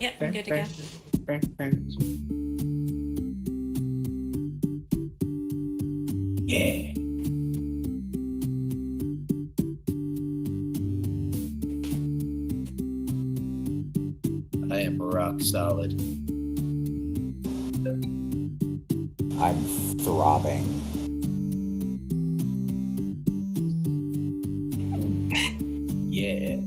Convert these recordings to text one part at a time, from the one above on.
Yep, I'm good to go. Yeah. I am rock solid. I'm throbbing. Yeah.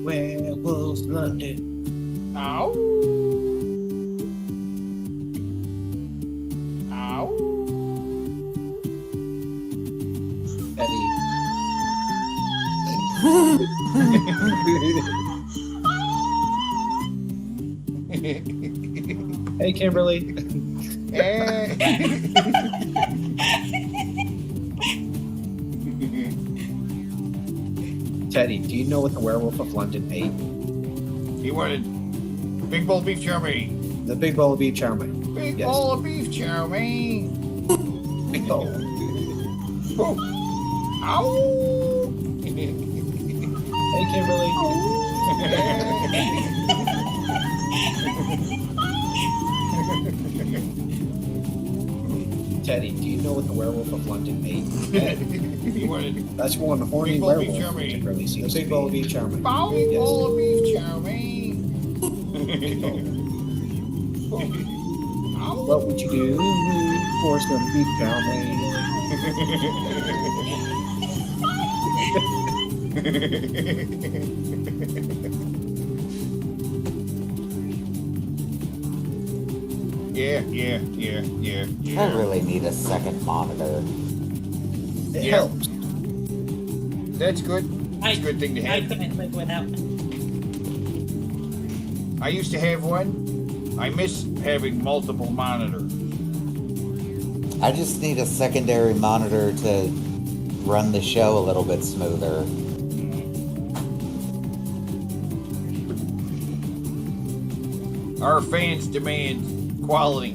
Werewolves London. Ow. Ow. Eddie. Hey, Kimberly. Teddy, do you know what the Werewolf of London ate? He wanted big bowl of beef chow mein. The big bowl of beef chow mein. Big Yes. bowl of beef chow mein. Big bowl. Oh. Ow. Hey, Kimberly. Teddy, do you know what the Werewolf of London ate? He wanted That's one horny big bowl of beef werewolf. chow mein. Kimberly sees. The big bowl of beef chow mein. Big Yes. bowl of beef chow mein. Ow. What would you do for some beef chow mein? Yeah. I really need a second monitor. It Yeah. helps. That's good. It's a good thing to I have. couldn't live without. I used to have one. I miss having multiple monitors. I just need a secondary monitor to run the show a little bit smoother. Our fans demand quality.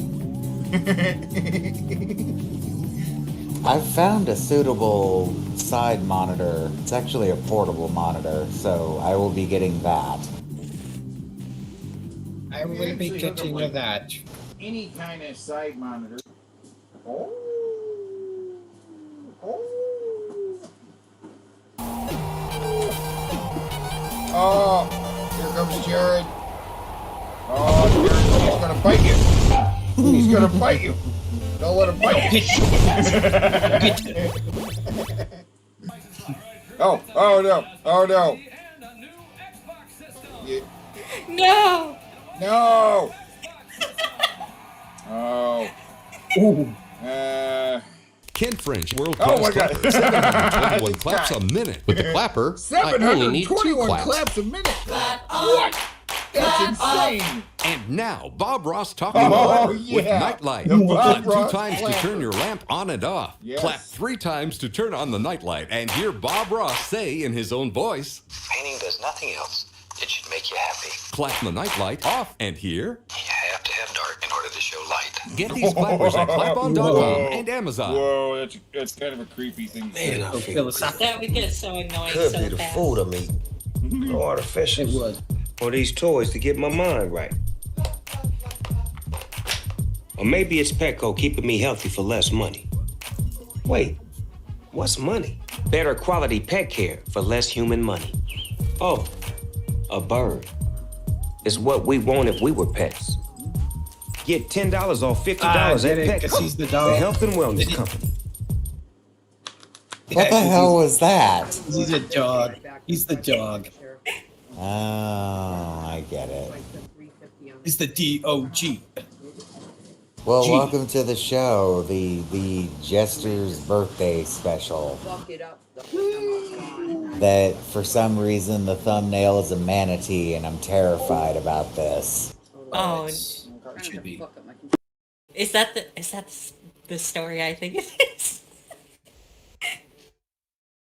I've found a suitable side monitor. It's actually a portable monitor, so I will be getting that. I will be getting to that. Any kind of side monitor. Oh. Oh, here comes Jared. Oh, Jared, he's gonna bite you. He's gonna bite you. Don't let him bite you. Oh no. Yeah. No! No! Oh. Ooh. Ken French, world Oh class my God. clapper, 721 This claps guy. a minute. With the clapper, I only need 2 721 claps. claps a minute. What? That's insane. And now, Bob Ross talking Oh, about with yeah. Nightlight. The Bob Clap 2 Ross times clapper. to turn your lamp on and off. Yes. Clap 3 times to turn on the nightlight. And hear Bob Ross say in his own voice, Painting does nothing else. It should make you happy. clap the nightlight off. And here, You have to have dark in order to show light. get these clappers at clapon.com Whoa. and Amazon. Whoa, that's kind of a creepy thing to say. Man, I So feel philosophical. That would get so annoying could so be the fast. food I'm eating. No artificial. It was. Or these toys to get my mind right. Or maybe it's Petco keeping me healthy for less money. Wait, what's money? Better quality pet care for less human money. Oh, a bird. It's what we want if we were pets. Get $10 off $50 at Get it, 'cause Petco, he's the the dog. health and wellness company. What the hell was that? He's a dog. He's the dog. Oh, I get it. He's the DOG. Well, Gee. welcome to the show, the Jester's birthday special. That for some reason the thumbnail is a manatee, and I'm terrified about this. Oh, It should be. is that the story I think it is?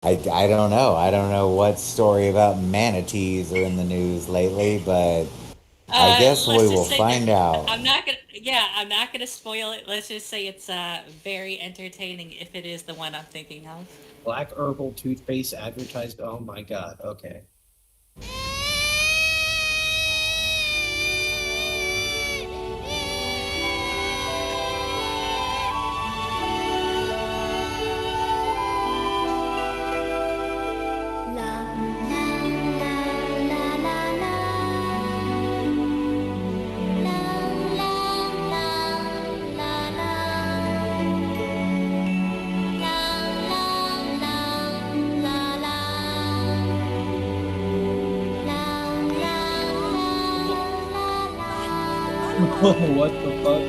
I don't know. I don't know what story about manatees are in the news lately, but I guess we Let's will just say find that out. I'm not gonna. Yeah, I'm not gonna spoil it. Let's just say it's very entertaining if it is the one I'm thinking of. Black herbal toothpaste advertised. Oh my god. Okay. What the fuck?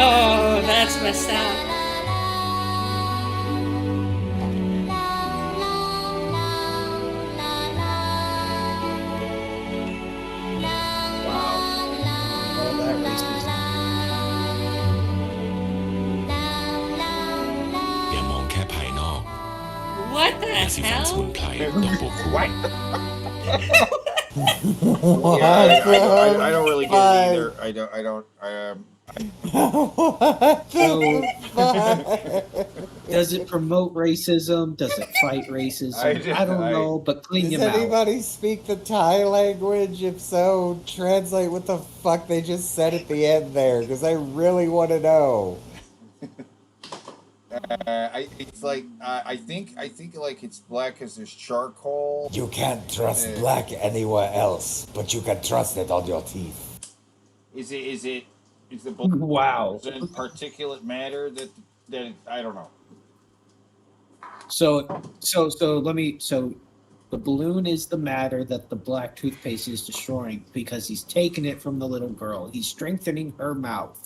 Oh, that's messed up. Wow. All that racism. อย่ามองแค่ภายนอก What the ยาสีฟันสมุน hell? ไพรดอกบัวคู่ What? What Yeah, the I don't really get fuck? it either. I don't. What the fuck? Does it promote racism? Does it fight racism? I don't know, but clean Does your mouth. anybody speak the Thai language? If so, translate what the fuck they just said at the end there, because I really want to know. It's like I think like it's black because there's charcoal. You can't trust black anywhere else, but you can trust it on your teeth. Is the Wow. particulate matter that I don't know. So let me. So the balloon is the matter that the black toothpaste is destroying because he's taking it from the little girl. He's strengthening her mouth.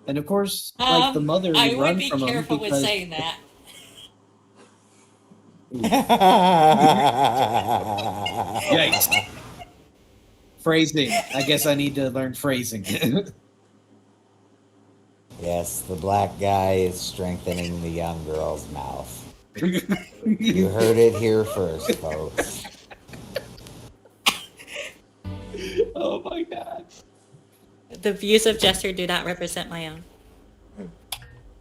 And of course, like the mother I would would run be from him careful with because saying that. yikes. Phrasing. I guess I need to learn phrasing. Yes, the black guy is strengthening the young girl's mouth. You heard it here first, folks. Oh my god. The views of Jester do not represent my own.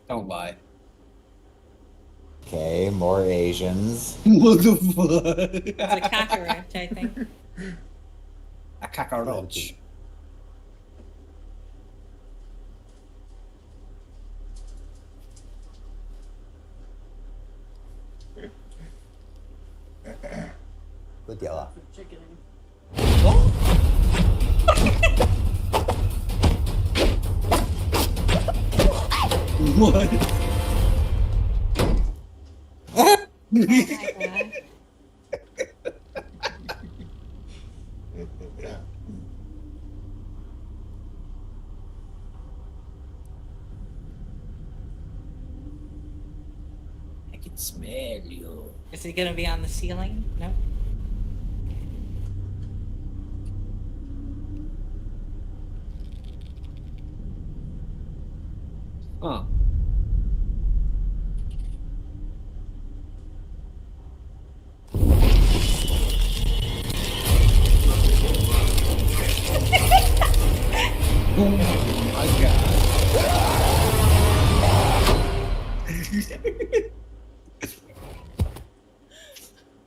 Don't lie. Okay, more Asians. What the fuck? It's a cockroach, I think. A cockroach. Good deal. What? Oh my god. I can smell you. Is it gonna be on the ceiling? No. Huh. Oh my god.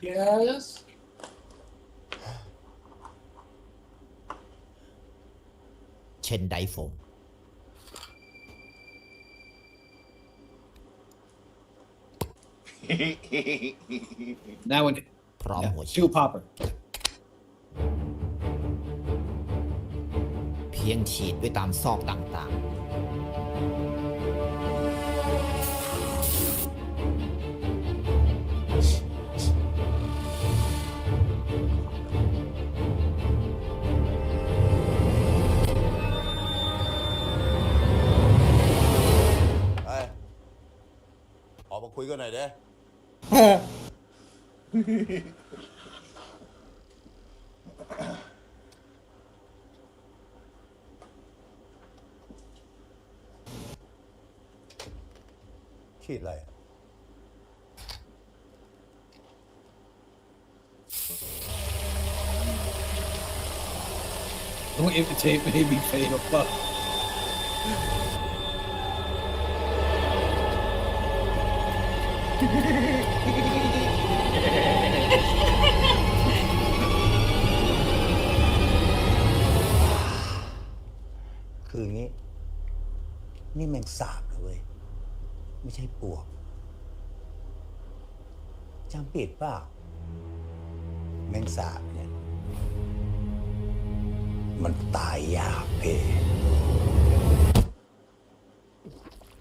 Yes. Trên đáy phổ. Now one. พร้อมหัวฉี Two ด popper. เพียงฉีดด้วยตามซอกต่างออกมาคุยกันหน่อยเด้ ขีดอะไร Don't imitate baby fatal fuck. คืออย่างนี้ นี่แมงสาบนะเว้ย ไม่ใช่ปลวกจำผิดเปล่าแมงสาบเนี่ย มันตายยากเพ่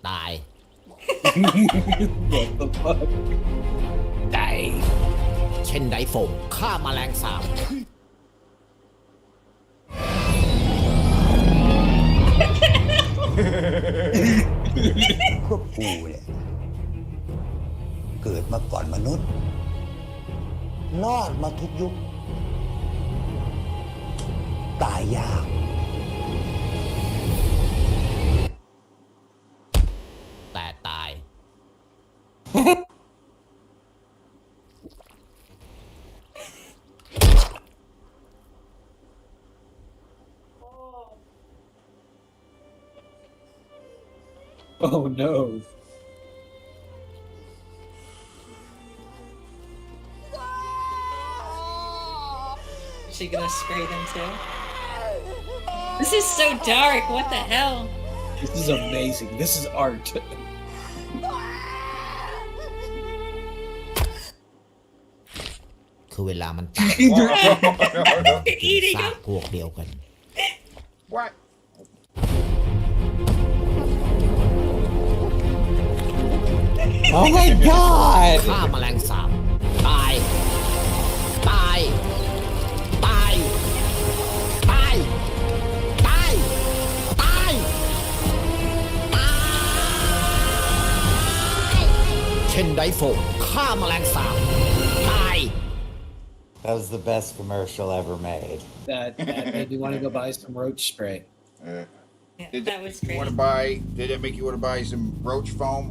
ตาย What the fuck? ไดเช่นไดฝงฆ่าแมลงสาบ พวกกูเนี่ย เกิดมาก่อนมนุษย์ รอดมาทุกยุค ตายยาก แต่ตาย Oh no. Is she gonna spray them too? This is so dark. What the hell? This is amazing. This is art. คือเวลามันตาย Eating ซาก them. พวกเดียวกัน What? Oh my god! ฆ่าแมลงสาบ ตาย ตาย ตาย ตาย ตาย ตาย ตาย เช่นไดโฟงฆ่าแมลงสาบ ตาย That was the best commercial ever made. That made me want to go buy some roach spray. Yeah, Did that was you great. want to buy? Did it make you want to buy some roach foam?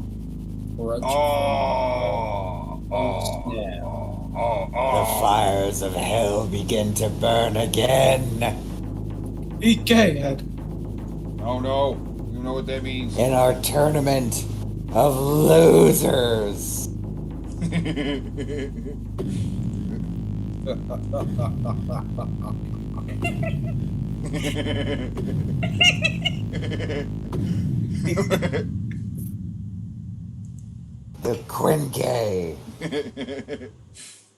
Roach Yeah. The fires of hell begin to burn again. Eat Ed. Oh no! You know what that means? In our tournament of losers. The Quinque.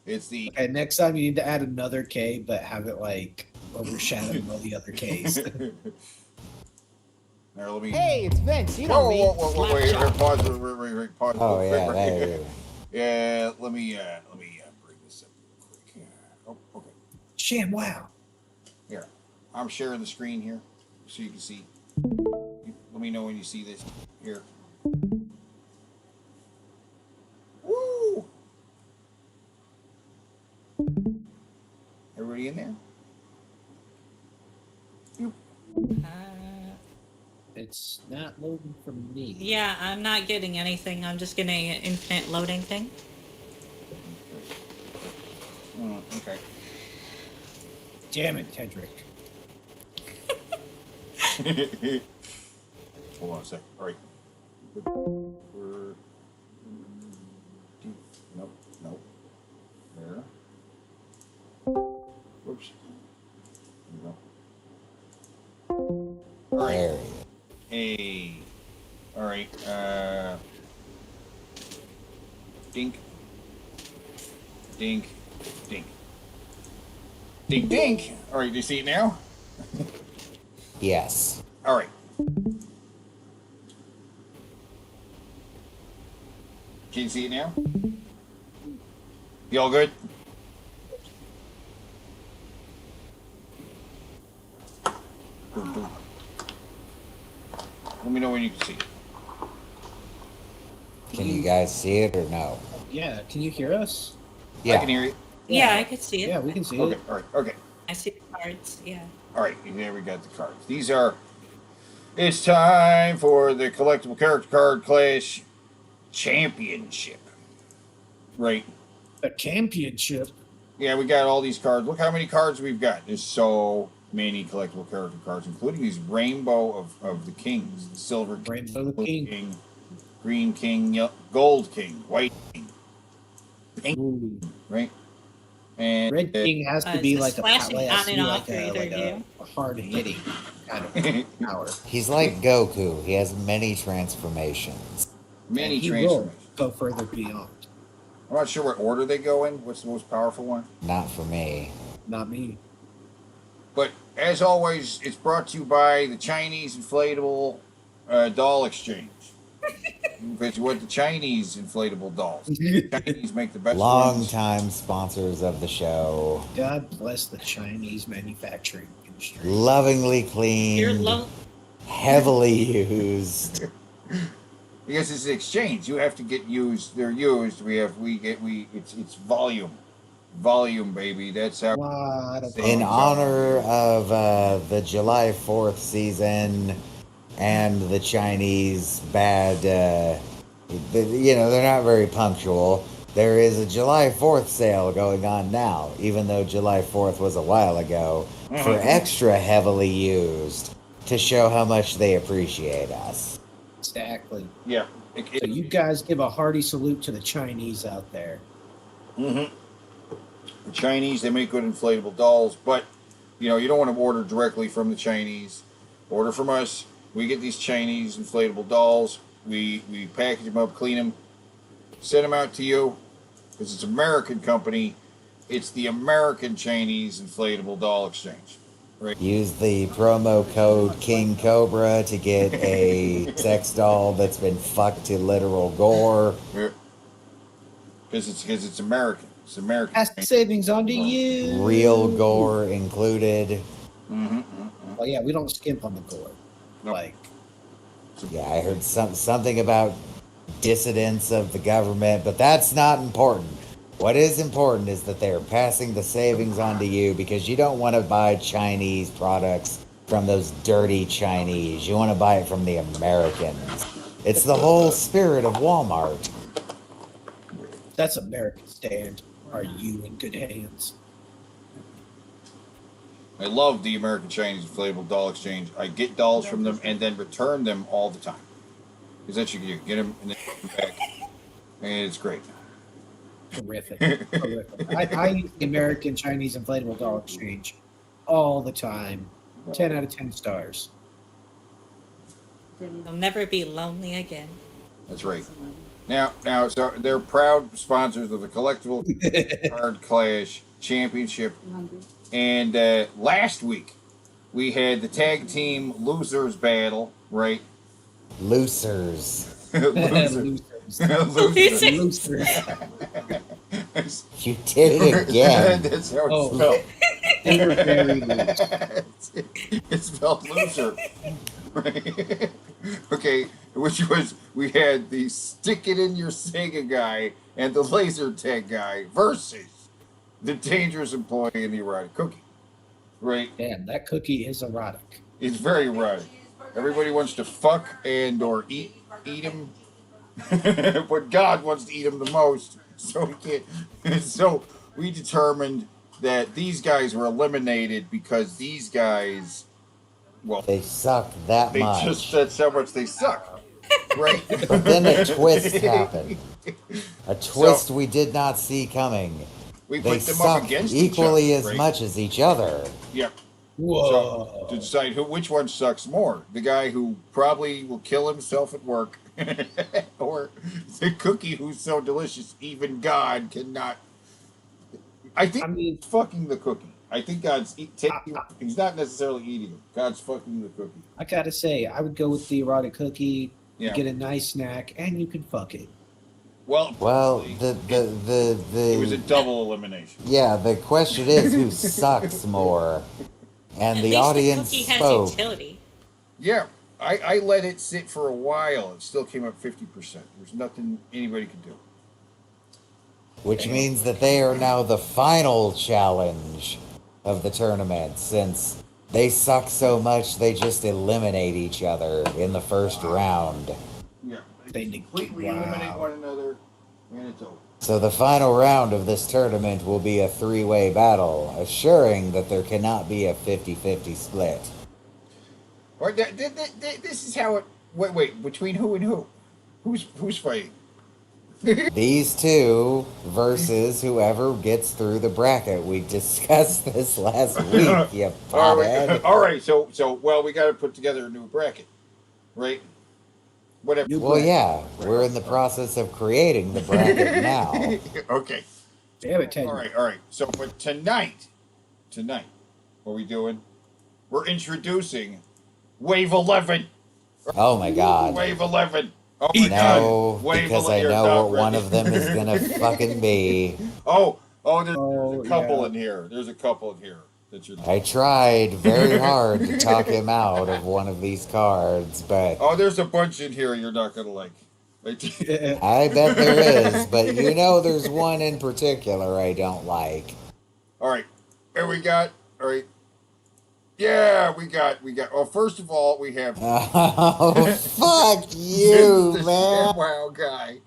It's the. Okay, next time you need to add another K, but have it like overshadowing all the other Ks. There, let me. Hey, it's Vince. You Whoa, whoa, whoa, whoa, wait, pause, wait, pause. Oh yeah, there you go. Yeah, let me bring this up real quick. Oh, okay. Sham, wow. Here, I'm sharing the screen here, so you can see. Let me know when you see this. Here. Woo! Everybody in there? It's not loading for me. Yeah, I'm not getting anything. I'm just getting an infinite loading thing. Okay. Damn it, Tedrick. Hold on a sec. All right. We're... Nope. Nope. There. Whoops. There we go. All right. There. Hey. All right. Dink. Dink. Dink. Dink. Dink. All right. Do you see it now? Yes. All right. Can you see it now? You all good? Boom, boom. Let me know when you can see it. Can you guys see it or no? Yeah, can you hear us? Yeah. I can hear you. Yeah, I could see it. Yeah, we can see Okay. it. All right. Okay. I see the cards. Yeah. All right. There we got the cards. These are. It's time for the collectible character card clash championship. Right. A championship. Yeah, we got all these cards. Look how many cards we've got. There's so many collectible character cards, including these rainbow of the kings. The silver king, Rainbow the blue King. green king, gold king, white king, pink, Ooh. right? And Red King has to It's be a like a splashing has on to and be off like for either of you. a hard hitting kind of power. He's like Goku. He has many transformations. many And he will transformations. go further beyond. I'm not sure what order they go in. What's the most powerful one? Not for me. Not me. But as always, it's brought to you by the Chinese inflatable doll exchange. Because you want the Chinese inflatable dolls. The Chinese make the best Long ones. time sponsors of the show. God bless the Chinese manufacturing industry. Lovingly You're cleaned, low. heavily used. Because it's an exchange. You have to get used. They're used. It's volume, baby. That's how. Lot of In dogs. honor of the July 4th season and the Chinese bad, they're not very punctual. There is a July 4th sale going on now, even though July 4th was a while ago, for extra heavily used to show how much they appreciate us. Exactly. Yeah. So you guys give a hearty salute to the Chinese out there. The Chinese, they make good inflatable dolls, but you don't want to order directly from the Chinese. Order from us. We get these Chinese inflatable dolls. We package them up, clean them, send them out to you because it's an American company. It's the American Chinese inflatable doll exchange. Right? Use the promo code King Cobra to get a sex doll that's been fucked to literal gore. Because it's American. It's American. Pass the savings on to you. Real gore included. Well, yeah, we don't skimp on the gore. Nope. Like, Yeah, I heard something about dissidents of the government, but that's not important. What is important is that they're passing the savings on to you because you don't want to buy Chinese products from those dirty Chinese. You want to buy it from the Americans. It's the whole spirit of Walmart. that's American stand. Are you in good hands? I love the American Chinese inflatable doll exchange. I get dolls from them and then return them all the time. Because that's what you do. Get them and then put them back. And it's great. Terrific. Terrific. I use the American Chinese inflatable doll exchange all the time. 10 out of 10 stars. You'll never be lonely again. That's right. Now, so they're proud sponsors of the Collectible Card Clash Championship. And last week, we had the tag team losers battle, right? Losers. Losers. Losers. You did it again. That's how it's Oh. spelled. They were very loose. It's spelled loser. Right? Okay, which was, we had the stick it in your Sega guy and the laser tag guy versus the dangerous employee and the erotic cookie. Right? Damn, that cookie is erotic. It's very erotic. Everybody wants to fuck and or eat him. But God wants to eat him the most. So we can't. So we determined that these guys were eliminated because these guys, well, They suck that they much. just, that's how much they suck. Right? But then a twist happened. A twist we did not see coming. We They put them up suck against equally each other, as right? much as each other. Yep. Whoa. So to decide which one sucks more, the guy who probably will kill himself at work, or the cookie who's so delicious even God cannot. I think he's fucking the cookie. I think God's taking. He's not necessarily eating it. God's fucking the cookie. I gotta say, I would go with the erotic cookie, Yeah. get a nice snack, and you can fuck it. Well, it was a double elimination. Yeah, the question is who sucks more, and At the least audience the cookie has spoke. utility. Yeah, I let it sit for a while. It still came up 50%. There's nothing anybody could do. Which means that they are now the final challenge of the tournament, since they suck so much they just eliminate each other in the first round. Yeah, They completely eliminate one another, and it's over. So the final round of this tournament will be a three-way battle, assuring that there cannot be a 50-50 split. Or this is how it. Wait. Between who and who? Who's fighting? These two versus whoever gets through the bracket. We discussed this last week, you pothead. All right. So well, we got to put together a new bracket, right? Whatever. New Well, bracket. yeah, we're in the process of creating the bracket now. Okay. Damn it, Ted. All right. So, but tonight, what are we doing? We're introducing Wave 11. Oh my god. Wave 11. Oh my No, god. Wave because I 11. know what one of them is gonna fucking be. Oh, there's a couple yeah. in here. There's a couple in here that you're. I tried very hard to talk him out of one of these cards, but Oh, there's a bunch in here you're not gonna like. I bet there is, but you know there's one in particular I don't like. All right, here we got. All right, yeah, we got. Well, first of all, we have Oh, fuck you, the man. ShamWow guy.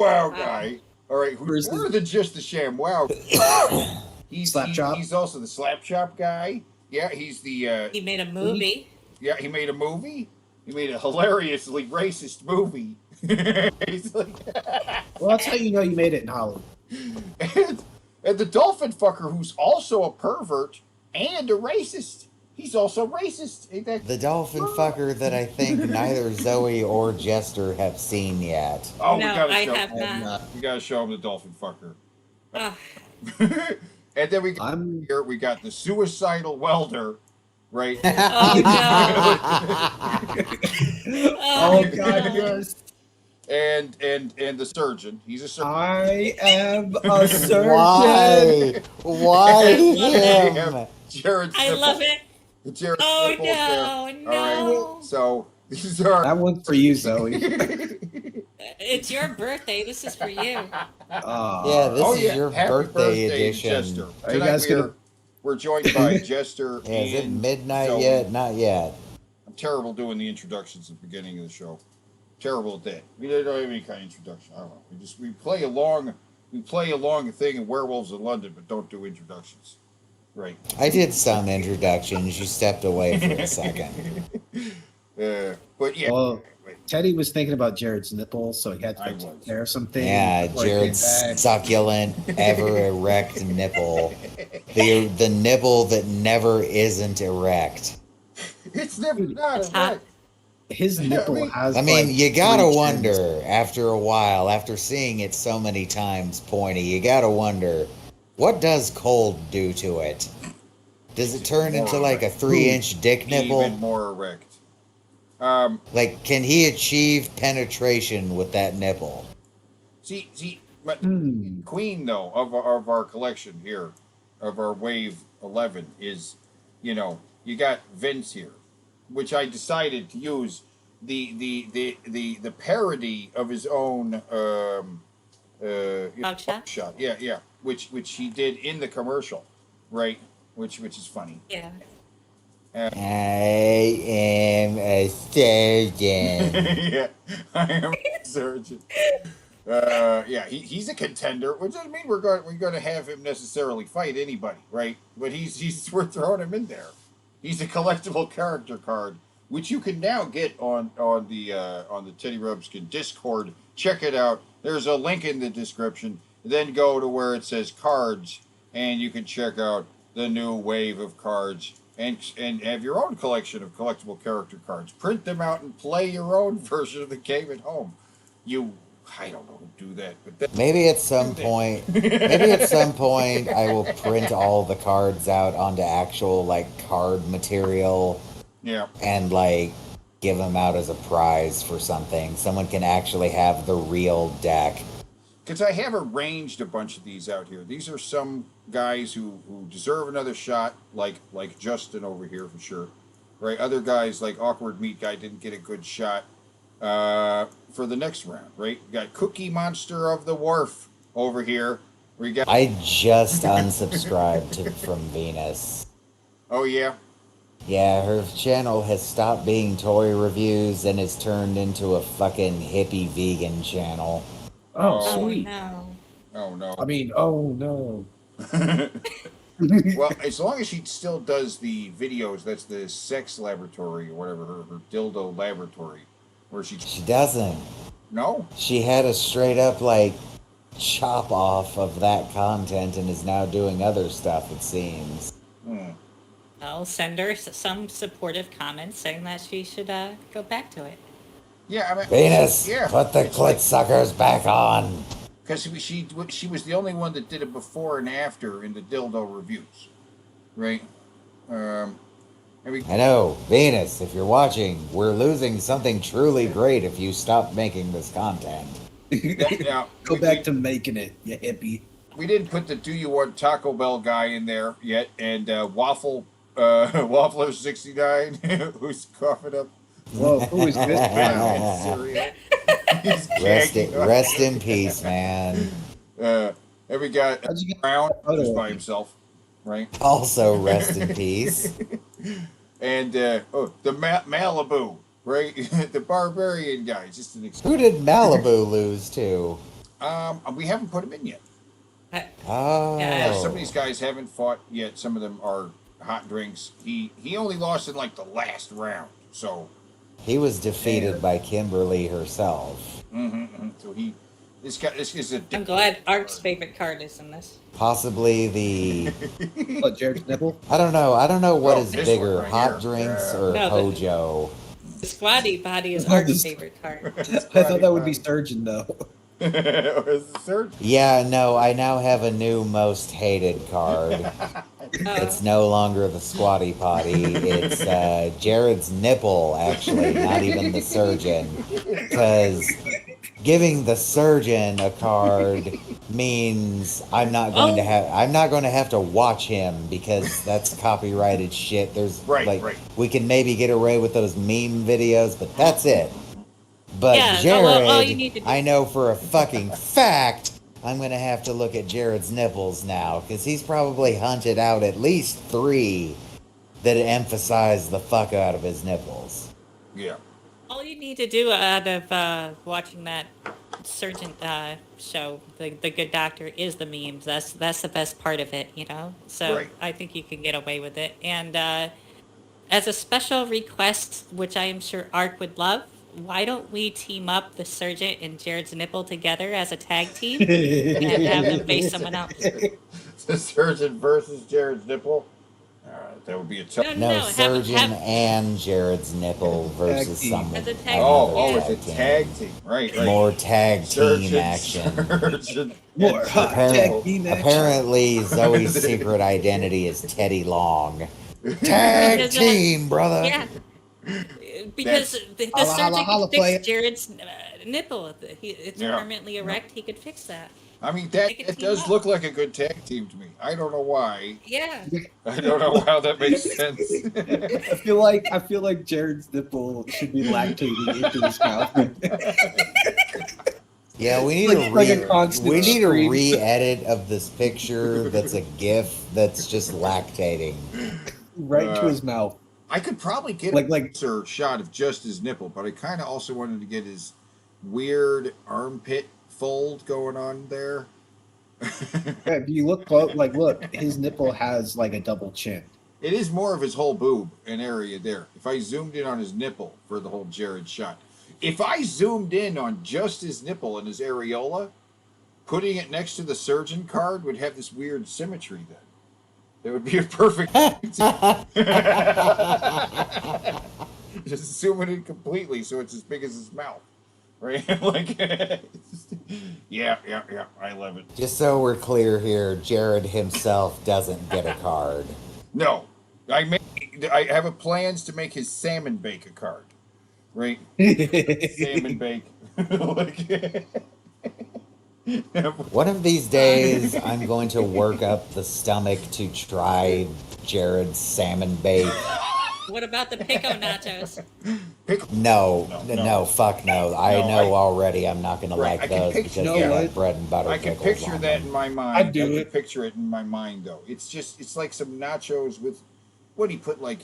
Wow guy. All right, who's more than just the ShamWow? Slapchop? He's also the Slapchop guy. Yeah, he's the. He made a movie. Yeah, he made a movie. He made a hilariously racist movie. He's like, Well, that's how you know you made it in Hollywood. and the dolphin fucker, who's also a pervert and a racist. He's also racist. Ain't that The dolphin fucker that I think neither Zoe or Jester have seen yet. Oh, No, we gotta I show. have not. We gotta show him the dolphin fucker. Oh, And then we got here. We got the suicidal welder, right? oh no. Oh God, yes. and the surgeon. He's a surgeon. I am a surgeon. Why We him? have Jared. I love it. Jared Oh Nipples no, there. All no. right. So these are. That one's for you, Zoe. It's your birthday. This is for you. Yeah, this Oh is yeah! your Happy birthday edition. Jester. Are you Tonight guys gonna- we're joined by Jester. Yeah, is it and midnight Zoe. yet? Not yet. I'm terrible doing the introductions at the beginning of the show. Terrible at that. We don't have any kind of introduction. I don't know. We play along a thing in Werewolves in London, but don't do introductions. Right. I did some introductions. You stepped away for a second. But yeah. Well, Teddy was thinking about Jared's nipples, so he had I to was. take care of something. Yeah, before he came Jared's back. succulent, ever erect nipple. The nipple that never isn't erect. It's never not It's a hot. right. His nipple has. I mean, like, you gotta 3 wonder chins. after a while, after seeing it so many times pointy, you gotta wonder, what does cold do to it? Does it turn into like a 3-inch dick nipple? Even more erect. Like, can he achieve penetration with that nipple? See, but Hmm. Queen though of our collection here, of our Wave 11 is, you got Vince here, which I decided to use the parody of his own Mugshot? shot. Yeah, which he did in the commercial, right? Which is funny. Yeah. I am a surgeon. Yeah, I am a surgeon. Yeah, he's a contender, which doesn't mean we're going to have him necessarily fight anybody, right? But we're throwing him in there. He's a collectible character card, which you can now get on the Teddy Rubskin Discord. Check it out. There's a link in the description. Then go to where it says cards, and you can check out the new Wave of Kards. And have your own collection of collectible character cards. Print them out and play your own version of the game at home. I don't know who do that, but Maybe at some point, I will print all the cards out onto actual like card material yeah. and like give them out as a prize for something. Someone can actually have the real deck. Because I have arranged a bunch of these out here. These are some guys who deserve another shot, like Justin over here for sure, right? Other guys like Awkward Meat Guy didn't get a good shot for the next round, right? We got Cookie Monster of the Wharf over here. We got. I just unsubscribed from Venus. Oh yeah. Yeah, her channel has stopped being toy reviews and has turned into a fucking hippie vegan channel. Oh, Oh. sweet. no. Oh no. I mean, oh no. Well, as long as she still does the videos, that's the sex laboratory or whatever, her dildo laboratory, where she doesn't. no. She had a straight up like chop off of that content and is now doing other stuff, it seems. Hmm. I'll send her some supportive comments saying that she should go back to it. Yeah, I mean, Venus, yeah, put the it's clit like, suckers back on. because she was the only one that did it before and after in the dildo reviews, right? I know, Venus, if you're watching, we're losing something truly great if you stop making this content. Now, Go back to making it, you hippie. we didn't put the Do You Want Taco Bell guy in there yet, and Waffler 69, who's coughing up. Whoa, who is this clown? Rest in peace, man. Every guy How'd you get Brown that photo just of by me? himself, right? Also, rest in peace. And the Malibu, right? The Barbarian guy, just an Who did Malibu lose to? we haven't put him in yet. Oh. Some of these guys haven't fought yet. Some of them are hot drinks. He only lost in like the last round, so He was defeated by Kimberly herself. So this is a. I'm glad Art's favorite card is in this. Possibly the. What, Jared's nipple? I don't know. I don't know what Oh, is this bigger, one right hot here. drinks or No, Hojo. The squatty body is Oh, Art's this- favorite card. I thought that would be Surgeon, though. Is the third? Yeah, no, I now have a new most hated card. It's no longer the squatty potty. It's Jared's nipple, actually, not even the surgeon. Because giving the surgeon a card means I'm not going to have to watch him because that's copyrighted shit. There's Right. we can maybe get away with those meme videos, but that's it. But Yeah, Jared, all you need to do- I know for a fucking fact I'm going to have to look at Jared's nipples now because he's probably hunted out at least 3 that emphasize the fuck out of his nipples. Yeah. All you need to do out of watching that surgeon show, the Good Doctor, is the memes. That's the best part of it, you know. So Right. I think you can get away with it. And as a special request, which I am sure Art would love, why don't we team up the surgeon and Jared's nipple together as a tag team and have them face someone else? The surgeon versus Jared's nipple. That would be a tough. No, have- surgeon and Jared's nipple versus team. someone. As a tag Oh, team. it's a tag team. Right. More tag team Surgeon, action. surgeon. More hot tag team action. Apparently, Zoe's secret identity is Teddy Long. Tag Because, team, brother. Yeah. Because the Holla, surgeon holla, holla, can player. fix Jared's nipple. It's Yeah. permanently erect. He could fix that. I mean, They could that team does up. look like a good tag team to me. I don't know why. Yeah. I don't know how that makes sense. I feel like Jared's nipple should be lactating into his mouth. Yeah, we need Like a constant we need a stream. re-edit of this picture that's a GIF that's just lactating. Right into his mouth. I could probably get Like- a closer shot of just his nipple, but I kind of also wanted to get his weird armpit fold going on there. Yeah, if you look close, look, his nipple has like a double chin. It is more of his whole boob, an area there. If I zoomed in on his nipple for the whole Jared shot. If I zoomed in on just his nipple and his areola, putting it next to the surgeon card would have this weird symmetry then. That would be a perfect. Just zoom it in completely so it's as big as his mouth. Right? Yeah, I love it. Just so we're clear here, Jared himself doesn't get a card. No. I have plans to make his salmon bake a card. Right? Salmon bake. One of these days, I'm going to work up the stomach to try Jared's salmon bake. What about the pico nachos? No, fuck no. I No, know already I'm not going to Right, I like can those picture- because You know they what? have bread and butter I can pickles picture on that them. in my mind. I'd do I it. can picture it in my mind, though. It's like some nachos with, what do you put, like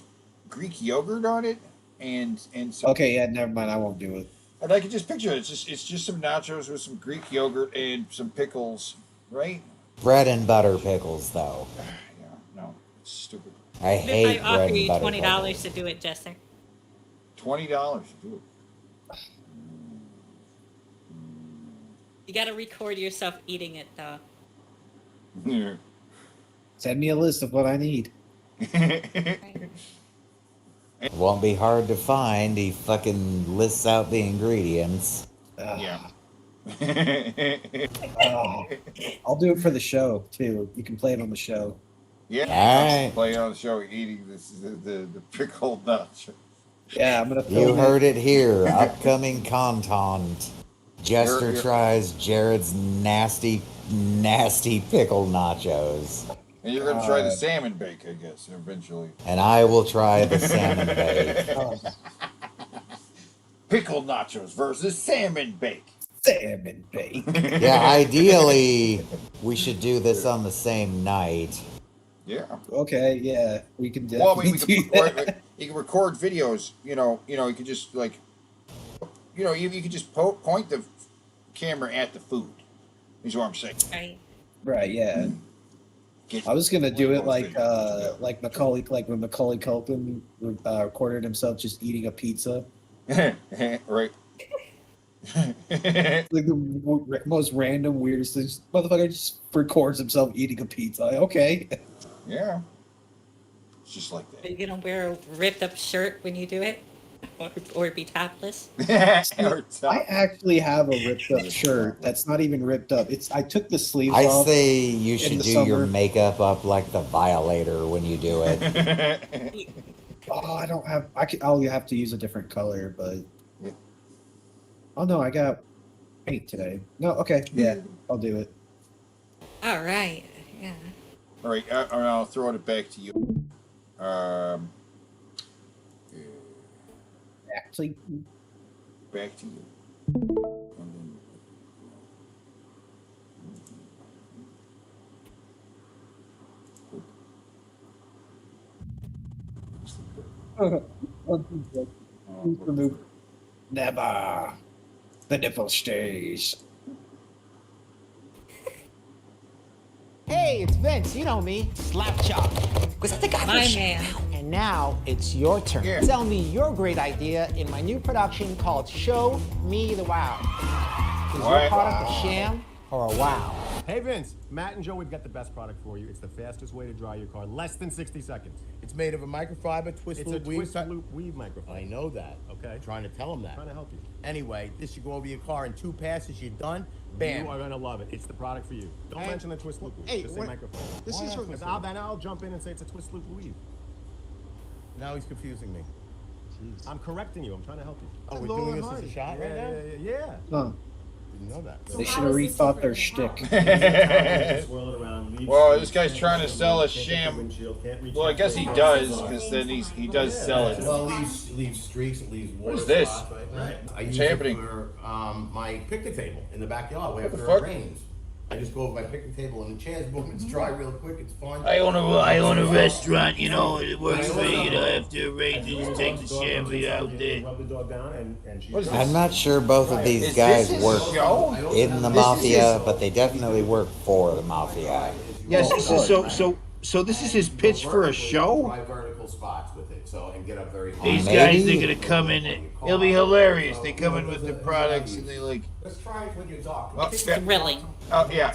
Greek yogurt on it? And some, Okay, yeah, never mind. I won't do it. And I can just picture it. It's just some nachos with some Greek yogurt and some pickles, right? Bread and butter pickles, though. Yeah, no, it's stupid. I What if hate I bread offer and you butter $20 pickles. to do it, Jester? $20 to do You got to record yourself eating it, though. it. Send me a list of what I need. It won't be hard to find. He fucking lists out the ingredients. Yeah. Oh, I'll do it for the show too. You can play it on the show. Yeah. Alright. Play on the show eating the pickled nacho. Yeah, I'm gonna. You film heard it here. Upcoming content. Jester You're- tries Jared's nasty, nasty pickle nachos. And you're gonna try the salmon bake, I guess, eventually. And I will try the salmon bake. Pickled nachos versus salmon bake. Salmon bake. Yeah, ideally, we should do this on the same night. Yeah. Okay, yeah, we can Well, definitely we do can, that. you can record videos. You can just like, you can just point the camera at the food. Is what I'm saying. Right. Right, yeah. I was gonna do it like Macaulay, like when Macaulay Culkin recorded himself just eating a pizza. Right. Like the most random, weirdest things. Motherfucker just records himself eating a pizza. Okay. Yeah. It's just like Are you going to wear a ripped up shirt when you do it? Or be topless? that. I actually have a ripped up shirt that's not even ripped up. I took the sleeves I off. say you should the do your summer. makeup up like the Violator when you do it. Oh, I don't have. I'll have to use a different color, but. Yeah. Oh no, I got paint today. No, okay, yeah, I'll do it. All right. Yeah. All right, I'll throw it back to you. Actually, Back to you. remove. Never. The nipple stays. Hey, it's Vince. You know me. Slap chop. Was that the guy My from man. And now it's your turn. Yeah. Tell me your great idea in my new production called Show Me the Wow. Is Wow. your product a sham or a wow? Hey Vince, Matt and Joe, we've got the best product for you. It's the fastest way to dry your car, less than 60 seconds. It's made of a microfiber twist It's a loop weave. twist loop weave microphone. I know that. Okay. I'm trying to tell him that. Trying to help you. Anyway, this should go over your car in 2 passes. You're done. Bam. You are gonna love it. It's the product for you. Don't Hey. mention the twist loop weave. Hey, Just say what- microphone. this Why is not? your- 'Cause then I'll jump in and say it's a twist loop weave. Now he's confusing me. I'm correcting you. I'm trying to help you. Oh, we're Low doing and this as a hardy. shot right now? Yeah. Huh. Didn't know that. They should have rethought their shtick. Swirl it around. Leave Well, streaks, this guy's can't trying to reach sell a the windshield, can't sham. get the windshield, can't reach Well, I the guess he windshield. does, because then he does sell it. Well, it leaves streaks, it leaves water is this? spots, right? I What's use happening? it for my picnic table in the backyard What after the it fuck? rains. I just go over my picnic table and the chairs, boom, it's dry real quick, it's fun. I own a restaurant, you know, it works for, you know, after it rains, you just take the chamois out there. Rub the dog down and she's What is done. I'm not sure both of these Is guys this his work show? in the This is mafia, his- but they definitely work for the mafia. Yes, so this is his pitch for a show? Dry vertical spots with it, so, and get up very high. These guys, they're gonna come in, and it'll be hilarious. They come in with the products and they like, Let's try it when you're talking. Oh, yeah. Thrilling. Oh, yeah.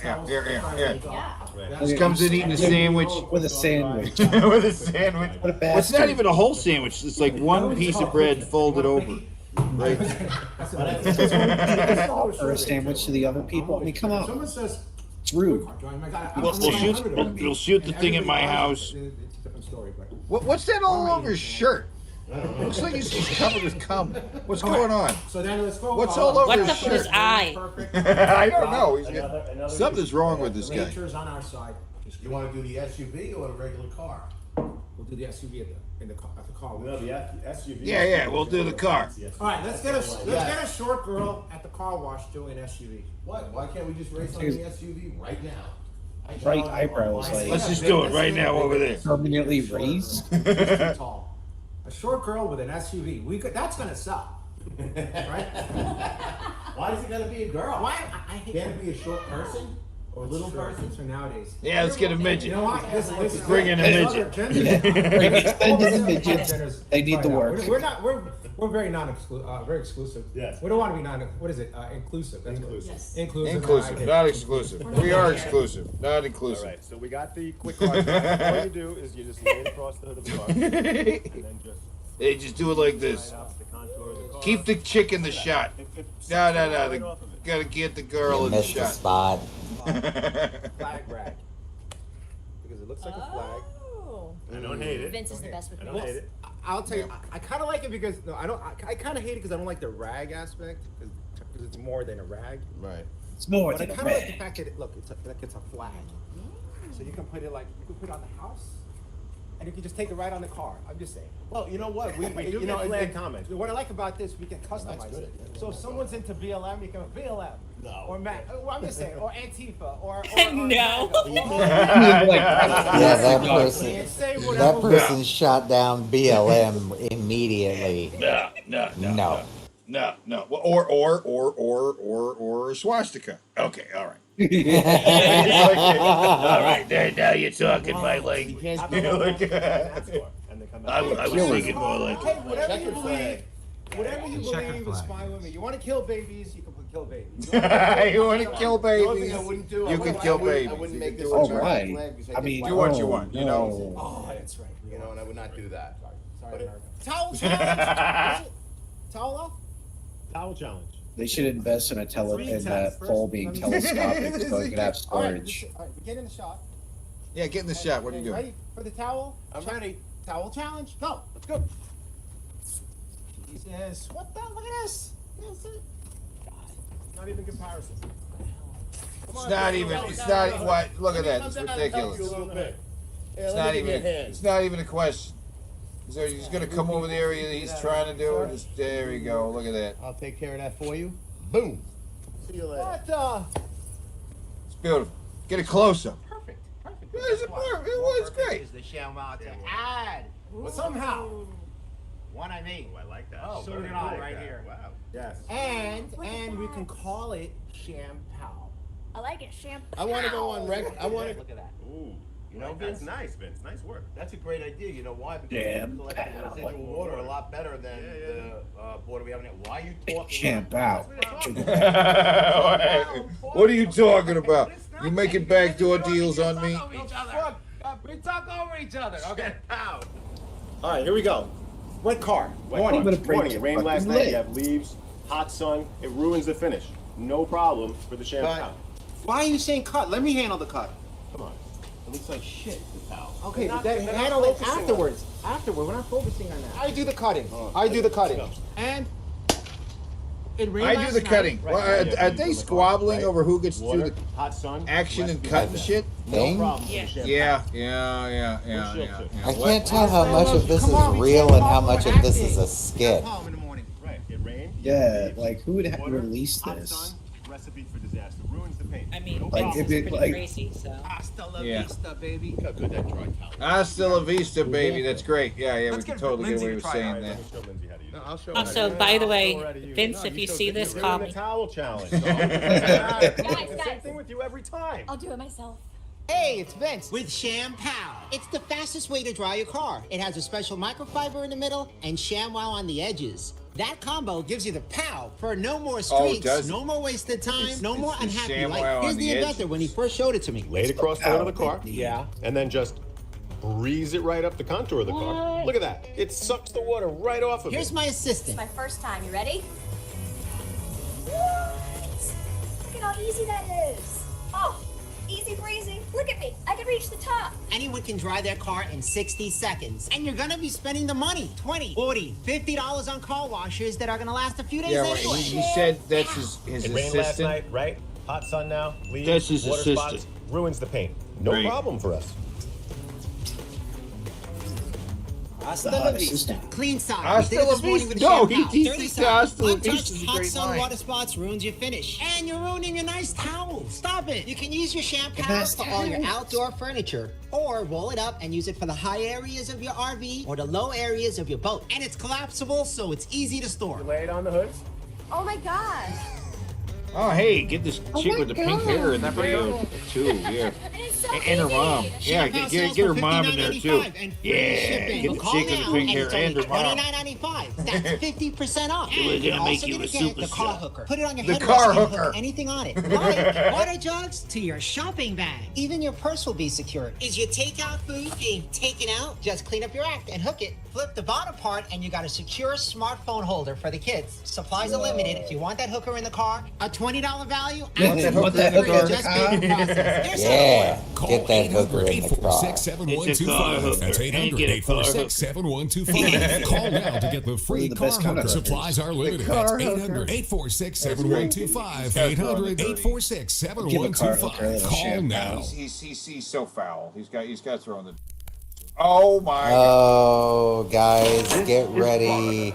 Just comes in eating a sandwich. With a sandwich. With a sandwich. What a well, bastard. it's not even a whole sandwich. It's like one piece of bread folded over. Right? Offer a sandwich to the other people. I mean, come on. Someone says, It's rude. We'll shoot the thing at my house. It's a different story, but What's that all over his shirt? Looks like he's covered with cum. What's going on? so then let's go. What's all over What's his up with his shirt? eye? I don't know. He's got, something's wrong with this guy. Nature's on our side. Just You wanna do the SUV or a regular car? We'll do the SUV at the car. No, the SUV. Yeah, we'll do the car. All right, let's get a short girl at the car wash doing SUV. What? Why can't we just race on the SUV right now? Bright eyebrows, Let's like just do it right now over there. permanently raised. Tall. A short girl with an SUV. That's gonna sell. Right? Why is it gotta be a girl? Why? I hate Can't it be a short person or a little person? For nowadays. Yeah, let's get a midget. You know what? This is Bring in a midget. They need the work. We're very very exclusive. Yes. We don't want to be what is it? Inclusive. That's Inclusive. What inclusive. Inclusive, not exclusive. We are exclusive, not All inclusive. right, so we got the quick card. All you do is you just lay it across the hood of the car, and then just They just do it like this. line up the contour of the car. Keep the chick in the shot. If No. right off of it. Gotta get the girl You in the missed the shot. spot. Flag rag. Because it looks like a flag. I don't hate it. Vince is the best with I me. don't hate it. I'll tell you, I kind of like it because I kind of hate it because I don't like the rag aspect because it's more than a rag. Right. It's more But I than a kind of like the rag. fact that it's a flag. So you can put it on the house, and you can just take it right on the car. I'm just saying. Well, you know what? We do you know, get flag comments. What I like about this, we can customize good. it. So if someone's into BLM, you can have BLM. No. Or Matt. Well, I'm just saying. Or Antifa. Or No. Yeah, that person. Say That whatever. person shot down BLM immediately. No. No. No. Or a swastika. Okay, all right. All right, now you're talking my language. And they come I back. was thinking more like. Hey, whatever you Checkered believe. Whatever you Checkered believe is flag. fine with me. You want to kill babies, you can kill babies. You want to kill The only babies? thing I wouldn't do, You can kill I babies. wouldn't You make can this do a what you Oh, want. right. flag because I mean, get Do what you oh, want, you know. no. Oh, that's right. you know, and I would not do that. Sorry, But America. Towel challenge. What is it? Towel off? Towel challenge. They should invest in a pole being telescopic so it could have All right, storage. all right, we get in the shot. Yeah, get in the shot. What are you doing? Ready for the towel? I'm ready. Towel challenge. Go. Let's go. Jesus. What the? Look at this. Not even comparison. It's not even. It's not. What? Look at that. It's ridiculous. A little bit. It's not even. It's not even a question. So he's gonna come over the area that he's trying to do. Just there we go. Look at that. I'll take care of that for you. Boom. See you later. What the? It's beautiful. Get a close up. Perfect. Perfect. It was great. Is the Shamwow to add Somehow. one I made. I like that. Oh, Very put it good. on Like right that. here. Wow. Yes. And we can call it Shampoo. I like it, shampoo. I want to go on record. I want to. Look at that. Ooh. You know, That's Vince? nice, Vince. Nice work. That's a great idea. You know why? Because Damn. collecting residual water a lot better than the water we have in it. Why are you talking? Champ out. What are you talking about? You making backdoor deals on me? We talk over each other. Okay. All right, here we go. Wet car. Warning. I'm gonna break Warning. your It rained last fucking night. leg. You have leaves, hot sun. It ruins the finish. No problem for the shampoo. Why are you saying cut? Let me handle the cut. Come on. It looks like shit. The towel. Okay, They're but not- then they're not handle it focusing on it. afterwards. Afterward, we're not focusing on that. I do the cutting. Oh, I do the cutting. let's go. And it rained I do last the night. cutting. Right. Well, Yeah, are you they do the squabbling right? over who gets to do Water, the hot sun, action less and to cutting that. shit? No Thing? problem for the Yeah. shampoo. Yeah. I can't tell how much of this is real and how much of this is a skit. Home in the morning. Right. It rained. Yeah, leaves, like who would have water, released hot this? sun, recipe for disaster. Ruins the paint. I mean, No Like, Vince if is it, pretty like- crazy, so. Hasta la Yeah. vista, baby. Look how good that dry towel. Hasta la vista, baby. That's great. Yeah, we Let's can get totally get Lindsay away to with try saying All right, that. let me show Lindsay how to use it. I'll show Also, you. by the way, I'll show her how to use it. Vince, No, if you showed see me. this, You're call doing me. the towel challenge. Guys, Same guys. thing with you every time. I'll do it myself. Hey, it's Vince with Shampoo. It's the fastest way to dry your car. It has a special microfiber in the middle and ShamWow on the edges. That combo gives you the pow for no more streaks, does it? no more wasted time, no more the unhappy ShamWow life. Here's on the the inventor edges. when he first showed it to me. Lay it across the hood of the car. Yeah. And then just breeze it right up the contour of the car. Look at that. It sucks the water right off of Here's it. my assistant. My first time. You ready? What? Look at how easy that is. Oh, easy breezy. Look at me. I can reach the top. Anyone can dry their car in 60 seconds. And you're gonna be spending the money. $20, $40, $50 on car washers that are gonna last a few days Yeah, right. anyway. He said that's his It rained last assistant. night, right? Hot sun now. Leaves, That's his water assistant. spots, ruins the paint. No Right. problem for us. Hasta la vista. Clean side. Hasta We did it la this morning vista. with No, the he Dirty said side. hasta la Untouched vista is a hot great sun line. water spots ruins your finish. And you're ruining your nice towel. Stop it. You can use your shampoo for all your outdoor furniture. Or roll it up and use it for the high areas of your RV or the low areas of your boat. And it's collapsible, so it's easy to store. Lay it on the hood. Oh my gosh. Oh, hey, get this chick my with the pink God. hair in the video too. Yeah, And it's so and her easy. mom. Yeah, Shampoo get sells her for mom in there too. $59.95 and free Yeah, shipping. get the Call chick with now the pink hair it's and only her mom. $29.95. That's 50% off. We're And you're gonna make also you gonna a get the superstar. car hooker. Put it on your The headrest car and hook hooker. anything on it. Like water jugs to your shopping bag. Even your purse will be secure. Is your takeout food being taken out? Just clean up your act and hook it. Flip the bottom part and you got a secure smartphone holder for the kids. Supplies are limited. If you want that hooker in the car, a $20 value. Want that hooker in the Just car? pay the process. Here's Yeah, Call get that hooker in the car. 846-7125. That's 800-846-7125. Call now to get the free the car best kind of hooker. hookers. Supplies are limited. That's 800-846-7125. 800-846-7125. Call now. He's so foul. He's got thrown the. Oh my. Oh, guys, get ready.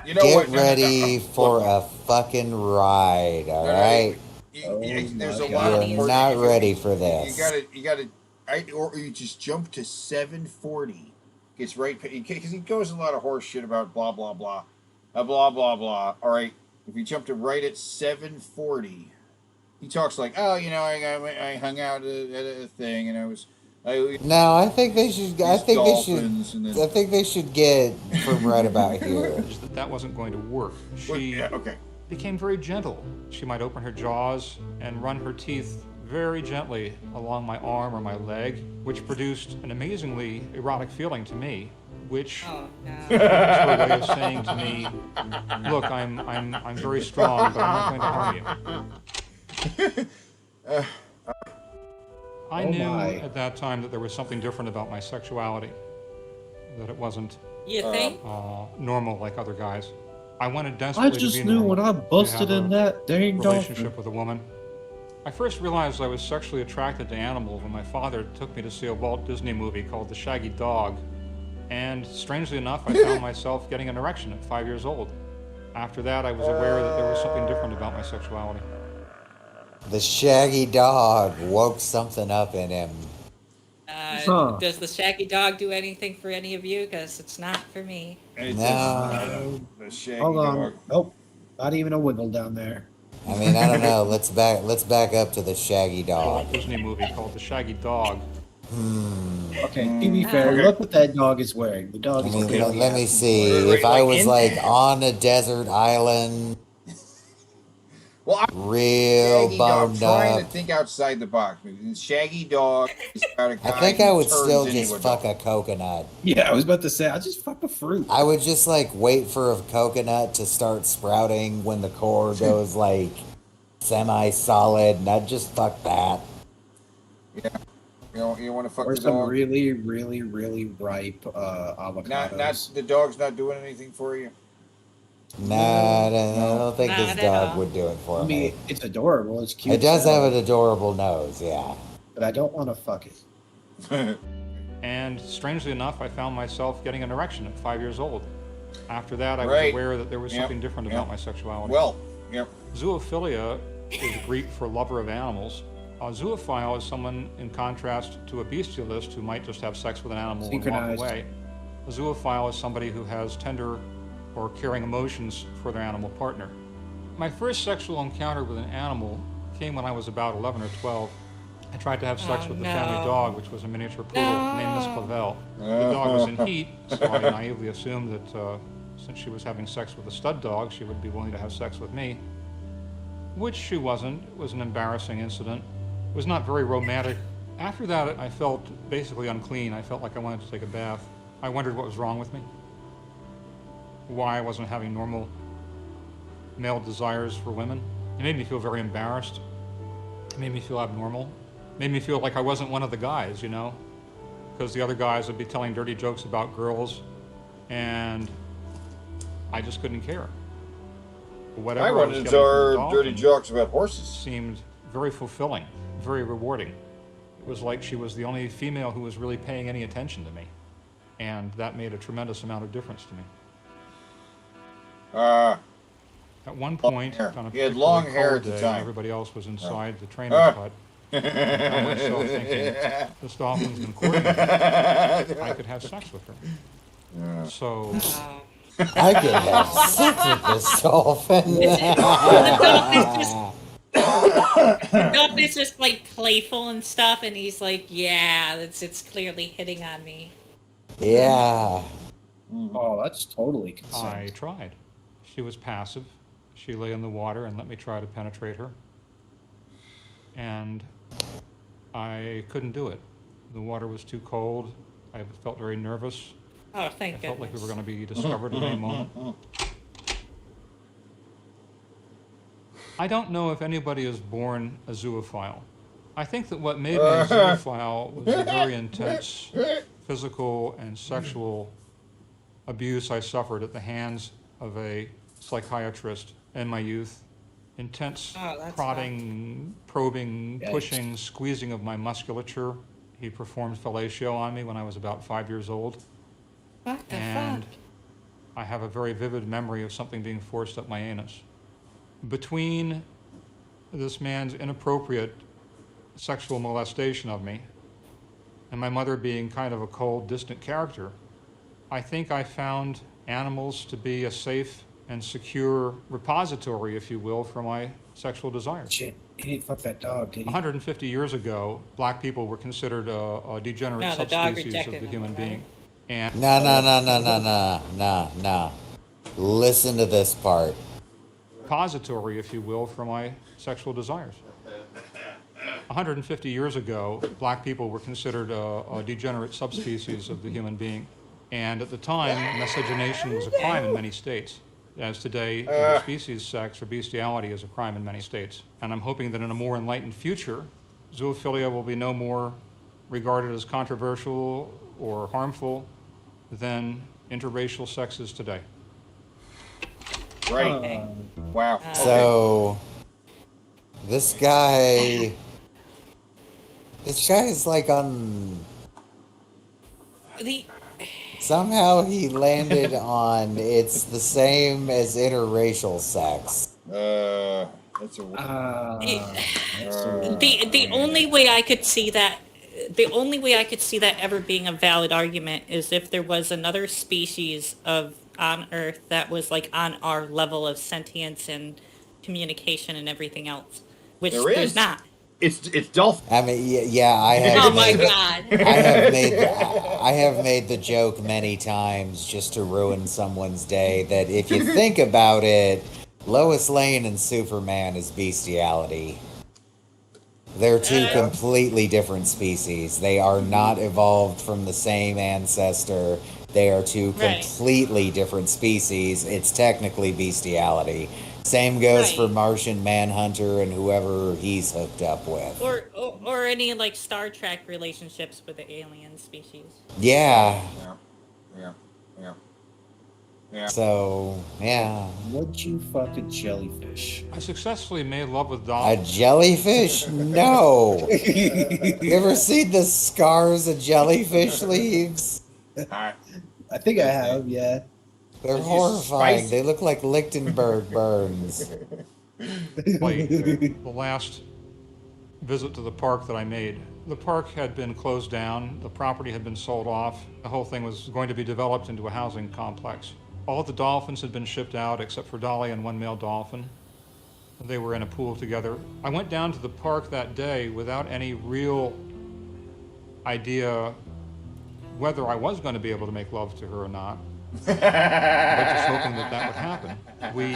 You know Get what? No, no, no. ready for a fucking ride, all right? There's a lot of You're not ready for You this. gotta, or you just jump to 740. Gets right because he goes a lot of horse shit about blah blah blah, blah blah blah. All right, if you jump to right at 740, he talks like, oh, you know, I hung out at a thing and I was. No, I think they should. I think they should. dolphins and then- I think they should get from right about here. That wasn't going to work. She became very gentle. She might open her jaws and run her teeth very gently along my arm or my leg, which produced an amazingly erotic feeling to me, which was her way of saying to me, look, I'm very strong, but I'm not going to harm you. I knew at that time that there was something different about my sexuality, that it wasn't You think? normal like other guys. I wanted desperately I just to be knew normal, when I to busted have in a that dang relationship dolphin. with a woman. I first realized I was sexually attracted to animals when my father took me to see a Walt Disney movie called The Shaggy Dog. And strangely enough, I found myself getting an erection at 5 years old. After that, I was aware that there was something different about my sexuality. The shaggy dog woke something up in him. Does the shaggy dog do anything for any of you? Because it's not for me. No. The shaggy Hold on. dog. Nope. Not even a wiggle down there. I mean, I don't know. Let's back up to the shaggy A dog. Walt Disney movie called The Shaggy Dog. Okay, to be fair, look what that dog is wearing. The dog I is mean, clearly let me asking see. for it. If I was like on a desert island, Well, real Shaggy dog, boned trying to up, think outside the box. Shaggy dog is about a guy I think I who would turns still into just a fuck dog. a coconut. Yeah, I was about to say, I just fuck a fruit. I would just like wait for a coconut to start sprouting when the core goes like semi-solid, and I'd just fuck that. Yeah. You want to fuck Or the some dog? really, really, really ripe avocados. Not the dog's not doing anything for you. Nah, I don't think Not this at dog all. would do it for I mean, me. it's adorable. It's cute. It does as have hell, an adorable nose, yeah. but I don't want to fuck it. And strangely enough, I found myself getting an erection at 5 years old. After that, I was Right. aware that there was Yep. something different about my sexuality. Well, yep. Zoophilia is Greek for lover of animals. A zoophile is someone, in contrast to a bestialist, who might just have sex with an animal and walk Synchronized. away. A zoophile is somebody who has tender or caring emotions for their animal partner. My first sexual encounter with an animal came when I was about 11 or 12. I tried to have sex Oh, with the no. family dog, which was a miniature poodle named Miss Clavel. The dog was in heat, so I naively assumed that since she was having sex with a stud dog, she would be willing to have sex with me. Which she wasn't. It was an embarrassing incident. It was not very romantic. After that, I felt basically unclean. I felt like I wanted to take a bath. I wondered what was wrong with me. Why I wasn't having normal male desires for women. It made me feel very embarrassed. It made me feel abnormal. It made me feel like I wasn't one of the guys, you know? Because the other guys would be telling dirty jokes about girls, and I just couldn't care. Whatever I was wanted getting to from the our dolphin dirty jokes about horses. seemed very fulfilling, very rewarding. It was like she was the only female who was really paying any attention to me. And that made a tremendous amount of difference to me. At one point, on a He had particularly long hair cold at the day, time. when everybody else was inside the trainer's hut, I found myself thinking, this dolphin's been courting me. I could have sex with her. So... I could have sex with this dolphin. The dolphin's just like playful and stuff, and he's like, "Yeah, it's clearly hitting on me." Yeah. Oh, that's totally consent. I tried. She was passive. She lay in the water and let me try to penetrate her. And I couldn't do it. The water was too cold. I felt very nervous. Oh, thank I felt like we goodness. were going to be discovered at any moment. I don't know if anybody is born a zoophile. I think that what made me a zoophile was the very intense physical and sexual abuse I suffered at the hands of a psychiatrist in my youth. Intense prodding, probing, pushing, squeezing of my musculature. He performed fellatio on me when I was about 5 years old. What the And fuck? I have a very vivid memory of something being forced up my anus. Between this man's inappropriate sexual molestation of me and my mother being kind of a cold, distant character, I think I found animals to be a safe and secure repository, if you will, for my sexual desires. Shit, he didn't fuck that dog, did he? 150 years ago, black people were considered a degenerate No, the dog subspecies of rejected the him, human right? being. And No. Listen to this part. repository, if you will, for my sexual desires. 150 years ago, black people were considered a degenerate subspecies of the human being. And at the time, miscegenation was a crime in many states. As today, interspecies sex or bestiality is a crime in many states. And I'm hoping that in a more enlightened future, zoophilia will be no more regarded as controversial or harmful than interracial sex is today. Right. Wow. So, this guy is like on. Somehow he landed on it's the same as interracial sex. That's a. The only way I could see that, ever being a valid argument is if there was another species on Earth that was like on our level of sentience and communication and everything else, which there's not. It's dolphin. I mean, yeah, I have. Oh my God. I have made the joke many times just to ruin someone's day that if you think about it, Lois Lane and Superman is bestiality. They're two completely different species. They are not evolved from the same ancestor. They are two completely different species. It's technically bestiality. Same goes for Martian Manhunter and whoever he's hooked up with. Or any like Star Trek relationships with the alien species. Yeah. Yeah. So, yeah. Would you fuck a jellyfish? I successfully made love with A dolphins. jellyfish? No. You ever seen the scars a jellyfish leaves? I think I have, yeah. They're horrifying. They look like Lichtenberg burns. Like the last visit to the park that I made, the park had been closed down, the property had been sold off, the whole thing was going to be developed into a housing complex. All of the dolphins had been shipped out except for Dolly and one male dolphin. They were in a pool together. I went down to the park that day without any real idea whether I was going to be able to make love to her or not. But just hoping that would happen. We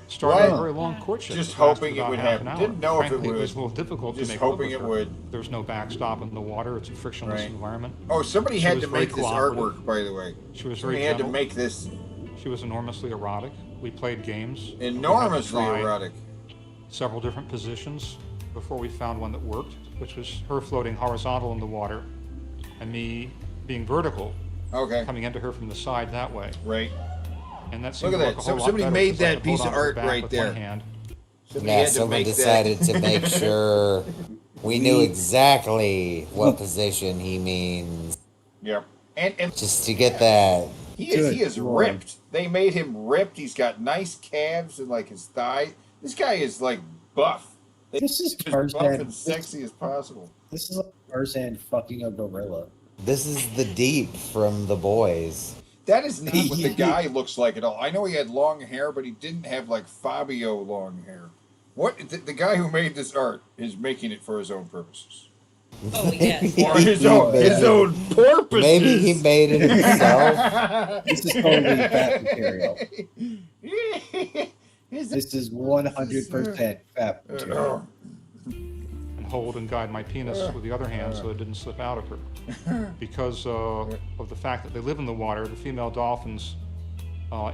started a very long courtship. Just that lasted hoping it about would half happen. an hour. Didn't know if it Frankly, would. It was a little difficult Just to make hoping love it with would. her. There's no backstop in the water. It's a frictionless environment. Oh, somebody She had was to very make this cooperative. artwork, by the way. She was Somebody very had to gentle. make this She was enormously erotic. We played games. We had to enormously try erotic. Several different positions before we found one that worked, which was her floating horizontal in the water and me being vertical, coming into her from the side that way. Right. And that seemed Look to at work that. a whole lot Somebody better made 'cause I that could hold piece of onto her art back right with there. one hand. Yeah, someone decided to make sure we knew exactly what position he means. Yep. And just to get that. he is Lord. ripped. They made him ripped. He's got nice calves and like his thigh. This guy is like buff. This is As Tarzan. buff and sexy as possible. This is like Tarzan fucking a gorilla. This is the Deep from The Boys. That is not what the guy looks like at all. I know he had long hair, but he didn't have like Fabio long hair. What the guy who made this art is making it for his own purposes. Oh yes. For his own purposes. Maybe he made it himself. This is totally fat material. This is 100% fat material. And hold and guide my penis with the other hand so it didn't slip out of her. Because of the fact that they live in the water, the female dolphins'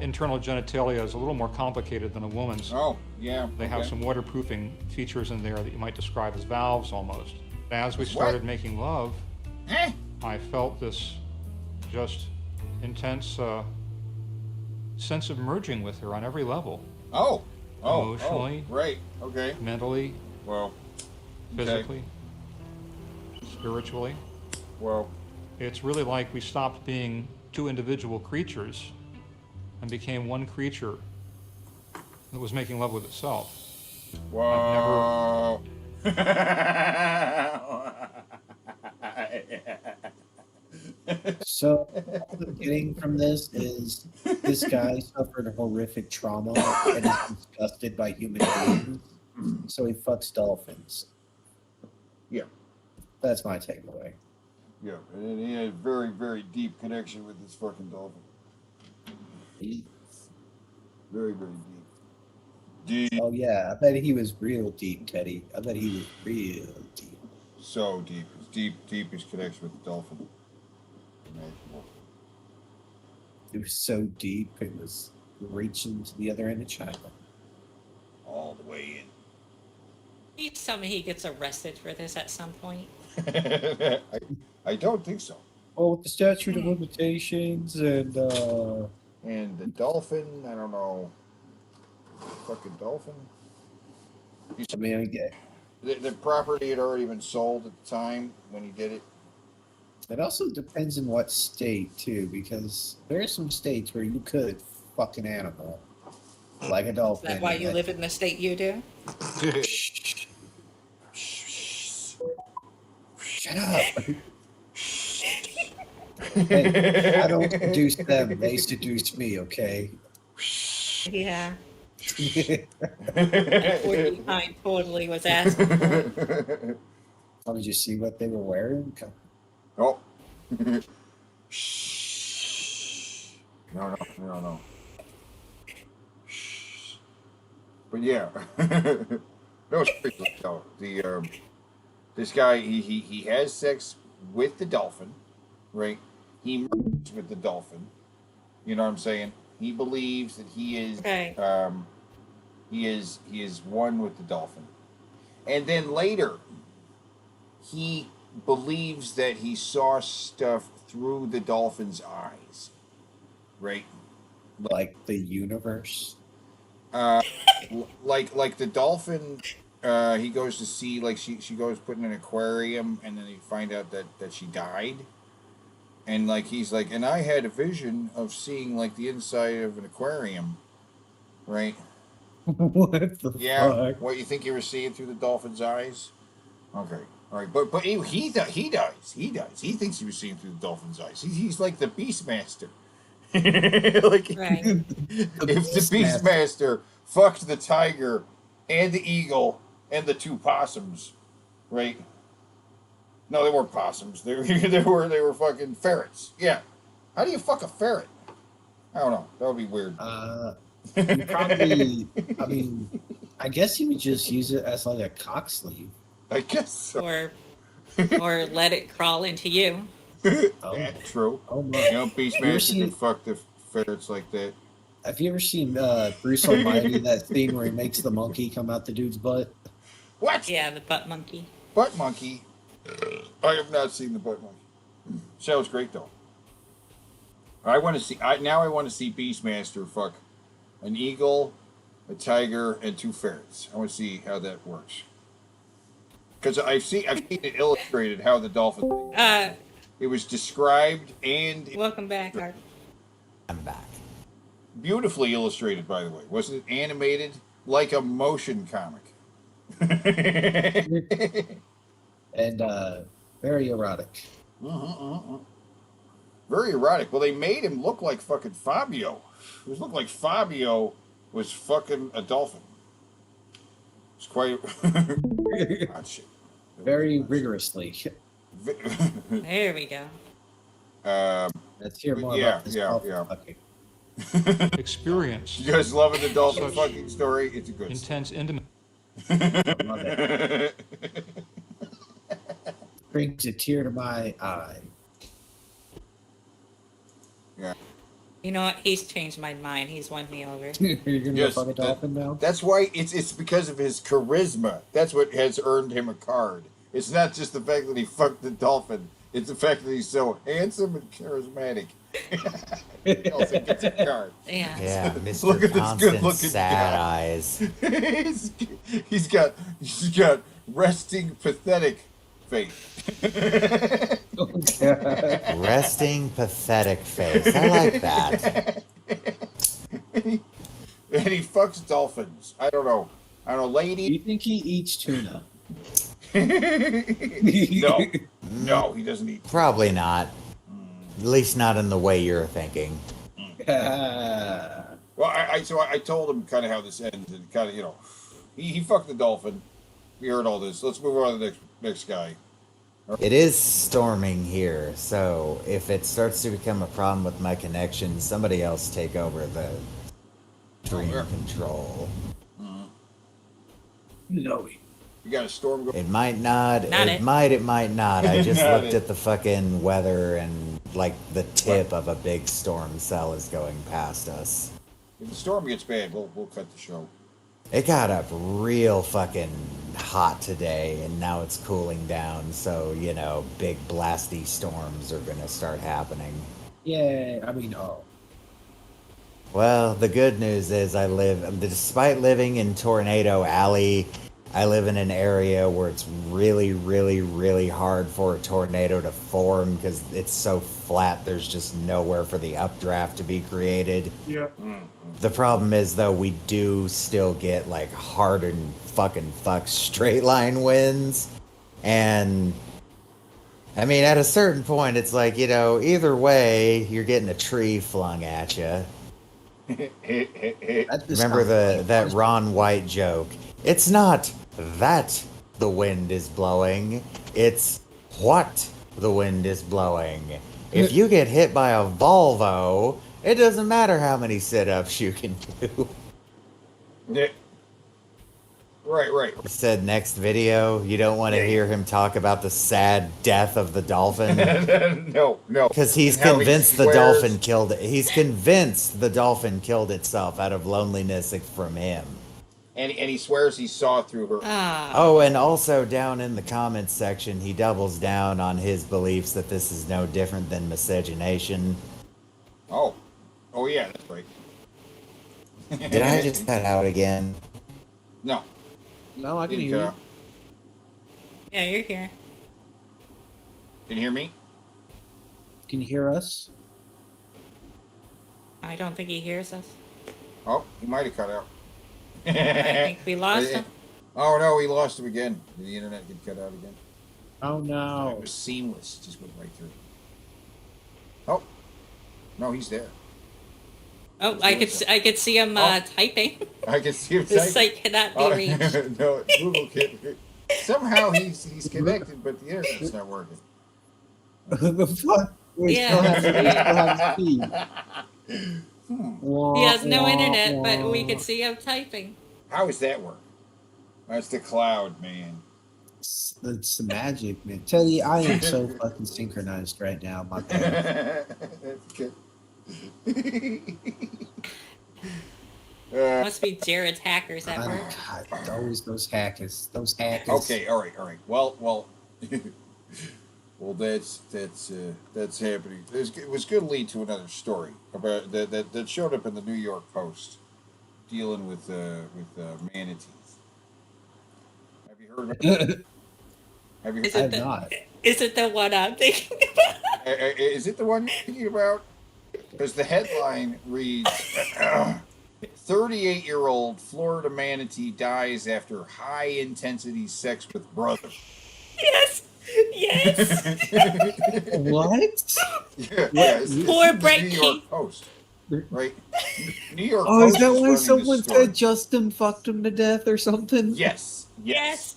internal genitalia is a little more complicated than a woman's. Oh, yeah. They have some waterproofing features in there that you might describe as valves almost. As we started making love, I felt this just intense sense of merging with her on every level. Emotionally, right, okay. Mentally, well, physically, spiritually. Well, it's really like we stopped being two individual creatures and became one creature that was making love with itself. Wow. So, all I'm getting from this is this guy suffered a horrific trauma and is disgusted by human beings, so he fucks dolphins. Yeah. That's my takeaway. Yeah, and he had a very, very deep connection with this fucking dolphin. Very, very deep. Oh yeah, I bet he was real deep, Teddy. I bet he was real deep. So deep. His deepest connection with the dolphin. Imaginable. It was so deep, it was reaching to the other end of China. All the way Please tell me he gets arrested for this at some point. in. I don't think so. Well, with the statute of limitations and the dolphin, I don't know. Fucking dolphin. I mean, I get The property had already been sold at the time when he did it. it. Also depends in what state too, because there are some states where you could fuck an animal, like a Is dolphin. that why you live in the state you do? Shut up. Hey, I don't seduce them; they seduce me. Okay. Yeah. I totally was asking for. Oh, did you see what they were wearing? Oh. No. But yeah. No, seriously, no. This guy, he has sex with the dolphin, right? He merges with the dolphin. You know what I'm saying? He believes that he is he is one with the dolphin. And then later he believes that he saw stuff through the dolphin's eyes. Right? Like the universe. Like the dolphin he goes to see, like she goes put in an aquarium and then they find out that she died. And like he's like, and I had a vision of seeing like the inside of an aquarium, right? What the fuck? What, you think you were seeing through the dolphin's eyes? Okay, all right, but he does. He thinks he was seeing through the dolphin's eyes. He's like the Beastmaster. Like, right. If the Beastmaster fucked the tiger and the eagle and the two possums, right? No, they weren't possums. They were fucking ferrets. Yeah. How do you fuck a ferret? I don't know. That would be weird. You probably. I mean, I guess you would just use it as like a cock sleeve. I guess so. Or let it crawl into you. Yeah, true. Oh my! You know, Beastmaster can fuck the ferrets like that. Have you ever seen Bruce Almighty, that scene where he makes the monkey come out the dude's butt? What? Yeah, the butt monkey. Butt monkey? I have not seen the butt monkey. Sounds great though. I want to see. Now I want to see Beastmaster fuck an eagle, a tiger, and two ferrets. I want to see how that works. Because I've seen it illustrated how the dolphin. It was described and Welcome back, Art. I'm back. beautifully illustrated, by the way. Wasn't it animated like a motion comic? And very erotic. Very erotic. Well, they made him look like fucking Fabio. It looked like Fabio was fucking a dolphin. It's quite hot shit. Very rigorously. There we go. Let's hear more yeah, about this. yeah. fucking. Experience. You guys loving the dolphin Such fucking story? It's a good intense, intimate. Love it. Brings a tear to my eye. Yeah. You know what? He's changed my mind. He's won me over. You're gonna Yes, go fuck a dolphin now? That's why it's because of his charisma. That's what has earned him a card. It's not just the fact that he fucked the dolphin. It's the fact that he's so handsome and charismatic. He also gets a card. Yeah. Yeah, Mr. Look at this Constant good-looking sad guy. eyes. he's got resting pathetic face. Resting pathetic face. I like that. And he fucks dolphins. I don't know, Do lady. you think he eats tuna? No, he doesn't eat. Probably not. At least not in the way you're thinking. Well, I told him kind of how this ends, and kind of, he fucked the dolphin. We heard all this. Let's move on to the next guy. It is storming here, so if it starts to become a problem with my connection, somebody else take over the dream control. No. You got a storm going. It might not. It might not. I just Not looked it. at the fucking weather and like the tip of a big storm cell is going past us. If the storm gets bad, we'll cut the show. It got up real fucking hot today, and now it's cooling down. So big blasty storms are gonna start happening. Yeah, Well, the good news is despite living in Tornado Alley, I live in an area where it's really, really, really hard for a tornado to form because it's so flat. There's just nowhere for the updraft to be created. Yeah. The problem is, though, we do still get like hard and fucking straight line winds. And I mean, at a certain point, it's like, either way, you're getting a tree flung at you. Remember that Ron White joke? It's not that the wind is blowing, it's what the wind is blowing. If you get hit by a Volvo, it doesn't matter how many sit-ups you can do. Yeah. Right. He said next video, you don't want to hear him talk about the sad death of the dolphin. No. Because he's And how he convinced the swears. dolphin killed it. He's convinced the dolphin killed itself out of loneliness from him. And he swears he saw through her. Oh, and also down in the comments section, he doubles down on his beliefs that this is no different than miscegenation. Oh yeah, that's right. Did I just cut out again? No. No, I can Didn't hear cut you. out. Yeah, you're here. Can you hear me? Can you hear us? I don't think he hears us. Oh, he might have cut out. I think we lost him. Oh no, we lost him again. The internet get cut out again. Oh no. It was seamless. Just went right through. Oh. No, he's there. Oh, I could see him typing. I can see him The typing. site cannot be reached. No, Google can't. Somehow he's connected, but the internet's not working. The fuck? We Yeah. still have speed. He has no internet, but we can see him typing. How does that work? That's the cloud, man. It's the magic, man. Tell you, I am so fucking synchronized right now, my bad. That's good. Must be Jared's hackers at work. God, those hackers. Okay, all right. Well, well, that's happening. It was going to lead to another story about that showed up in the New York Post, dealing with manatees. Have you heard of it? Have you? Is it the one I'm thinking about? Is it the one you're thinking about? Because the headline reads 38-year-old Florida manatee dies after high-intensity sex with brother. Yes. Yes. What? Yeah, What? Poor the Brett New York Keith. Post, right? New York Oh, is Post that is why running this someone story. said Justin fucked him to death or something? Yes. Yes.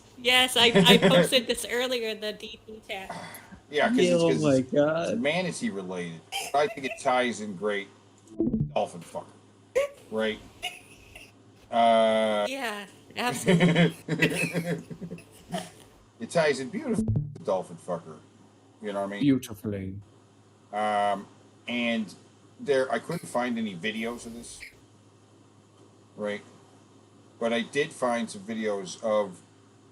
I posted this earlier in the DP chat. Yeah, Yeah, oh because my it's god. manatee related. I think it ties in great. Dolphin fucker, right? Yeah, absolutely. It ties in beautifully with dolphin fucker. You know what I mean? Beautifully. And I couldn't find any videos of this, right? But I did find some videos of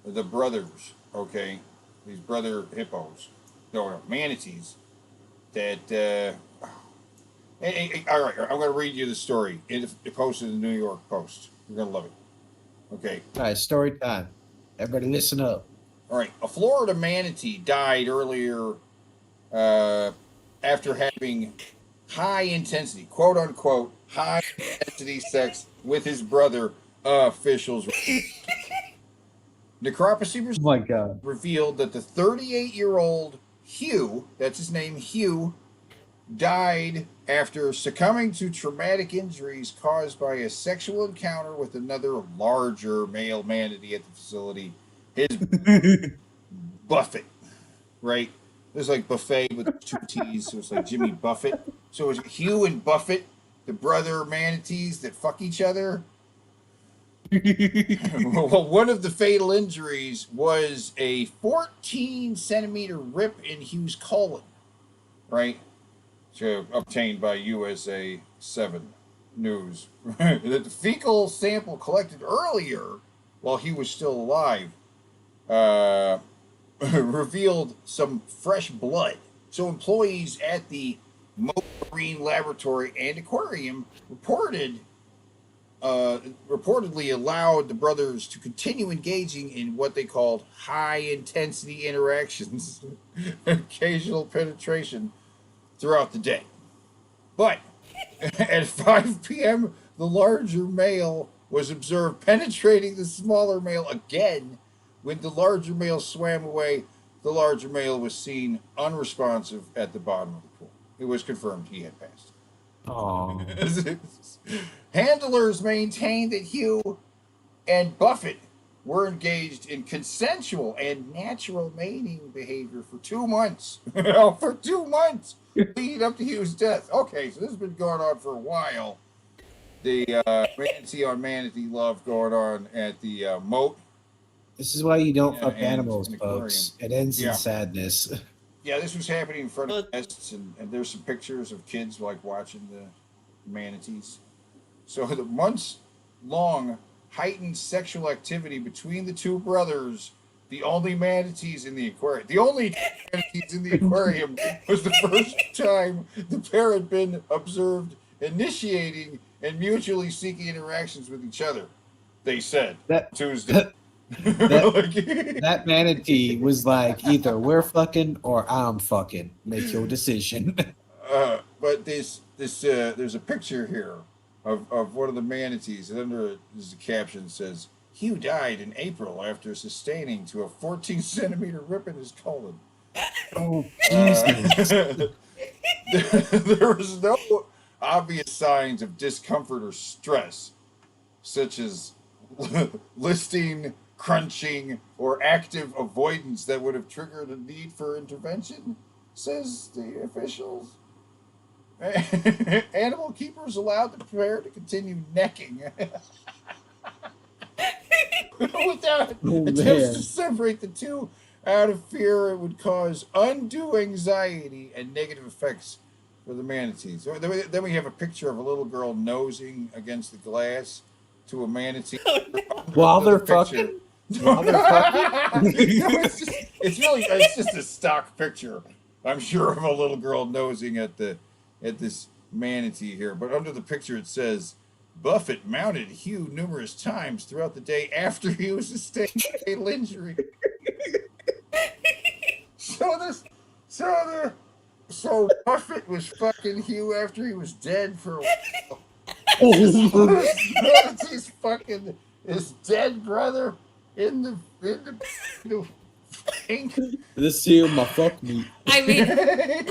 the brothers, okay? These brother hippos, no, manatees, that, all right, I'm going to read you the story. It posted in the New York Post. You're going to love it. Okay. All right, story time. Everybody listen up. All right. A Florida manatee died earlier after having high intensity, quote unquote, high intensity sex with his brother, officials. Necropsy Oh my god. revealed that the 38-year-old Hugh, that's his name, Hugh, died after succumbing to traumatic injuries caused by a sexual encounter with another larger male manatee at the facility. His Buffett, right? There's like buffet with two T's, so it's like Jimmy Buffett. So it's Hugh and Buffett, the brother manatees that fuck each other. Well, one of the fatal injuries was a 14-centimeter rip in Hugh's colon, right? So obtained by USA 7 News. The fecal sample collected earlier, while he was still alive, revealed some fresh blood. So employees at the Marine Laboratory and Aquarium reportedly allowed the brothers to continue engaging in what they called high-intensity interactions, occasional penetration throughout the day. But at 5 p.m., the larger male was observed penetrating the smaller male again. When the larger male swam away, the larger male was seen unresponsive at the bottom of the pool. It was confirmed he had passed. Oh. Handlers maintained that Hugh and Buffett were engaged in consensual and natural mating behavior for 2 months. For 2 months leading up to Hugh's death. Okay, so this has been going on for a while. The manatee on manatee love going on at the moat. This is why you don't fuck and animals, an folks. It ends Yeah. in sadness. Yeah, this was happening in front of guests, and there's some pictures of kids like watching the manatees. So the months-long heightened sexual activity between the two brothers, the only manatees in the aquarium, was the first time the pair had been observed initiating and mutually seeking interactions with each other. They said Tuesday. That manatee was like, either we're fucking or I'm fucking. Make your decision. But there's a picture here of one of the manatees, and under it is the caption says, Hugh died in April after sustaining to a 14-centimeter rip in his colon. Oh, Jesus. There was no obvious signs of discomfort or stress, such as listing, crunching, or active avoidance that would have triggered a need for intervention, says the officials. Animal keepers allowed the pair to continue necking without attempts to separate the two out of fear it would cause undue anxiety and negative effects for the manatees. So then we have a picture of a little girl nosing against the glass to a manatee. While they're fucking? While they're fucking? It's just a stock picture, I'm sure, of a little girl nosing at this manatee here. But under the picture it says, Buffett mounted Hugh numerous times throughout the day after he was sustained a fatal injury. So the So Buffett was fucking Hugh after he was dead for a while. He's fucking his dead brother in the ink. This here, my fuck me. I mean,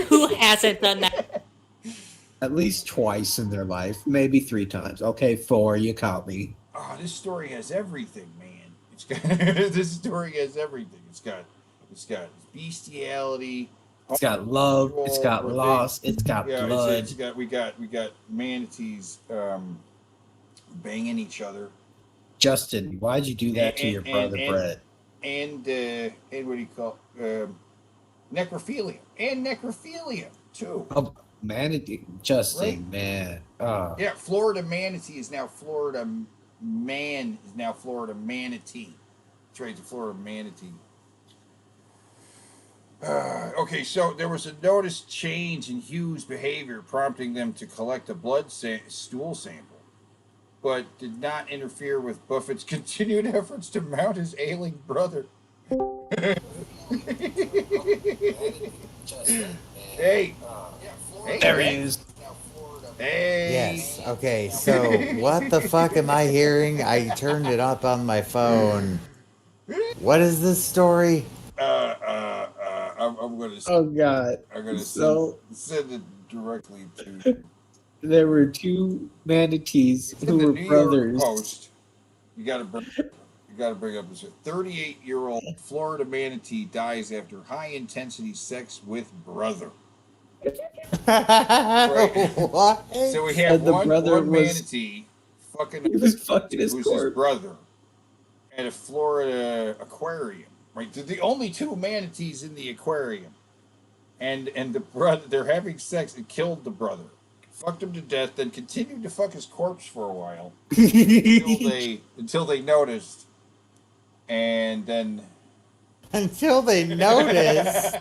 who hasn't done that? At least twice in their life, maybe 3 times. Okay, 4, you caught me. Oh, this story has everything, man. It's got this story has everything. It's got bestiality. It's got love. It's got loss. It's got blood. We got manatees banging each other. Justin, why'd you do that to your brother, Brett? And what do you call necrophilia and necrophilia too. Oh, manatee, Justin, Right? man. Yeah, Florida manatee is now Florida man is now Florida manatee. That's right, the Florida manatee. Okay, so there was a noticed change in Hugh's behavior, prompting them to collect a stool sample, but did not interfere with Buffett's continued efforts to mount his ailing brother. Hey, There he is. Hey. Yes. Okay. So what the fuck am I hearing? I turned it up on my phone. What is this story? I'm gonna. Oh God. I'm gonna send it directly to. There were 2 manatees In who the were New brothers. York Post, you got to bring up this. 38-year-old Florida manatee dies after high-intensity sex with brother. Right. What? So we have And the one brother was- manatee fucking He was fucking his who's corpse. his brother at a Florida aquarium. Right, they're the only 2 manatees in the aquarium, and the brother, they're having sex and killed the brother, fucked him to death, then continued to fuck his corpse for a while until they noticed, and then Until they noticed.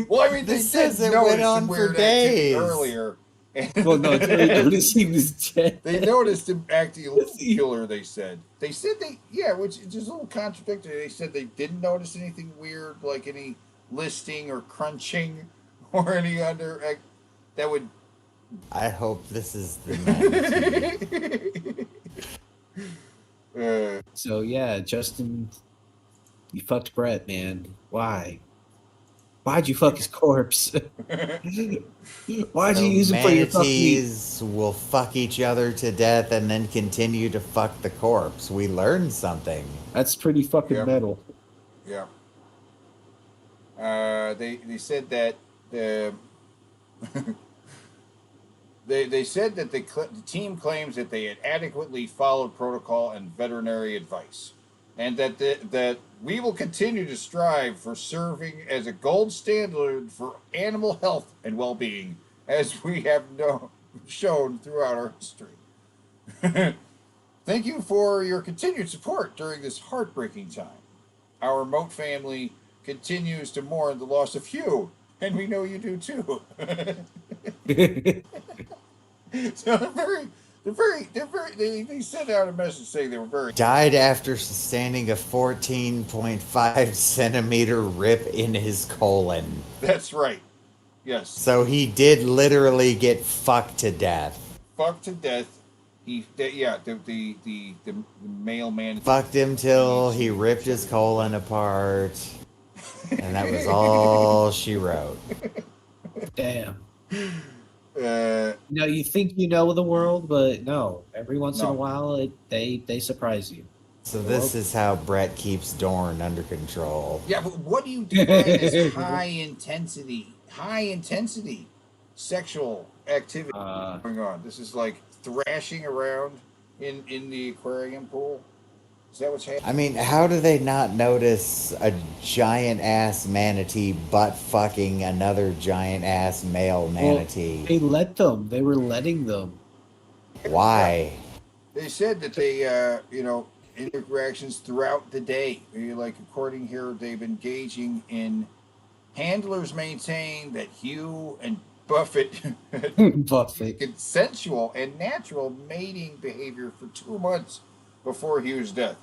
well, I mean, This they did says it notice went on some for weird activity days. earlier. Well, no, they noticed he was dead. They noticed him acting a little killer, they said. Which is just a little contradictory. They said they didn't notice anything weird, like any listing or crunching or any other that would. I hope this is the manatee. So yeah, Justin, you fucked Brett, man. Why? Why'd you fuck his corpse? Why'd you use him for your fuck me? Manatees will fuck each other to death and then continue to fuck the corpse. We learned something. That's pretty fucking metal. Yeah. They said that the they said that the team claims that they had adequately followed protocol and veterinary advice, and that we will continue to strive for serving as a gold standard for animal health and well-being, as we have shown throughout our history. Thank you for your continued support during this heartbreaking time. Our remote family continues to mourn the loss of Hugh, and we know you do too. So they sent out a message saying they were very Died after sustaining a 14.5 centimeter rip in his colon. That's right. Yes. So he did literally get fucked to death. Fucked to death. The male man Fucked him till he ripped his colon apart. And that was all she wrote. Damn. You think you know the world, but no. Every once in a while, they surprise you. So this is how Brett keeps Dorn under control. Yeah, but what do you define as high intensity sexual activity going on? This is like thrashing around in the aquarium pool. Is that what's happening? I mean, how do they not notice a giant ass manatee butt fucking another giant ass male manatee? Well, they let them. They were letting them. Why? They said that they, interactions throughout the day. Like, according here, they've been engaging in handlers maintain that Hugh and Buffett consensual and natural mating behavior for 2 months before Hugh's death.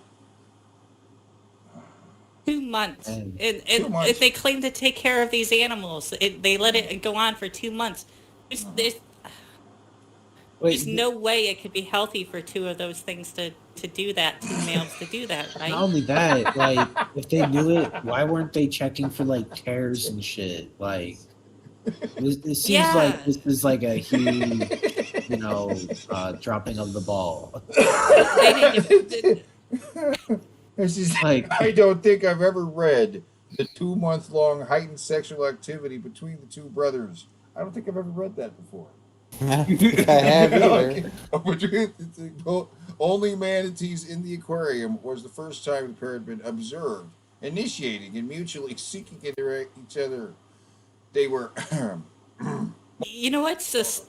2 months. And- And 2 months. they claim to take care of these animals. They let it go on for 2 months. There's Wait, no way it could be healthy for two of those things to do that, two males to do that, right? not only that, like, if they knew it, why weren't they checking for like tears and shit? Like, it seems Yeah. like this is like a huge, dropping of the ball. This is Like- I don't think I've ever read the 2-month-long heightened sexual activity between the two brothers. I don't think I've ever read that before. I have either. Only manatees in the aquarium was the first time the pair had been observed, initiating and mutually seeking each other. They were. You know what's just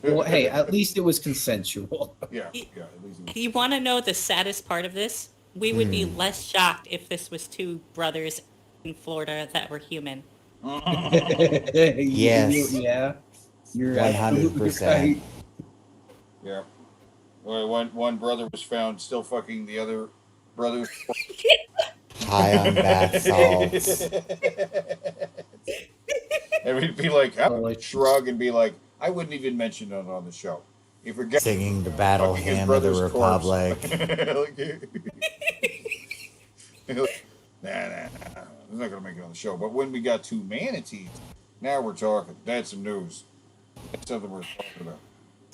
Well, hey, at least it was consensual. Yeah, at least it was. you want to know the saddest part of this? We would be less shocked if this was two brothers in Florida that were human. Yes. Yeah. You're 100%. right. Yeah. Well, one brother was found still fucking the other brother. High on bath salts. And we'd be like, I would shrug and be like, I wouldn't even mention it on the show. You forget Singing the battle fucking his hymn of the brother's corpse. Republic. Nah. It's not gonna make it on the show. But when we got two manatees, now we're talking. That's some news. That's something we're talking about.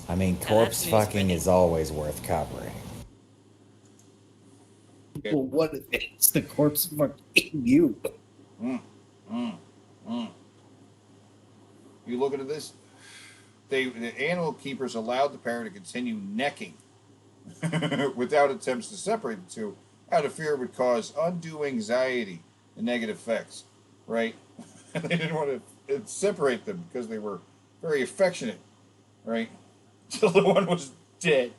I mean, corpse fucking is always worth covering. Well, what if it's the corpse of fucking you? You looking at this? The animal keepers allowed the pair to continue necking without attempts to separate the two, out of fear it would cause undue anxiety and negative effects. Right? They didn't want to separate them because they were very affectionate. Right? Till the one was dead.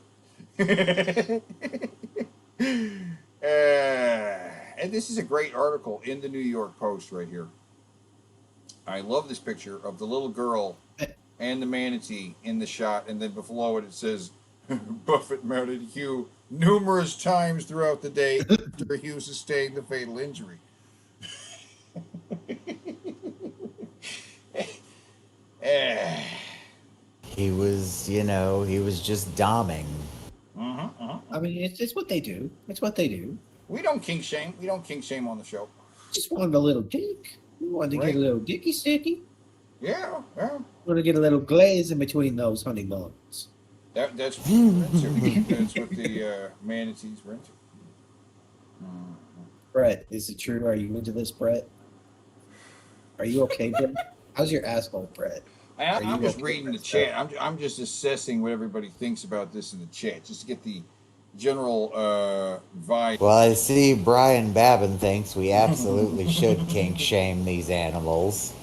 And this is a great article in the New York Post right here. I love this picture of the little girl and the manatee in the shot, and then below it says, Buffett mounted Hugh numerous times throughout the day after Hugh sustained the fatal injury. He was, he was just doming. I mean, it's what they do. It's what they do. We don't kink shame. We don't kink shame on the show. Just wanted a little dick. We wanted to Right. get a little dicky sticky. Yeah. Want to get a little glaze in between those honeymoons. That's what the manatees were into. Brett, is it true? Are you into this, Brett? Are you okay, Brett? How's your asshole, Brett? Are I'm you just okay reading with the this, chat. I'm just assessing what everybody thinks about this in the chat, just to get the general vibe. Well, I see Brian Babin thinks we absolutely should kink shame these animals.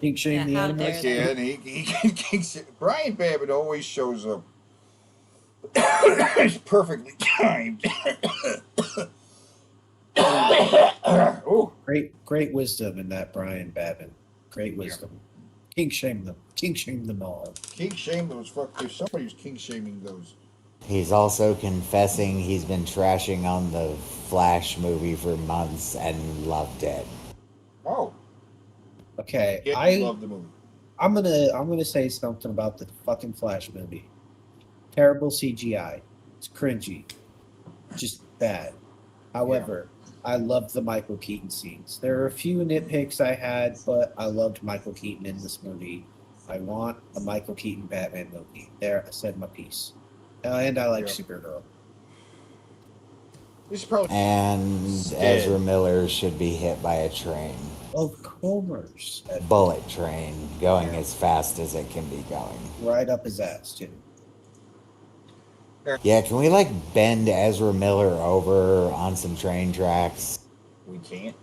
Kink shame the how animals? dare Yeah, and he can Brian Babbitt always shows up. It's perfectly timed. Oh, Great wisdom in that, Brian Babin. Great wisdom. Kink shame them. Kink shame them all. king shame those If somebody's king shaming those. He's also confessing he's been trashing on the Flash movie for months and loved it. Oh, Okay, yeah, I love the movie. I'm gonna say something about the fucking Flash movie. Terrible CGI. It's cringy. Just bad. However, I loved the Michael Keaton scenes. There are a few nitpicks I had, but I loved Michael Keaton in this movie. I want a Michael Keaton Batman movie. There, I said my piece. And I like Supergirl. This is probably And Dead. Ezra Miller should be hit by a train. Of course. Bullet train going as fast as it can be going. Right up his ass, too. Yeah, can we bend Ezra Miller over on some train tracks? We can't.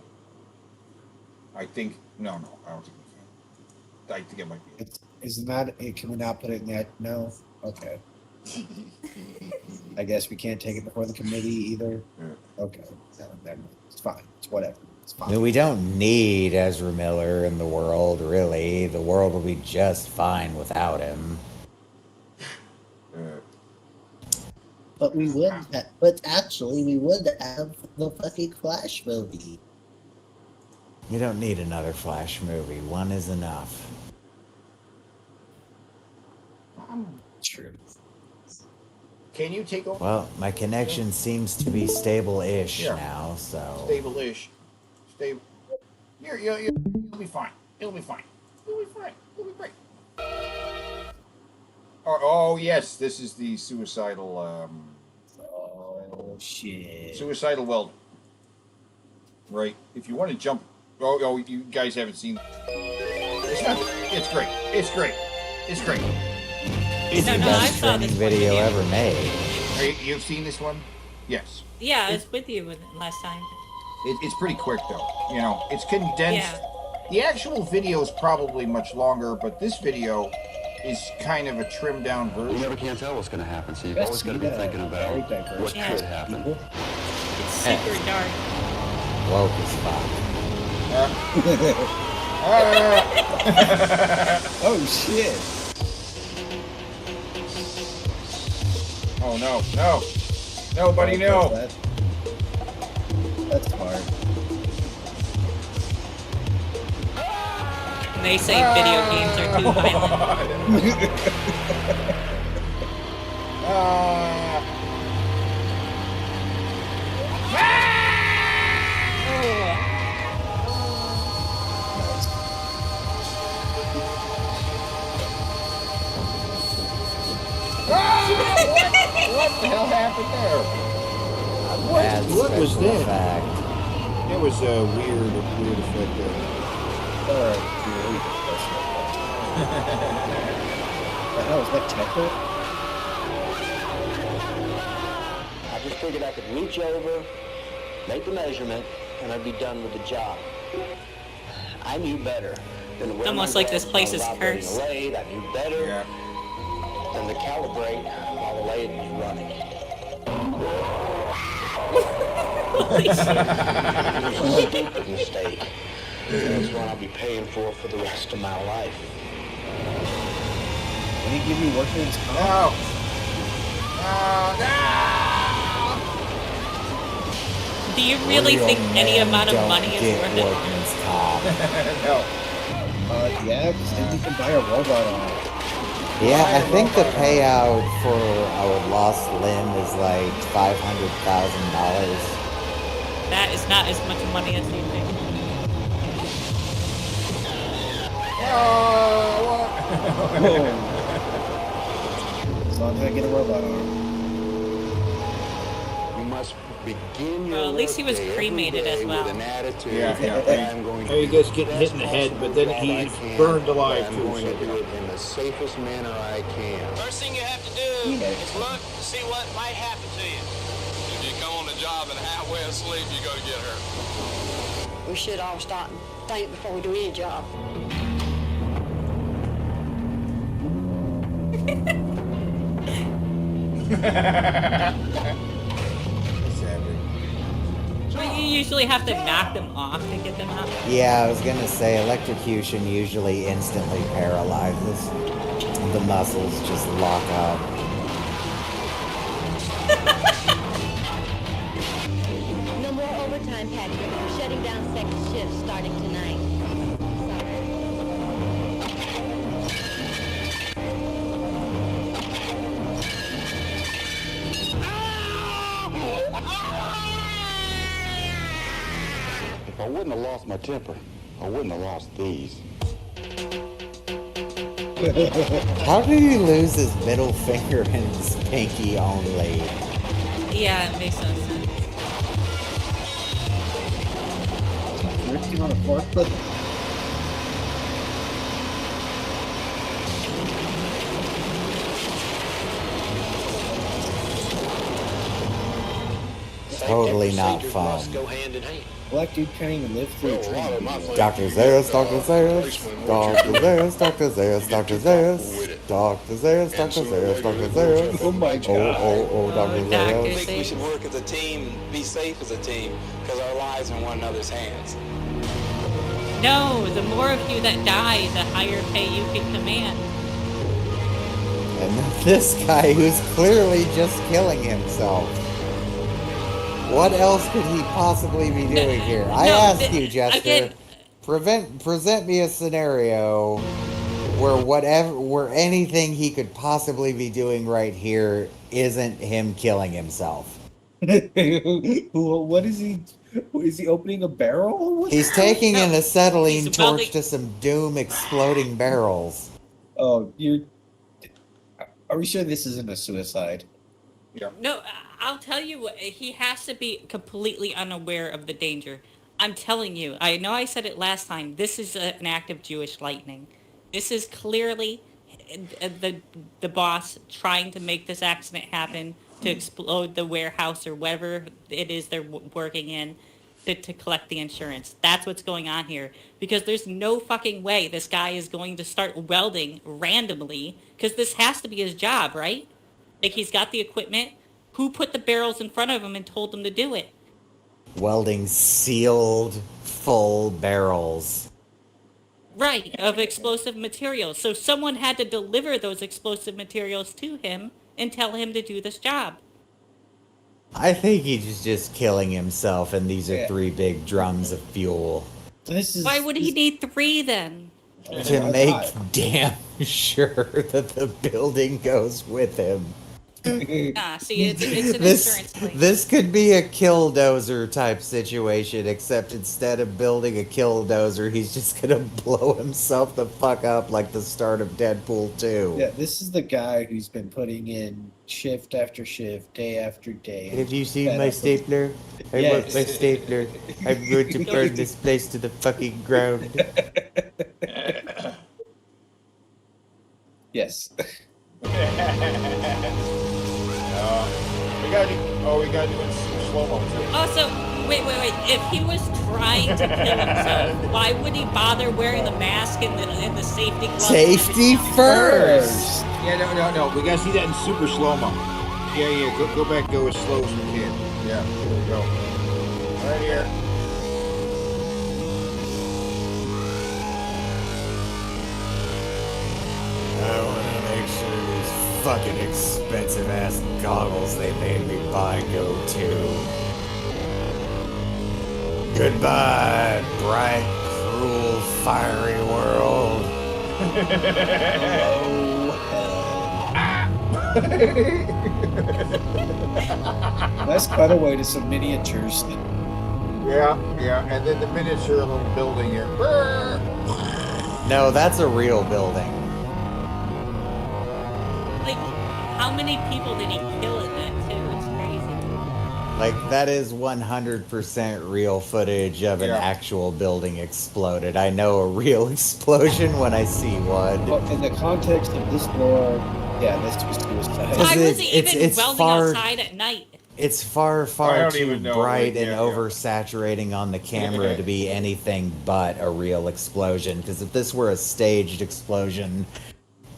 I think no, I don't think we can. I think it might be. Isn't that it? Can we not put it in that? No? Okay. I guess we can't take it before the committee either. Okay. No, never mind. It's fine. It's whatever. It's I fine. mean, we don't need Ezra Miller in the world, really. The world will be just fine without him. But we would. But actually, we would have the fucking Flash movie. You don't need another Flash movie. One is enough. True. Can you take over? Well, my connection seems to be stable-ish Yeah. now, so... Stable-ish. Stable. You'll be fine. It'll be fine. It'll be fine. It'll be great. Oh yes, this is the suicidal. Oh shit. Suicidal weld. Right. If you want to jump. Oh, you guys haven't seen. It's not. It's great. It's great. It's great. It's the I best saw training this video one. ever made. You've seen this one? Yes. Yeah, I was with you last time. It's pretty quick though. You know, it's condensed. Yeah. The actual video is probably much longer, but this video is kind of a trimmed down version. You never can tell what's going to happen, so you've Yes, always got to be yeah. thinking about Very diverse. what Yeah. could happen. It's super dark. Woke as fuck. Oh shit. Oh no, no. Nobody know. That's hard. And they say video games are too violent. What the hell happened there? What was that? Fact. It was a weird effect there. The hell is that Checker? I just figured I could reach over, make the measurement, and I'd be done with the job. I knew better than to wear Almost my like this glasses place is while operating cursed. a lathe. I knew better than to calibrate while the lathe was running. Holy shit. It was a stupid mistake. It's one I'll be paying for the rest of my life. When he give you workman's comp? No. Do you really Real think any men amount of don't money is get worth it? workman's comp. No. Yeah, because then you can buy a robot on it. Yeah, I think the payout for a lost limb is like $500,000. That is not as much money as you think. As long as I get a robot arm. You must begin your Well, at least he was workday cremated every as day well. with an attitude Yeah. that I'm going to He do gets the getting best hit in the head, possible but then job I he's can, burned alive, but too, I'm going so- to do it in the safest manner I can. First thing you have to do is look to see what might happen to you. If you come on the job and halfway asleep, you go to get hurt. We should all start and think before we do any job. But you usually have to knock them off to get them out. Yeah, I was gonna say electrocution usually instantly paralyzes. The muscles just lock up. No more overtime, Patrick. We're shutting down second shift starting tonight. If I wouldn't have lost my temper, I wouldn't have lost these. How did he lose his middle finger and his pinky only? Yeah, it makes no sense. Drifting on a forklift. Totally not fun. Must go hand in hand. Black dude can't even live through a training. Dr. Zeus, Dr. Zeus, Dr. Zeus, Dr. Zeus, Dr. Zeus, Dr. Zeus, Dr. Zeus, Dr. Zeus. Oh my god. Oh, Dr. I Zeus. think we should work as a team and be safe as a team because our lives are in one another's hands. No, the more of you that die, the higher pay you can command. And then this guy who's clearly just killing himself. What else could he possibly be doing here? I ask you, Jester, again, present me a scenario where anything he could possibly be doing right here isn't him killing himself. What is he? Is he opening a barrel? He's taking an acetylene he's torch welding- to some doom exploding barrels. Oh, are we sure this isn't a suicide? Yeah. No, I'll tell you what, he has to be completely unaware of the danger. I'm telling you, I know I said it last time, this is an act of Jewish lightning. This is clearly the boss trying to make this accident happen, to explode the warehouse or whatever it is they're working in, to collect the insurance. That's what's going on here. Because there's no fucking way this guy is going to start welding randomly, because this has to be his job, right? Like, he's got the equipment. Who put the barrels in front of him and told him to do it? Welding sealed, full barrels. Right, of explosive materials. So someone had to deliver those explosive materials to him and tell him to do this job. I think he's just killing himself, and these are Yeah. 3 big drums of fuel. Why would he need 3 then? To make damn sure that the building goes with him. Ah, see, it's an This insurance claim. this could be a killdozer type situation, except instead of building a killdozer, he's just gonna blow himself the fuck up like the start of Deadpool 2. Yeah, this is the guy who's been putting in shift after shift, day after day. Have you seen Fed my up with- stapler? I Yes. want my stapler. I'm going to burn this place to the fucking ground. Yes. We gotta do it in slow-mo too. Also, wait. If he was trying to kill himself, why would he bother wearing the mask and the safety gloves? Safety first! Yeah, no. We gotta see that in super slow-mo. Yeah. Go back, go as slow as we can. Yeah, here we go. Right here. I want to make sure these fucking expensive ass goggles they made me buy go too. Goodbye, bright, cruel, fiery world. Let's cut away to some miniatures. Yeah, and then the miniature little building here. No, that's a real building. Like, how many people did he kill in that too? It's crazy. Like, that is 100% real footage of an actual building exploded. I know a real explosion when I see one. But in the context of this lore, yeah, this was suicide. Why was he even it's welding far- outside at night? It's far, I far don't too even know. bright and Yeah. oversaturating on the camera to be anything but a real explosion. Because if this were a staged explosion,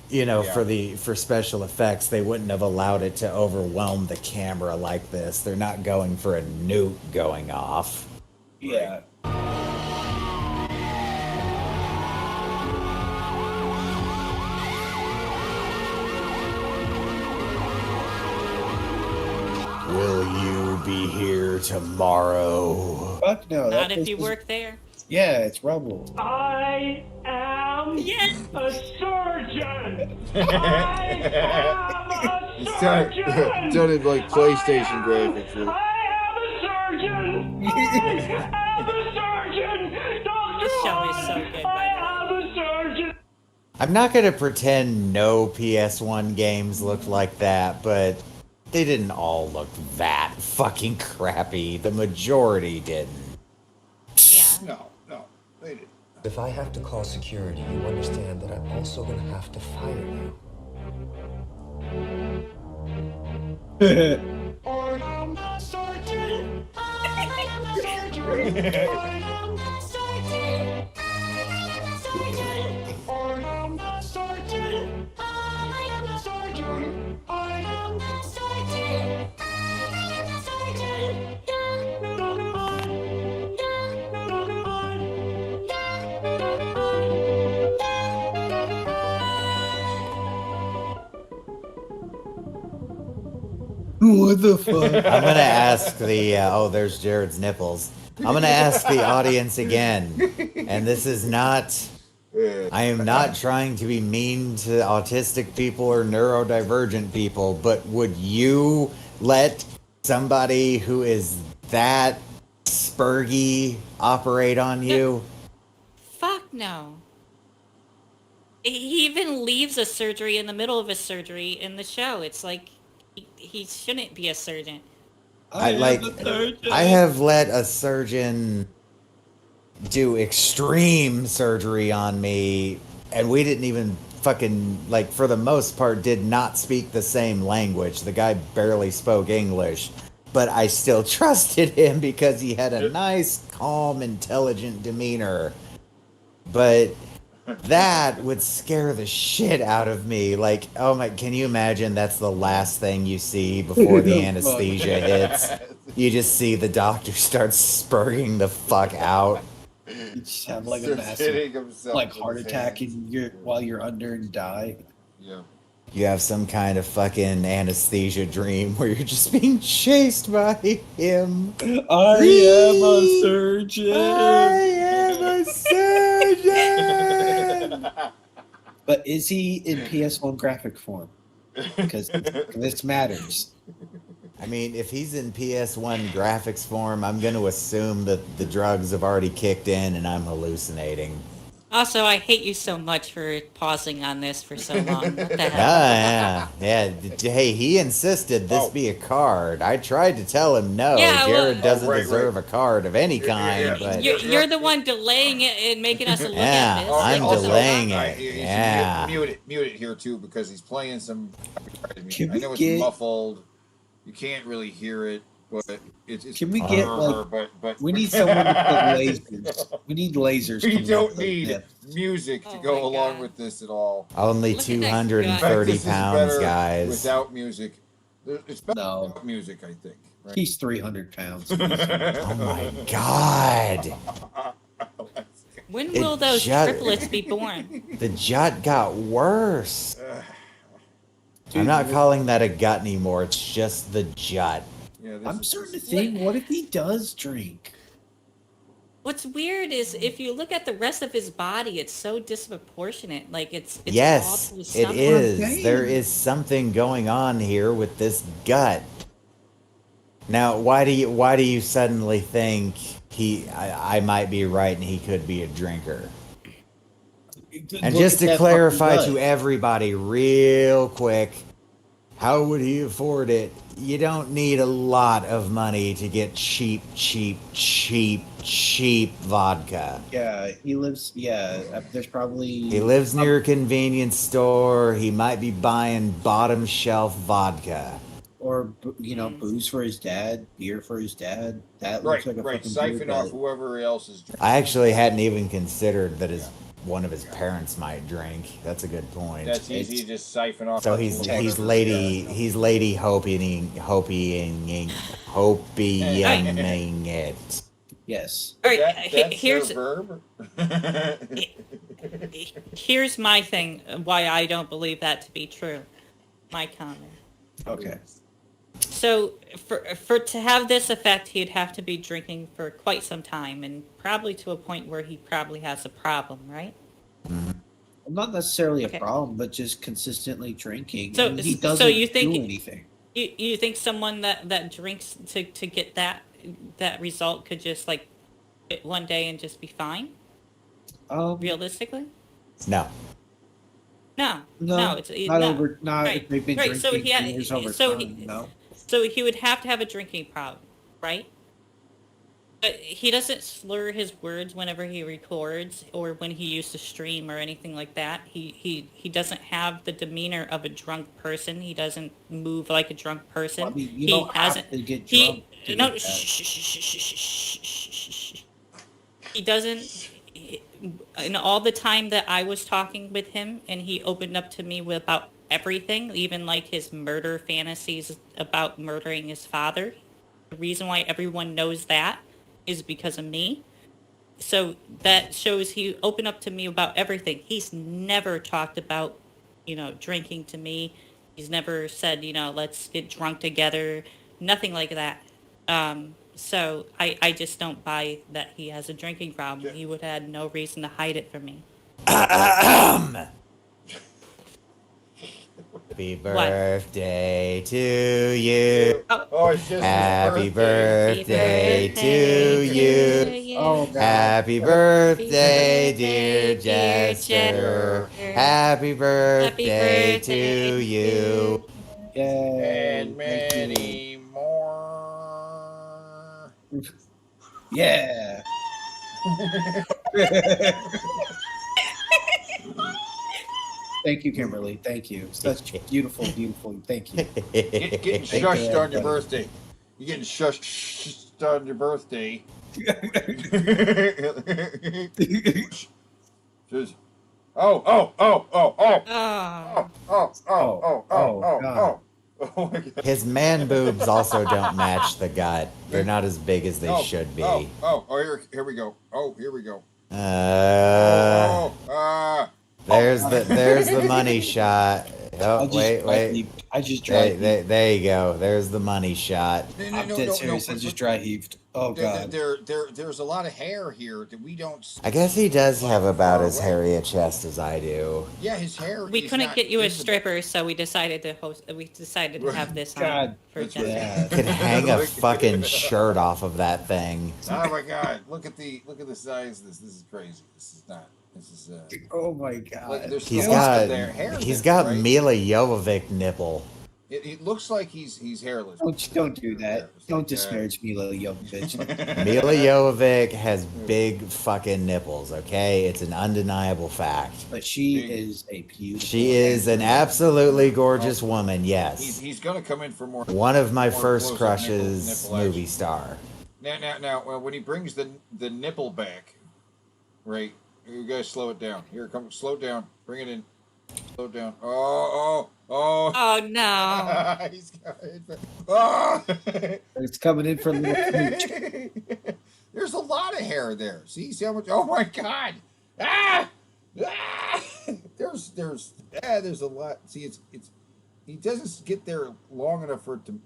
you know, for special effects, they wouldn't have allowed it to overwhelm the camera like this. They're not going for a nuke going off. Yeah. Will you be here tomorrow? Fuck no. Not that if place you is- work there. Yeah, it's rubble. I am Yes. a surgeon. I am a It's surgeon. sounded like PlayStation graphics. Really. I am a surgeon. I am a surgeon. Doctor This show is so good, by I am a surgeon. I'm not going to pretend no PS1 games looked like that, but they didn't all look that fucking crappy. The majority didn't. Yeah. No, they did. If I have to call security, you understand that I'm also gonna have to fire you. I am a surgeon. I am a surgeon. I am a surgeon. I am a surgeon. I am a surgeon. I am a surgeon. I am a surgeon. I am a surgeon. What the fuck? I'm gonna ask the oh, there's Jared's nipples. I'm gonna ask the audience again, and this is not. I am not trying to be mean to autistic people or neurodivergent people, but would you let somebody who is that spurgy operate on you? Fuck no. He even leaves a surgery in the middle of a surgery in the show. It's like he shouldn't be a surgeon. I have let a surgeon do extreme surgery on me, and we didn't even fucking, like, for the most part, did not speak the same language. The guy barely spoke English, but I still trusted him because he had a nice, calm, intelligent demeanor. But that would scare the shit out of me. Like, oh my, can you imagine that's the last thing you see before the anesthesia hits? You just see the doctor start spurting the fuck out. You just have like a Starts hitting massive himself like with heart his attack hands. while you're under and die. Yeah. You have some kind of fucking anesthesia dream where you're just being chased by him. I am a surgeon. I am a surgeon. But is he in PS1 graphic form? Because this matters. I mean, if he's in PS1 graphics form, I'm going to assume that the drugs have already kicked in and I'm hallucinating. Also, I hate you so much for pausing on this for so long. What the hell? Ah, yeah. Hey, he insisted this be a card. I tried to tell him no. Yeah, well- Jared doesn't right, deserve a card of any kind, but You're the one delaying it and making us look yeah, at this. I'm Also, delaying Alright, it. you should Yeah. mute it here too because he's playing some. Can I we know it's get- muffled. You can't really hear it, but it's. Can we get like? But We need someone to put lasers. We need lasers. We coming don't out the need hip. music to Oh go my along God. with this at all. Only Look at that guy. In fact, 230 this is pounds, better guys. Without music, it's better No. without music. I think. Right? He's 300 pounds. Oh my god. when It will those just- triplets be born? The jut got worse. I'm not calling that a gut anymore. It's just the jut. Yeah, this I'm is- starting to think, what if he does drink? What's weird is if you look at the rest of his body, it's so disproportionate. Like it's Yes, all to his it stomach. is. There is something going on here with this gut. Now, why do you suddenly think I might be right and he could be a drinker? And Look just at to that clarify fucking to gut. everybody real quick, how would he afford it? You don't need a lot of money to get cheap vodka. Yeah, he lives. Yeah, there's probably. He lives near a convenience store. He might be buying bottom shelf vodka. Or booze for his dad, beer for his dad. That looks Right, like a right. fucking Siphon beer off gut. whoever else is drinking. I actually hadn't even considered that one of his parents might drink. That's a good point. That's easy to just siphon off. So a he's little bit. lady hoping it. Yes. All right, That's here's their verb. here's my thing. Why I don't believe that to be true. My comment. Okay. So for to have this effect, he'd have to be drinking for quite some time, and probably to a point where he probably has a problem, right? Not necessarily Okay. a problem, but just consistently drinking. So and he so doesn't you think do anything. you think someone that drinks to get that result could just like it one day and just be fine? Realistically? No. No, No, it's not no. over. Not Right, if they've been right. So drinking he had, years over so time. he, No. so he would have to have a drinking problem, right? But he doesn't slur his words whenever he records or when he used to stream or anything like that. He doesn't have the demeanor of a drunk person. He doesn't move like a drunk person. Well, I mean, you he don't have hasn't. to get he drunk to no. get that. He doesn't. In all the time that I was talking with him, and he opened up to me about everything, even like his murder fantasies about murdering his father. The reason why everyone knows that is because of me. So that shows he opened up to me about everything. He's never talked about, drinking to me. He's never said, let's get drunk together. Nothing like that. So I just don't buy that he has a drinking problem. He would have had no reason to hide it from me. Happy birthday to you. Oh, it's just Happy birthday to you. Oh, God. Happy birthday, dear Jester. Happy birthday to you. Yay. And many more. Yeah. Thank you, Kimberly. Thank you. Such beautiful, beautiful. Thank you. Getting shushed on your birthday. You're getting shushed on your birthday. Just, oh my God. His man boobs also don't match the gut. They're not as big as they should be. Here we go. Oh, here we go. There's the money shot. Oh, wait. I just dry heaved. There you go. There's the money shot. I'm dead serious. I just dry heaved. Oh, God. There's a lot of hair here that we don't see. I guess he does have about as hairy a chest as I do. Yeah, his hair. We is couldn't not get you a visible. stripper, so we decided to host. We decided to have this on God. for That's Jessica. Could hang a fucking shirt off of that thing. Oh my God! Look at the size of this. This is crazy. This is not. This is. Oh my God. Like, there's He's still got there, hair he's there, got right? Mila Jovovich nipple. It looks like he's hairless. Don't do that. Don't disparage Mila Jovovich. Mila Jovovich has big fucking nipples, okay? It's an undeniable fact. But she is a beautiful. She is an absolutely gorgeous woman, yes. He's gonna come in for more. One of my more first close-up crushes, nipple movie action. star. Now, when he brings the nipple back, right? You guys slow it down. Here, come, slow it down. Bring it in. Slow it down. Oh. Oh no! He's got it. Oh. It's coming in for a little smooch. There's a lot of hair there. See how much? Oh my God! There's a lot. See, it's he doesn't get there long enough for it to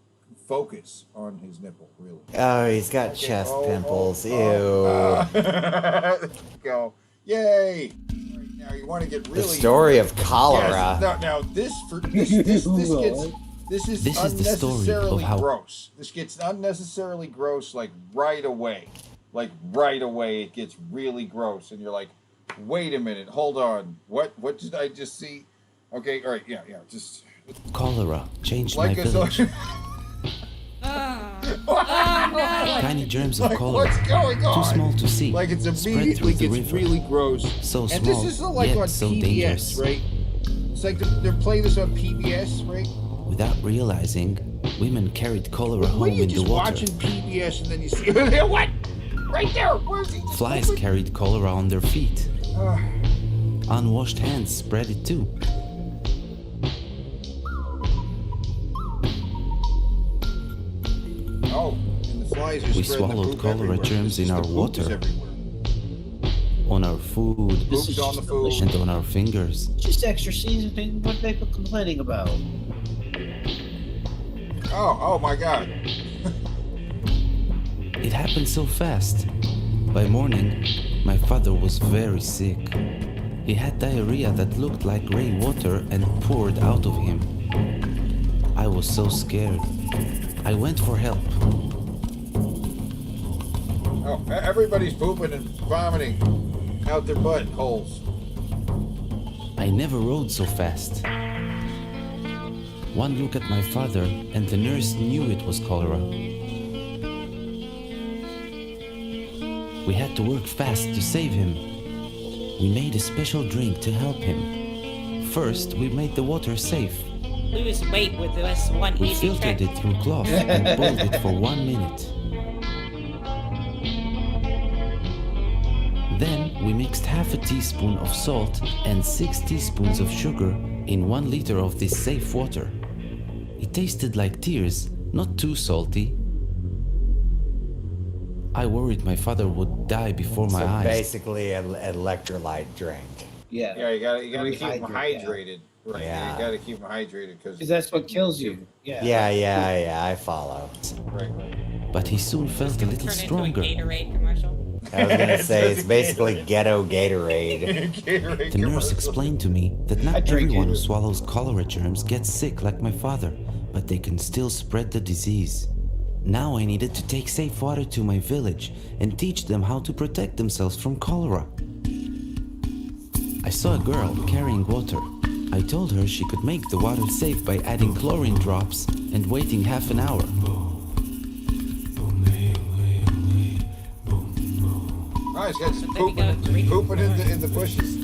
focus on his nipple, really. Oh, he's got chest pimples. Ew. There you go. Yay! Right, now you want to get really. The story of cholera. Yes, now this is unnecessarily gross. This gets unnecessarily gross like right away. Like right away it gets really gross and you're like, wait a minute, hold on. What did I just see? Okay, all right, yeah, just Cholera changed like my a village. Tiny germs of cholera, what's going on? too small to see, Like it's spread immediately through the gets river. really gross. So And small, this is like yet on so PBS, dangerous. right? It's like they're playing this on PBS, right? Without realizing, women carried cholera What home are you in the just water. watching PBS and then you see what? Right there. Where's he? Flies carried cholera on their feet. Unwashed hands spread it too. Oh, and the flies are We spreading the swallowed poop cholera everywhere. germs in The our poop is water, everywhere. on our food, Poop's on the food. and on our fingers. Just extra seasoning. What are they complaining about? Oh my God. It happened so fast. By morning, my father was very sick. He had diarrhea that looked like gray water and poured out of him. I was so scared. I went for help. Oh, everybody's pooping and vomiting out their butt holes. I never rode so fast. One look at my father, and the nurse knew it was cholera. We had to work fast to save him. We made a special drink to help him. First, we made the water safe. Lose weight with this one We easy filtered trick. it through cloth and boiled it for 1 minute. Then we mixed half a teaspoon of salt and 6 teaspoons of sugar in 1 liter of this safe water. It tasted like tears, not too salty. I worried my father would die before my eyes. Basically, an electrolyte drink. Yeah. Yeah, you gotta keep them Rehydrate, hydrated. Right. Yeah. You got to keep them hydrated because that's what kills you. Yeah. Yeah, I follow. Right. But he soon felt a little stronger. Gatorade commercial. I was gonna say it's basically ghetto Gatorade. Gatorade The nurse commercial. explained to me that I not drink everyone who Gatorade. swallows cholera germs gets sick like my father, but they can still spread the disease. Now I needed to take safe water to my village and teach them how to protect themselves from cholera. I saw a girl carrying water. I told her she could make the water safe by adding chlorine drops and waiting half an hour. Guys, pooping in the bushes.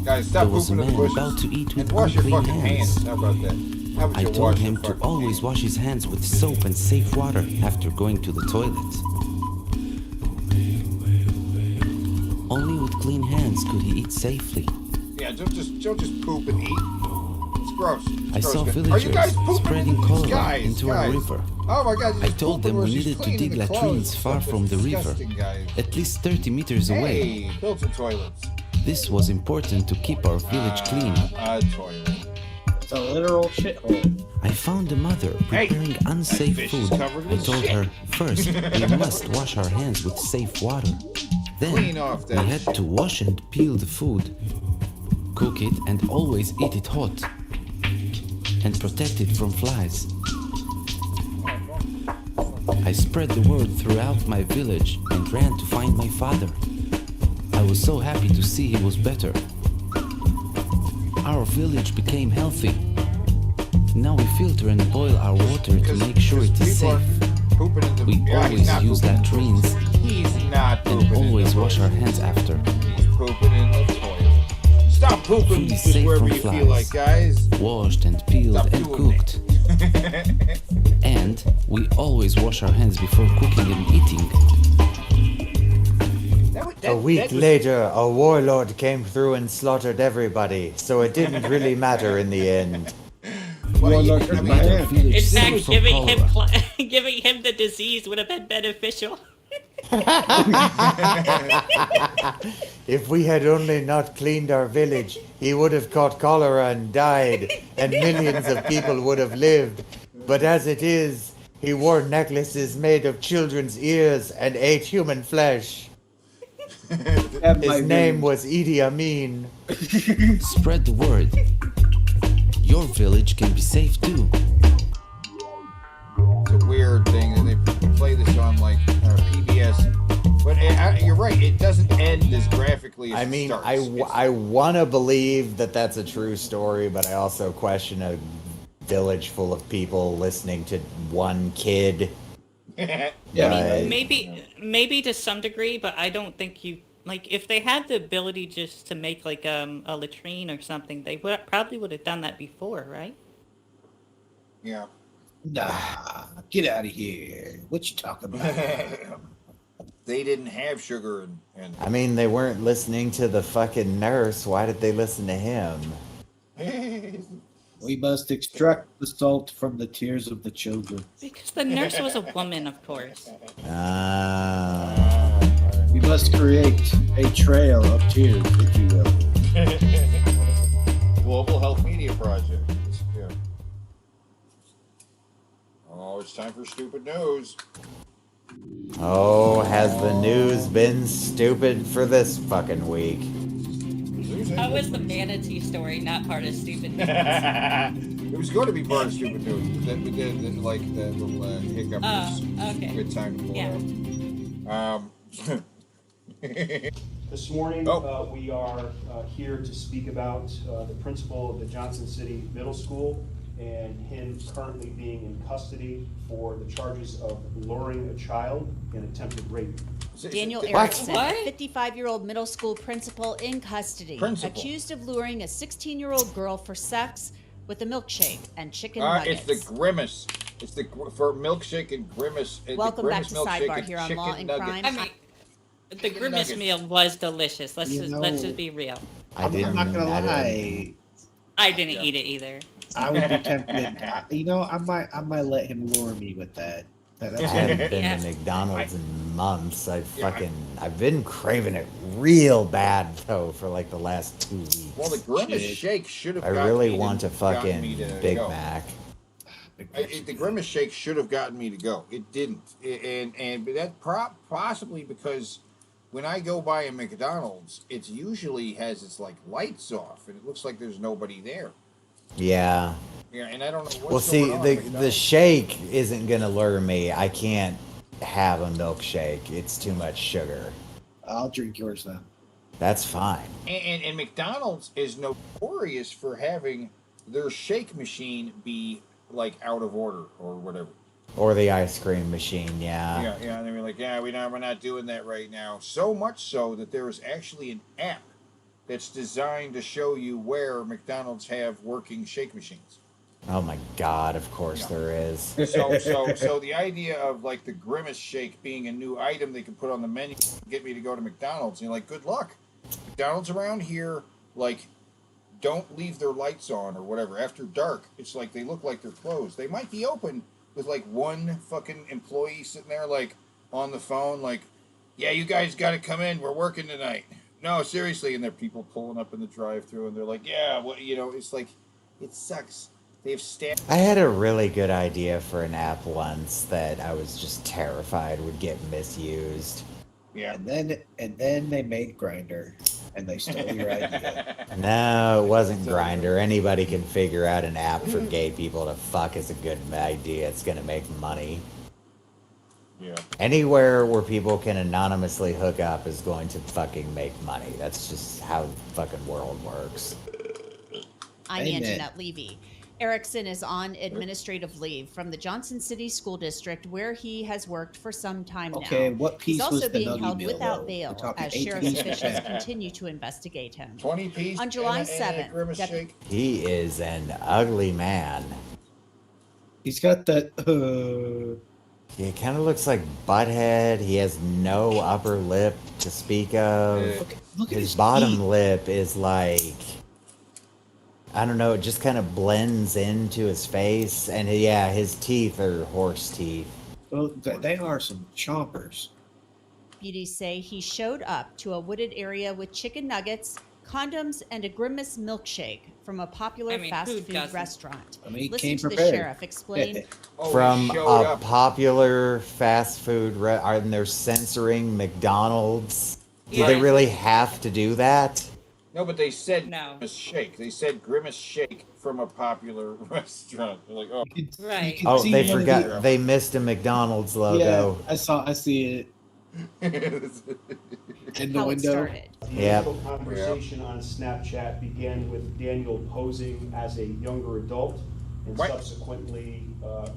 Guys, stop There was a pooping in the man bushes. about to eat with And wash your unclean fucking hands. hands. How about that? How about I you told wash him your to fucking always wash his hands with soap and safe water after going to the toilet. Only with clean hands could he eat safely. Yeah, don't just poop and eat. It's gross. It's I gross, saw guys. Are you villagers guys pooping spreading in cholera guys, into guys. a river. Oh my God! I told them we needed to dig latrines far from the river, at least 30 meters away. Hey, filter toilets. This was important to keep our village clean. A toilet. It's a literal shithole. I found a mother preparing unsafe fish is food. covered I with told shit. her, first, we must wash our hands with safe water. Then, Clean off we that had to wash and peel the food, cook it, and always eat it hot, and protect it from flies. I spread the word throughout my village and ran to find my father. I was so happy to see he was better. Our village became healthy. Now we filter and boil our water to make sure it is safe. Pooping in the We yeah, he's always not use pooping in the latrines bushes. He's not pooping and always in the wash our bushes. hands after. He's pooping in the toilet. Stop pooping Food is just safe wherever from you flies. feel like, guys. Washed and peeled Stop and doing cooked. And we always wash our hands before cooking and eating. A week later, a warlord came through and slaughtered everybody, so it didn't really matter in the end. Warlord took my hand. In fact, giving him the disease would have been beneficial. If we had only not cleaned our village, he would have caught cholera and died, and millions of people would have lived. But as it is, he wore necklaces made of children's ears and ate human flesh. His name was Idi Amin. Spread the word. Your village can be safe too. It's a weird thing, and they play this on like PBS. But you're right; it doesn't end as graphically as I it mean, starts. I want to believe that that's a true story, but I also question a village full of people listening to one kid. Yeah, Maybe to some degree, but I don't think you like if they had the ability just to make like a latrine or something, they probably would have done that before, right? Yeah. Nah, get out of here. What you talking about? They didn't have sugar and I mean, they weren't listening to the fucking nurse. Why did they listen to him? We must extract the salt from the tears of the children. Because the nurse was a woman, of course. We must create a trail of tears, if you will. Global Health Media Project. Yeah. Oh, it's time for stupid news. Oh, has the news been stupid for this fucking week? How was the manatee story not part of stupid news? It was going to be part of stupid news, but then we did like the little hiccup. Oh, was okay. Good time to pull it out. This morning, we are here to speak about the principal of the Johnson City Middle School and him currently being in custody for the charges of luring a child in attempted rape. Daniel What? Erickson, a 55-year-old middle school principal in custody, accused of luring a 16-year-old girl for sex with a milkshake and chicken nuggets. It's the Grimace. It's for milkshake and Grimace. Welcome back to Grimace milkshake Sidebar and here on chicken Law and nuggets. Crime. I mean, the Grimace nuggets. meal was delicious. Let's just be real. I'm not gonna lie. I didn't eat it either. I would be tempted. I might let him lure me with that. I haven't been to McDonald's in months. I've been craving it real bad though for like the last 2 weeks. Well, the Grimace Shake should have. I really want a fucking Big Mac. The Grimace Shake should have gotten me to go. It didn't, and but that possibly because when I go by a McDonald's, it usually has its like lights off, and it looks like there's nobody there. Yeah. Yeah, and I don't know what's Well, see, going on the shake isn't gonna lure me. I can't have a milkshake. It's too much sugar. I'll drink yours then. That's fine. And McDonald's is notorious for having their shake machine be like out of order or whatever. Or the ice cream machine, yeah. Yeah, and they were like, yeah, we're not doing that right now. So much so that there is actually an app that's designed to show you where McDonald's have working shake machines. Oh my God! Of course there is. So the idea of like the Grimace Shake being a new item they can put on the menu to get me to go to McDonald's, and you're like, good luck. McDonald's around here, like, don't leave their lights on or whatever. After dark, it's like they look like they're closed. They might be open with like one fucking employee sitting there like on the phone, like, yeah, you guys got to come in. We're working tonight. No, seriously. And there are people pulling up in the drive-thru, and they're like, yeah, what, you know, it's like, it sucks. They have staff. I had a really good idea for an app once that I was just terrified would get misused. Yeah. And then they made Grinder, and they stole your idea. No, it wasn't Grinder. Anybody can figure out an app for gay people to fuck is a good idea. It's gonna make money. Yeah. Anywhere where people can anonymously hook up is going to fucking make money. That's just how the fucking world works. I'm Amen. Anjanette Levy. Erickson is on administrative leave from the Johnson City School District, where he has worked for some time now. Okay, what piece He's also was the being nugget held meal, without though? bail We're talking as 8 sheriff's pieces? officials continue to investigate him. 20 pieces. On July and a 7th, Grimace Shake. He is an ugly man. He's got that. He kind of looks like Butthead. He has no upper lip to speak of. Look at His his bottom teeth. lip is like, I don't know, it just kind of blends into his face. And yeah, his teeth are horse teeth. Well, they are some chompers. Deputies say he showed up to a wooded area with chicken nuggets, condoms, and a Grimace milkshake from a popular fast food restaurant. he Listen came to the prepared. sheriff explain. From a popular fast food, and they're censoring McDonald's. Do they really have to do that? No, but they said Grimace Shake. They said Grimace Shake from a popular restaurant. They're like, oh, right. Oh, they forgot. They missed a McDonald's logo. Yeah, I see it. In the How it window. started. The Yep. initial conversation on Snapchat began with Daniel posing as a younger adult and subsequently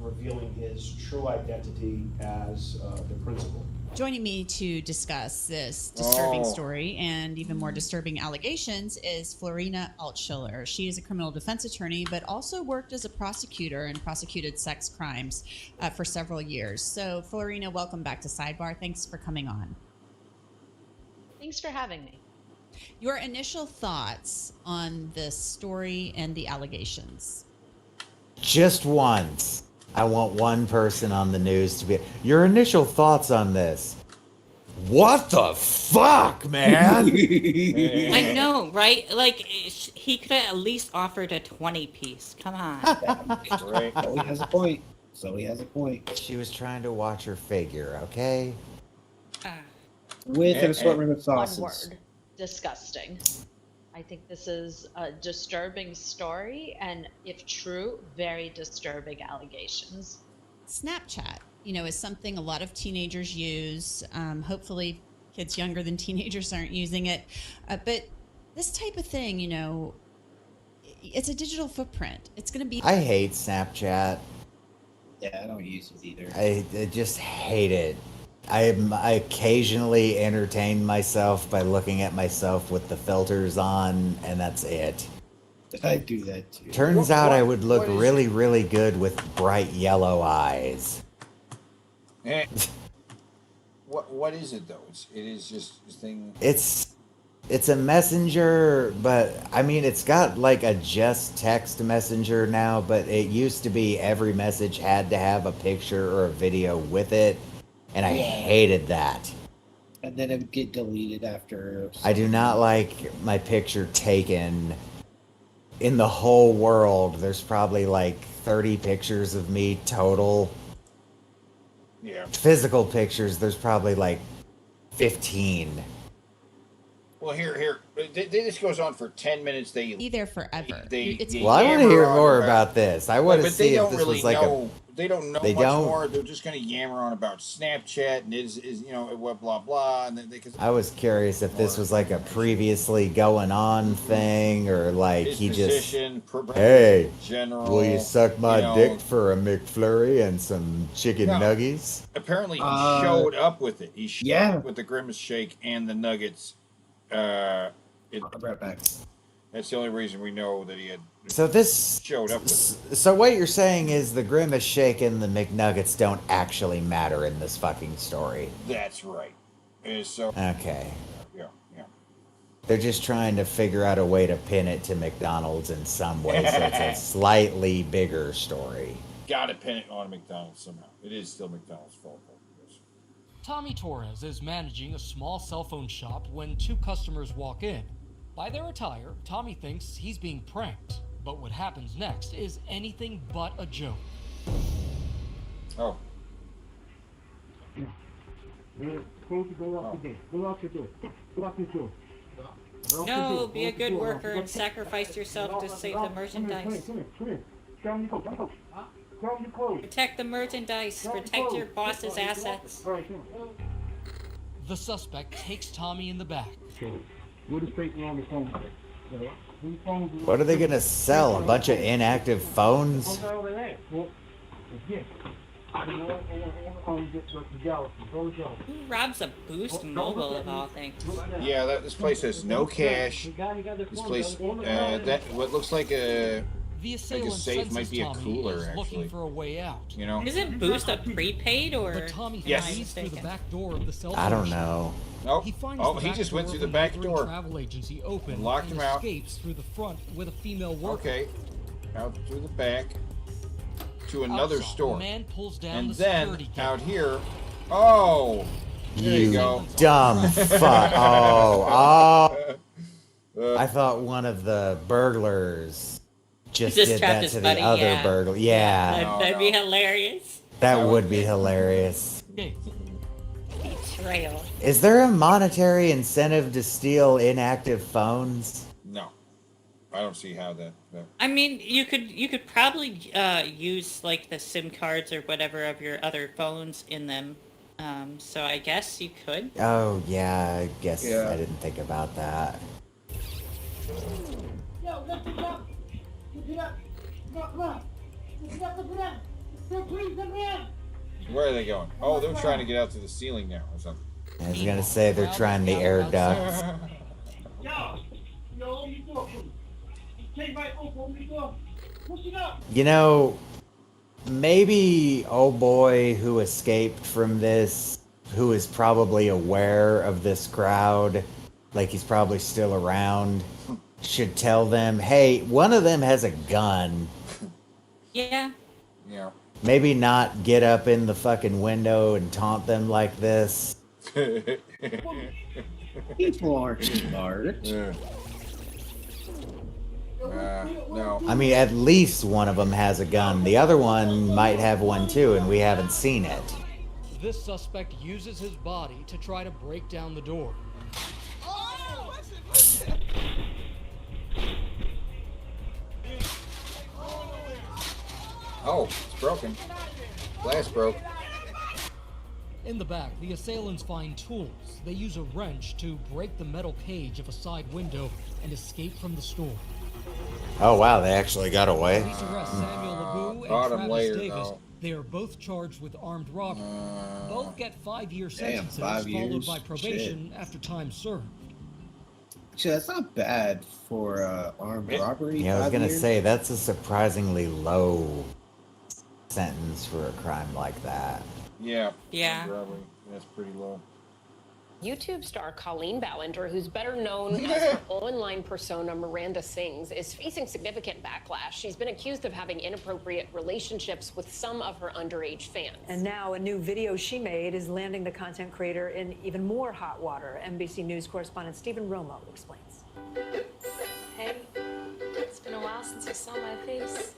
revealing his true identity as the principal. Joining me to discuss this disturbing story and even more disturbing allegations is Florina Altschiller. She is a criminal defense attorney, but also worked as a prosecutor and prosecuted sex crimes for several years. So, Florina, welcome back to Sidebar. Thanks for coming on. Thanks for having me. Your initial thoughts on this story and the allegations? Just once. I want one person on the news to be. Your initial thoughts on this? What the fuck, man? I know, right? Like, he could have at least offered a 20-piece. Come on. Right. So he has a point. So he has a point. She was trying to watch her figure, okay? With an assortment of sauces. One word. Disgusting. I think this is a disturbing story, and if true, very disturbing allegations. Snapchat, is something a lot of teenagers use. Hopefully kids younger than teenagers aren't using it. But this type of thing, it's a digital footprint. It's going to be... I hate Snapchat. Yeah, I don't use it either. I just hate it. I occasionally entertain myself by looking at myself with the filters on, and that's it. I do that too. Turns out I would look really, really good with bright yellow eyes. What is it though? It is just this thing. It's It's a messenger, but I mean, it's got like a just text messenger now, but it used to be every message had to have a picture or a video with it, and I hated that. And then it would get deleted after. I do not like my picture taken. In the whole world, there's probably like 30 pictures of me total. Yeah. Physical pictures, there's probably like 15. Well, here. This goes on for 10 minutes. Be there forever. Well, I want to hear more about this. I want to but they see if don't this really was like know. They don't know They much don't? more. They're just going to yammer on about Snapchat and is what blah blah. And cause I was curious if this was like a previously going on thing or like his he position, just, hey, general. will you suck my you know, dick for a McFlurry and some chicken No. nuggies? Apparently, he showed up with it. He showed yeah. up with the Grimace Shake and the Nuggets. I'll be right back. That's the only reason we know that he had. So this showed up. With it. So what you're saying is the Grimace Shake and the McNuggets don't actually matter in this fucking story. That's right. And so. Okay. Yeah. They're just trying to figure out a way to pin it to McDonald's in some way, so it's a slightly bigger story. Gotta pin it on McDonald's somehow. It is still McDonald's fault. Tommy Torres is managing a small cell phone shop when two customers walk in. By their attire, Tommy thinks he's being pranked, but what happens next is anything but a joke. Oh. No, be a good worker and sacrifice yourself to save the merchandise. Protect the merchandise. Protect your boss's assets. The suspect takes Tommy in the back. What are they gonna sell? A bunch of inactive phones? Who robs a Boost Mobile of all things? Yeah, this place has no cash. This place, that what looks like a safe might be a cooler actually. For a way out. You know? Isn't Boost a prepaid or? But Tommy Yes. leaves through the back door of the cell I don't know. Nope. He finds Oh, the he back just went door through the of a back neighboring door. Travel agency open And locked him out. Escapes through the front with a female worker. Okay. Out through the back to another Outside, store. the man pulls down And the then security gate. out here. Oh. There you go. Dumb fuck. Oh. I thought one of the burglars just Just did trapped that his to buddy, the other yeah. burglar. Yeah. That'd be hilarious. That would be hilarious. Betrayal. Is there a monetary incentive to steal inactive phones? No. I don't see how that I mean, you could probably use like the SIM cards or whatever of your other phones in them. So I guess you could. Oh, yeah, I guess Yeah. I didn't think about that. Yo, lift it up. Lift it up. Come on. Lift it up, lift it up. Still please, let me in. Where are they going? Oh, they're trying to get out to the ceiling now or something. I was gonna say they're trying the air ducts. Yo, open the door, please. Take my open the door. Push it up. You know, maybe oh boy who escaped from this, who is probably aware of this crowd, like he's probably still around, should tell them, hey, one of them has a gun. Yeah. Yeah. Maybe not get up in the fucking window and taunt them like this. People aren't smart. No. I mean, at least one of them has a gun. The other one might have one too, and we haven't seen it. This suspect uses his body to try to break down the door. Oh, it's broken. Glass broke. In the back, the assailants find tools. They use a wrench to break the metal cage of a side window and escape from the store. Oh wow, they actually got away. Police arrest Samuel Lebu caught and him Travis later, Davis. though. They are both charged with armed robbery. Both get 5-year Damn, sentences 5 followed years? by probation after time served. Actually, that's not bad for armed robbery. Yeah, I was 5 gonna years. say that's a surprisingly low sentence for a crime like that. Yeah. Yeah. Robbery. That's pretty low. YouTube star Colleen Ballinger, who's better known as her online persona Miranda Sings, is facing significant backlash. She's been accused of having inappropriate relationships with some of her underage fans. And now a new video she made is landing the content creator in even more hot water. NBC News correspondent Stephen Romo explains. Hey, it's been a while since you saw my face.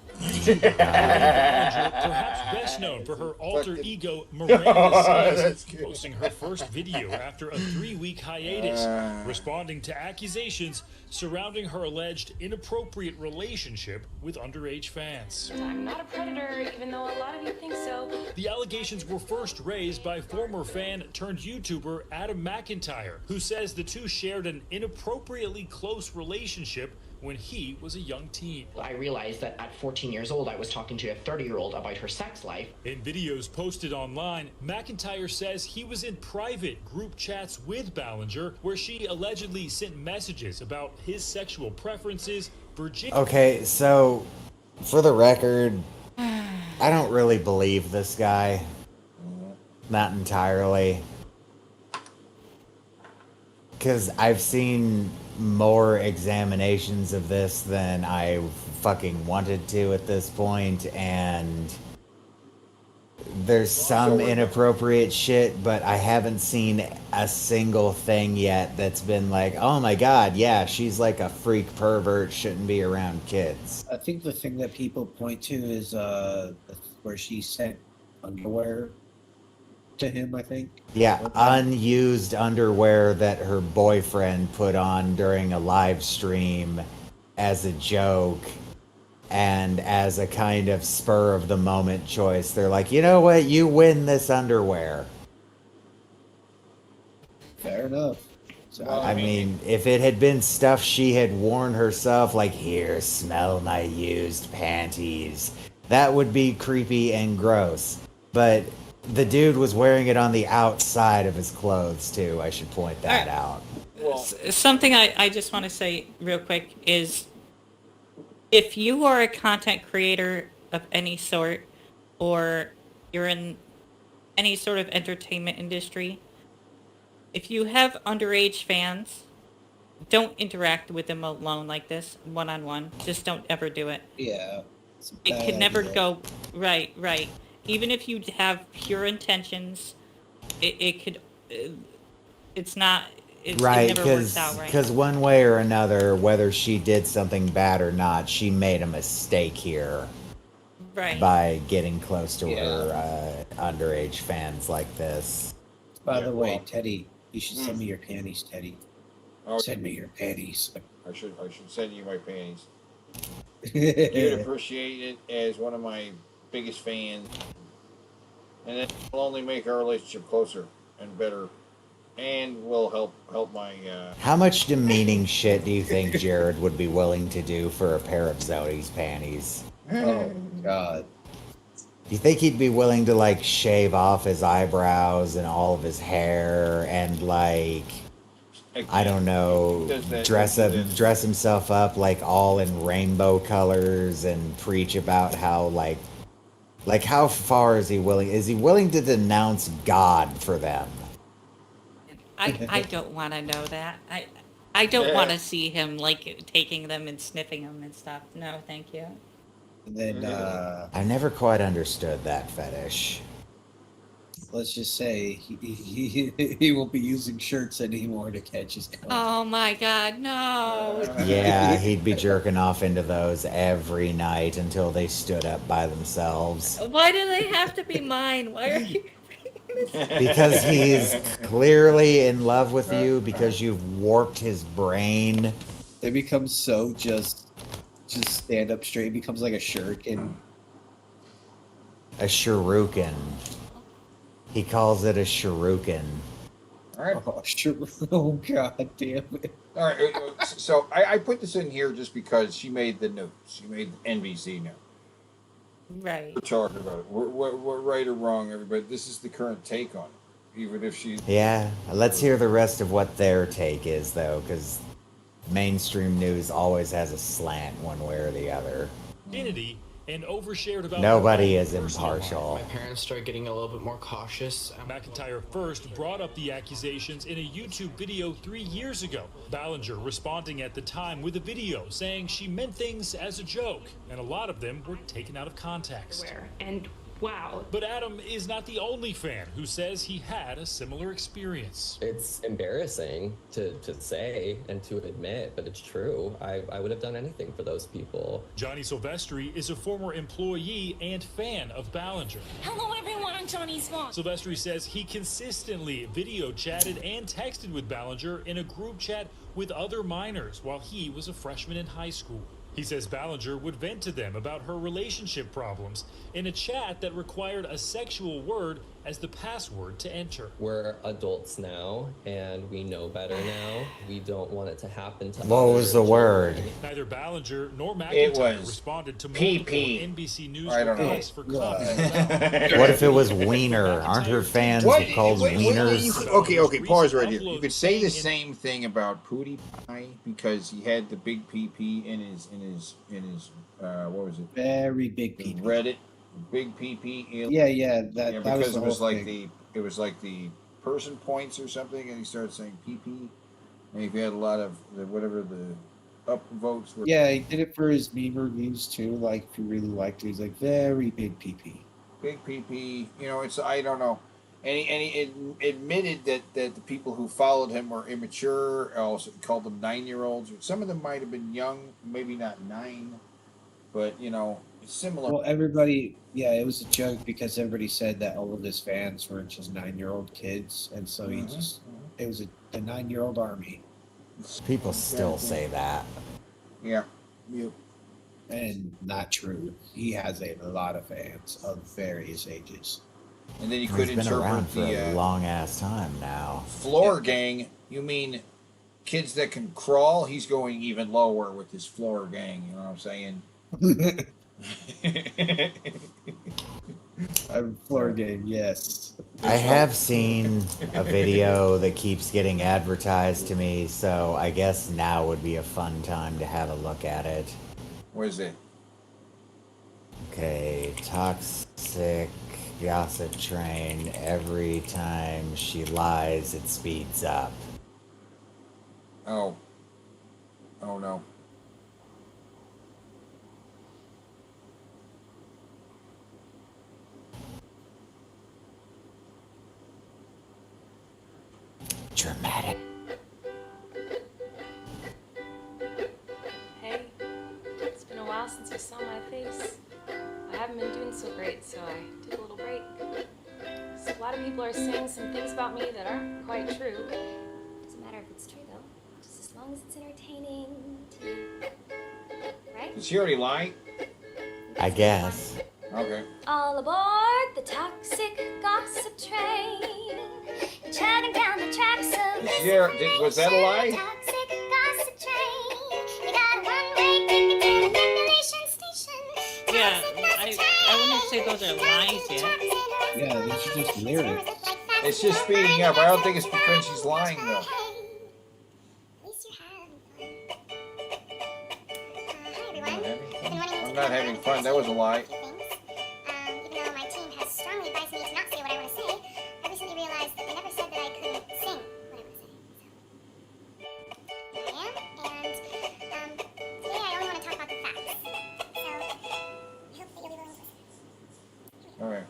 Perhaps best known for her alter ego Miranda Sings, posting her first video after a 3-week hiatus, responding to accusations surrounding her alleged inappropriate relationship with underage fans. I'm not a predator, even though a lot of you think so. The allegations were first raised by former fan turned YouTuber Adam McIntyre, who says the two shared an inappropriately close relationship when he was a young teen. I realized that at 14 years old, I was talking to a 30-year-old about her sex life. In videos posted online, McIntyre says he was in private group chats with Ballinger, where she allegedly sent messages about his sexual preferences, virginity. Okay, so for the record, I don't really believe this guy. Not entirely. Because I've seen more examinations of this than I fucking wanted to at this point, and there's some inappropriate shit, but I haven't seen a single thing yet that's been like, oh my god, yeah, she's like a freak pervert, shouldn't be around kids. I think the thing that people point to is where she sent underwear to him, I think. Yeah, unused underwear that her boyfriend put on during a live stream as a joke and as a kind of spur of the moment choice. They're like, you know what, you win this underwear. Fair enough. So, I mean, if it had been stuff she had worn herself, like, here, smell my used panties, that would be creepy and gross. But the dude was wearing it on the outside of his clothes, too. I should point that out. Something I just want to say real quick is, if you are a content creator of any sort, or you're in any sort of entertainment industry, if you have underage fans, don't interact with them alone like this, one-on-one. Just don't ever do it. Yeah. It could never go right. Even if you have pure intentions, it could. It's not. It never works out right. Because one way or another, whether she did something bad or not, she made a mistake here. Right. By getting close to her underage fans like this. By the way, Teddy, you should send me your panties, Teddy. Oh, send me your panties. I should send you my panties. You'd appreciate it as one of my biggest fans, and it will only make our relationship closer and better, and will help my. How much demeaning shit do you think Jared would be willing to do for a pair of Zoe's panties? Oh God! Do you think he'd be willing to like shave off his eyebrows and all of his hair and like, I don't know, dress himself up like all in rainbow colors and preach about how like how far is he willing? Is he willing to denounce God for them? I don't want to know that. I don't want to see him like taking them and sniffing them and stuff. No, thank you. And then I never quite understood that fetish. Let's just say he won't be using shirts anymore to catch his cum. Oh my God, no! Yeah, he'd be jerking off into those every night until they stood up by themselves. Why do they have to be mine? Why are you? Because he's clearly in love with you, because you've warped his brain. They become so just stand up straight. It becomes like a shuriken. A shuriken. He calls it a shuriken. All right. Oh God damn it! All right. So I put this in here just because she made the notes. She made the NBC note. Right. We're talking about it. We're right or wrong, everybody. This is the current take on it. Even if she. Yeah. Let's hear the rest of what their take is, though, because mainstream news always has a slant one way or the other. Virginity and overshared about Nobody her is own personal impartial. life. My parents started getting a little bit more cautious. McIntyre first brought up the accusations in a YouTube video 3 years ago. Ballinger responding at the time with a video saying she meant things as a joke, and a lot of them were taken out of context. And wow. But Adam is not the only fan who says he had a similar experience. It's embarrassing to say and to admit, but it's true. I would have done anything for those people. Johnny Silvestri is a former employee and fan of Ballinger. Hello, everyone. I'm Johnny's mom. Silvestri says he consistently video chatted and texted with Ballinger in a group chat with other minors while he was a freshman in high school. He says Ballinger would vent to them about her relationship problems in a chat that required a sexual word as the password to enter. We're adults now, and we know better now. We don't want it to happen to What was the word? Neither Ballinger nor It McIntyre was responded to PP. multiple NBC News I don't know. requests for comment. What if it was wiener? Aren't her fans called wieners? Okay, pause right here. You could say the same thing about Pootie Pie because he had the big PP in his what was it? Very big PP. Reddit, big PP. Yeah, that because was it was the whole like thing. it was like the person points or something, and he started saying PP. And if you had a lot of whatever the up votes were. Yeah, he did it for his meme reviews too. Like, if you really liked it, he's like, very big PP. Big PP. You know, it's I don't know. And he admitted that the people who followed him were immature. Also called them 9-year-olds. Some of them might have been young, maybe not 9, but you know, it's similar. Well, everybody, yeah, it was a joke because everybody said that all of his fans were just 9-year-old kids, and so he just it was the 9-year-old army. People still say that. Yeah. Yep. And not true. He has a lot of fans of various ages. And then you He's could been interpret around for the a long ass time now. floor gang. You mean kids that can crawl? He's going even lower with his floor gang. You know what I'm saying? I'm floor game, yes. I have seen a video that keeps getting advertised to me, so I guess now would be a fun time to have a look at it. Where is it? Okay, toxic gossip train. Every time she lies, it speeds up. Oh no. Dramatic. Hey, it's been a while since you saw my face. I haven't been doing so great, so I took a little break. So a lot of people are saying some things about me that aren't quite true. Doesn't matter if it's true though, just as long as it's entertaining to you. Right? Did she already lie? I guess. Okay. All aboard the toxic gossip train. Chugging down the tracks of this Was that a lie? toxic gossip train. We got a one-way ticket to the manipulation station. Yeah, I wouldn't say those are lies yet. Yeah, these are just lyrics. It's just speeding up. I don't think it's because she's lying though. I'm not having fun. That was a lie. Even though my team has strongly advised me to not say what I want to say, I recently realized that they never said that I couldn't sing what I want to say. So, here I am, and today I only want to talk about the facts. So, I hope that you'll be willing to listen. All right.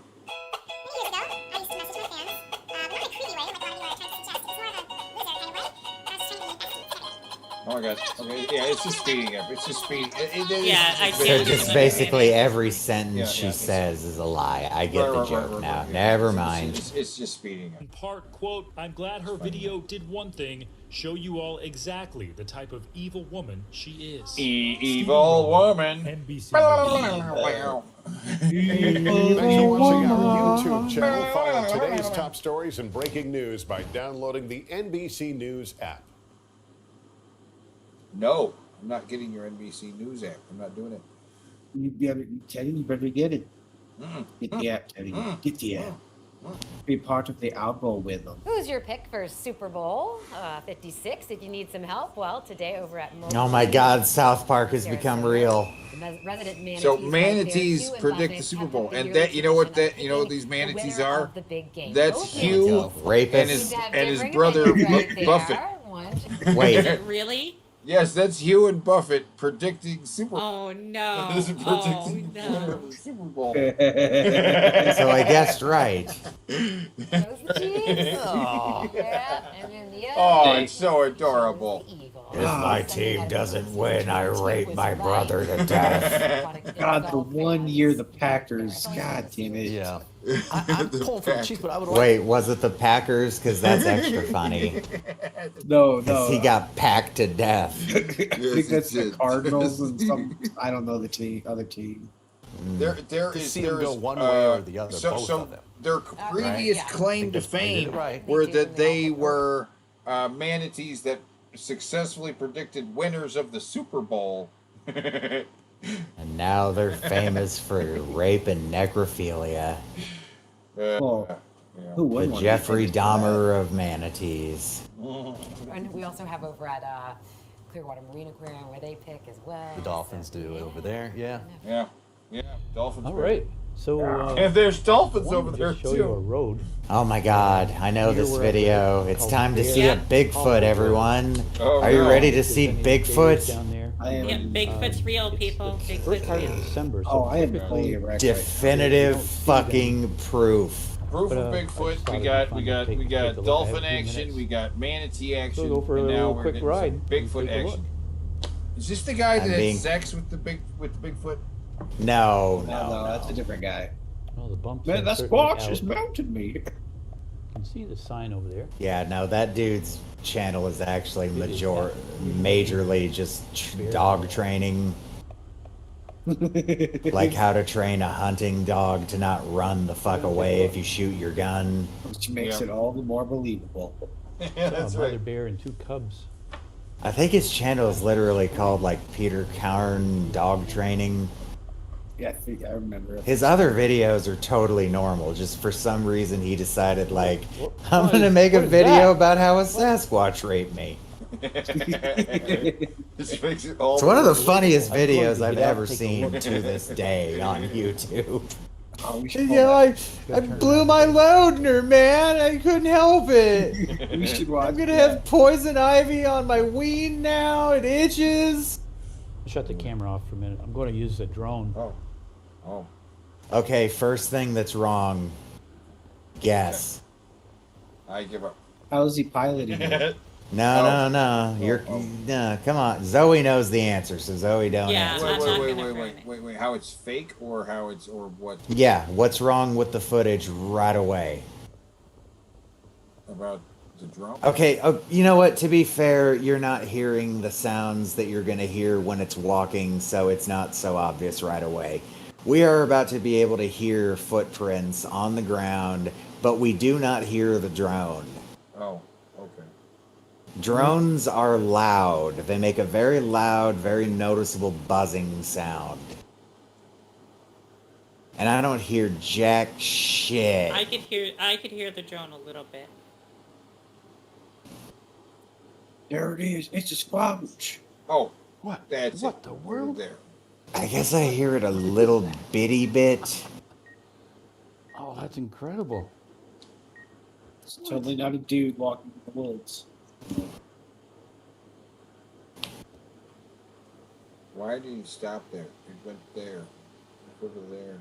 Many years ago, I used to message my fans, but not in a creepy way, like why you are trying to suggest. It was more of a loser kind of way. I was just trying to be bestie, etc. Oh my God. Okay. Yeah, it's just speeding up. It's just speeding. So just basically every sentence she says is a lie. I get the joke now. Never mind. It's just speeding up. In part, quote, I'm glad her video did one thing, show you all exactly the type of evil woman she is. Evil woman. NBC. Thanks for watching our YouTube channel. Find today's top stories and breaking news by downloading the NBC News app. No, I'm not getting your NBC News app. I'm not doing it. Teddy, you better get it. Get the app, Teddy. Get the app. Be part of the algo with them. Who's your pick for Super Bowl 56? If you need some help, well, today over at Oh my God, South Park has become real. The Resident manatees So right there. manatees Hugh and predict Buffett the Super kept Bowl, up the and yearly that you know what tradition of you know what picking these the manatees winner are? of the big game. That's Both Hugh Rapists. and seem to have his differing brother opinions right there. Buffett. One. Wait. Is it really? Yes, that's Hugh and Buffett predicting Super. Oh no! This is predicting Oh the winner no! of the Super Bowl. So I guessed right. Those the Chiefs. Oh. Yeah, and then the other. Oh, it's so adorable. If my team doesn't win, I rape my brother to death. God, the one year the Packers. God damn it. Yeah. I'm pulling for the Chiefs, but I would like. Wait, was it the Packers? Because that's extra funny. No, Because he got packed to death. I think that's the Cardinals and some. I don't know the other team. There To is see him go is, one way or the other, both so of them. their previous Right. claim to fame were that they were manatees that successfully predicted winners of the Super Bowl. And now they're famous for rape and necrophilia. The Jeffrey Dahmer of manatees. And we also have over at Clearwater Marine Aquarium where they pick as well. The Dolphins do over there. Yeah. Yeah, dolphins. All right. So and there's dolphins I wanted over to there just show you a too. road. Oh my god, I know Here this we're video. at It's called time to Bear- see a Yeah. Bigfoot, everyone. Oh, Are you no. ready to see There's any Bigfoot? bears down there. Yeah, Bigfoot's real, people. First Bigfoot's part of real. December. So Oh, I have typically- plenty of records. Definitive fucking proof. Proof But, of I Bigfoot. just We thought it'd got be we fun got to we take got a look. I dolphin have a few action. minutes. We got manatee action. go for a and now little we're quick getting ride some and Bigfoot take a look. action. Is this the guy I'm that being- had sex with the Bigfoot? No, No, that's a different guy. Well, the bumps Man, have that certainly squatch just out. mounted me. You can see the sign over there. Yeah, no, that dude's channel is actually majorly just dog training. Like how to train a hunting dog to not run the fuck away if you shoot your gun. Which makes it all the more believable. Yeah, that's a mother right. bear and 2 cubs. I think his channel is literally called like Peter Karn Dog Training. Yeah, I remember. His other videos are totally normal. Just for some reason he decided like, I'm gonna make a what is video that? about how a Sasquatch raped me. This makes it all It's one of the worse. funniest I'm going to videos get I've out, ever take a seen look. to this day on YouTube. Oh, we should You know, I blew my loader, man. I couldn't help it. We should watch. I'm gonna have poison ivy on my ween now. It itches. Shut the camera off for a minute. I'm going to use the drone. Oh. Okay, first thing that's wrong. Guess. I give up. How is he piloting it? No. You're no. Come on. Zoe knows the answer, so Zoe don't Yeah. answer. I'm not gonna burn it. Wait. How it's fake or how it's or what Yeah. What's wrong with the footage right away? about the drone? Okay, you know what? To be fair, you're not hearing the sounds that you're going to hear when it's walking, so it's not so obvious right away. We are about to be able to hear footprints on the ground, but we do not hear the drone. Oh, okay. Drones are loud. They make a very loud, very noticeable buzzing sound. And I don't hear jack shit. I could hear the drone a little bit. There it is. It's a squatch. Oh, What? that's What it. the world? There. I guess I hear it a little bitty bit. Oh, that's incredible. It's totally not a dude walking in the woods. Why did he stop there? He went there. Over there.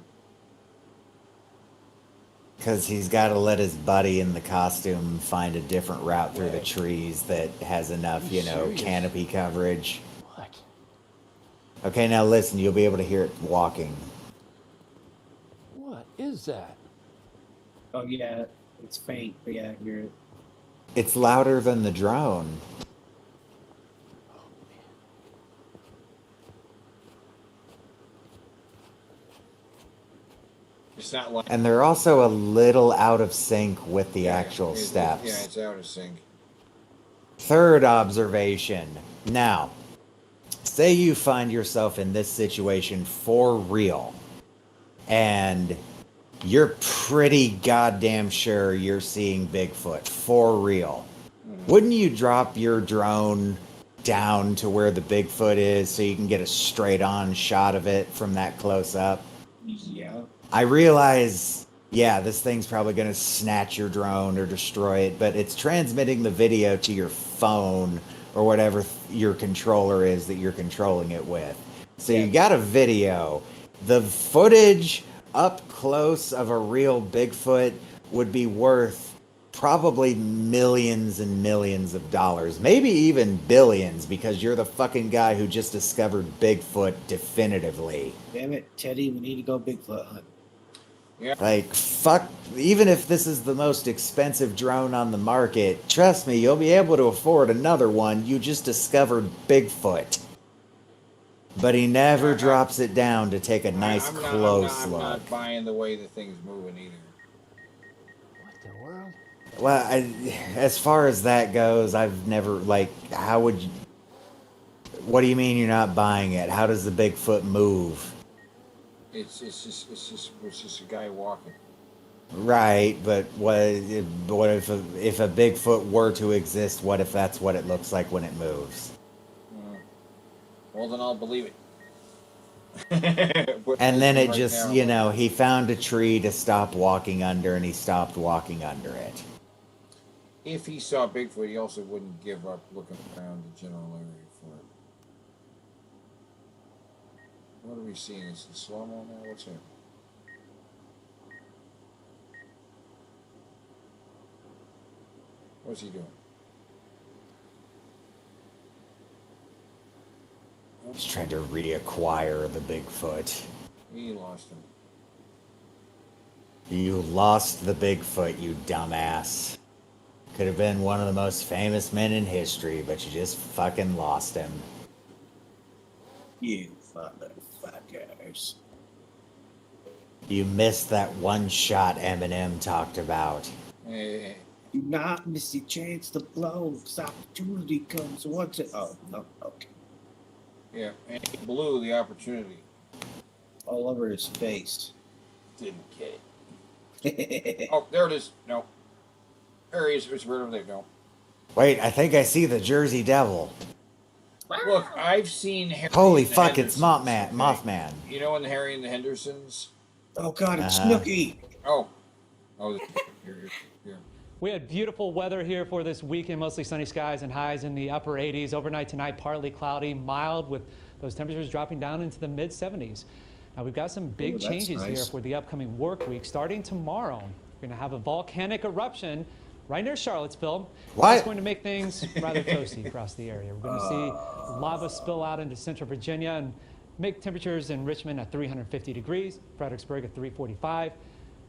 Because he's got to let his buddy in the costume find a different route through the trees that has enough, you know, serious? canopy coverage. What? Okay, now listen, you'll be able to hear it walking. What is that? Oh yeah, it's faint, but yeah, I hear it. It's louder than the drone. It's not like. And they're also a little out of sync with the actual steps. Yeah, it's out of sync. Third observation. Now, say you find yourself in this situation for real, and you're pretty goddamn sure you're seeing Bigfoot for real. Wouldn't you drop your drone down to where the Bigfoot is so you can get a straight on shot of it from that close up. Yeah. I realize, yeah, this thing's probably going to snatch your drone or destroy it, but it's transmitting the video to your phone or whatever your controller is that you're controlling it with. So you got a video. The footage up close of a real Bigfoot would be worth probably millions and millions of dollars, maybe even billions, because you're the fucking guy who just discovered Bigfoot definitively. Damn it, Teddy, we need to go Bigfoot hunt. Like, fuck, even if this is the most expensive drone on the market, trust me, you'll be able to afford another one. You just discovered Bigfoot. But he never drops it down to take a nice close I'm look. not buying the way the thing's moving either. Well, as far as that goes, I've never, like, how would you... What do you mean you're not buying it? How does the Bigfoot move? It's just a guy walking. Right, but what if a Bigfoot were to exist, what if that's what it looks like when it moves? Well, then I'll believe it. And then it Right just, now. you know, he found a tree to stop walking under and he stopped walking under it. If he saw Bigfoot, he also wouldn't give up looking around the general area for it. What are we seeing? Is it slow-mo now? What's happening? What's he doing? He's trying to reacquire the Bigfoot. He lost him. You lost the Bigfoot, you dumbass. Could have been one of the most famous men in history, but you just fucking lost him. You motherfuckers. You missed that one shot Eminem talked about. Hey, Do not miss the chance to blow, because opportunity comes once it... Oh, no, okay. yeah, and he blew the opportunity. All over his face. Didn't get it. Oh, there it is. No. There he is. It's right over there. No. Wait, I think I see the Jersey Devil. Look, I've seen Harry Holy and the fuck, it's Hendersons, Mothman. You know in the Harry and the Hendersons? Oh god, it's Uh-huh. Snooky. Oh. Oh, here. We had beautiful weather here for this weekend, mostly sunny skies and highs in the upper 80s. Overnight tonight, partly cloudy, mild, with those temperatures dropping down into the mid 70s. Now we've got some big that's changes here nice. for the upcoming work week. Starting tomorrow, we're going to have a volcanic eruption right near Charlottesville. What? It's going to make things rather toasty across the area. We're going to see lava spill out into central Virginia and make temperatures in Richmond at 350 degrees, Fredericksburg at 345,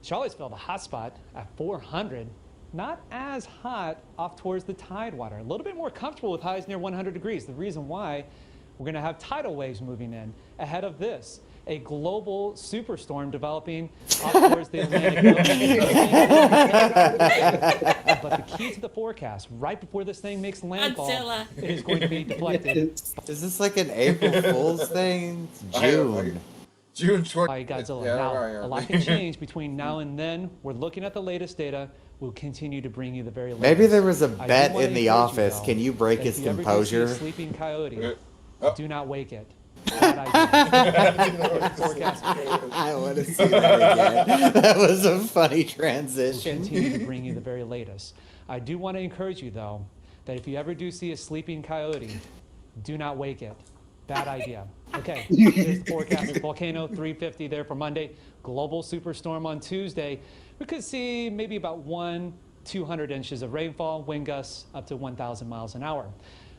Charlottesville, the hot spot, at 400. Not as hot off towards the Tidewater. A little bit more comfortable with highs near 100 degrees. The reason why, we're going to have tidal waves moving in ahead of this. A global superstorm developing off towards the Atlantic Ocean. But the key to the forecast, right before this thing makes landfall, Godzilla. it is going to be deflected. Is this like an April Fool's thing? It's June. June 20th. By Godzilla. Yeah, Now, right, a lot can change between now and then. We're looking at the latest data. We'll continue to bring you the very latest. Maybe there was a I do bet wanna in the encourage office. though, Can you break that its if you ever do see a composure? sleeping coyote, Oh. do not wake it. Bad idea. Forecast. I want to see that again. That was a funny We'll transition. continue to bring you the very latest. I do want to encourage you, though, that if you ever do see a sleeping coyote, do not wake it. Bad idea. Okay, here's the forecast. Volcano 350 there for Monday. Global superstorm on Tuesday. We could see maybe about 200 inches of rainfall, wind gusts up to 1,000 miles an hour.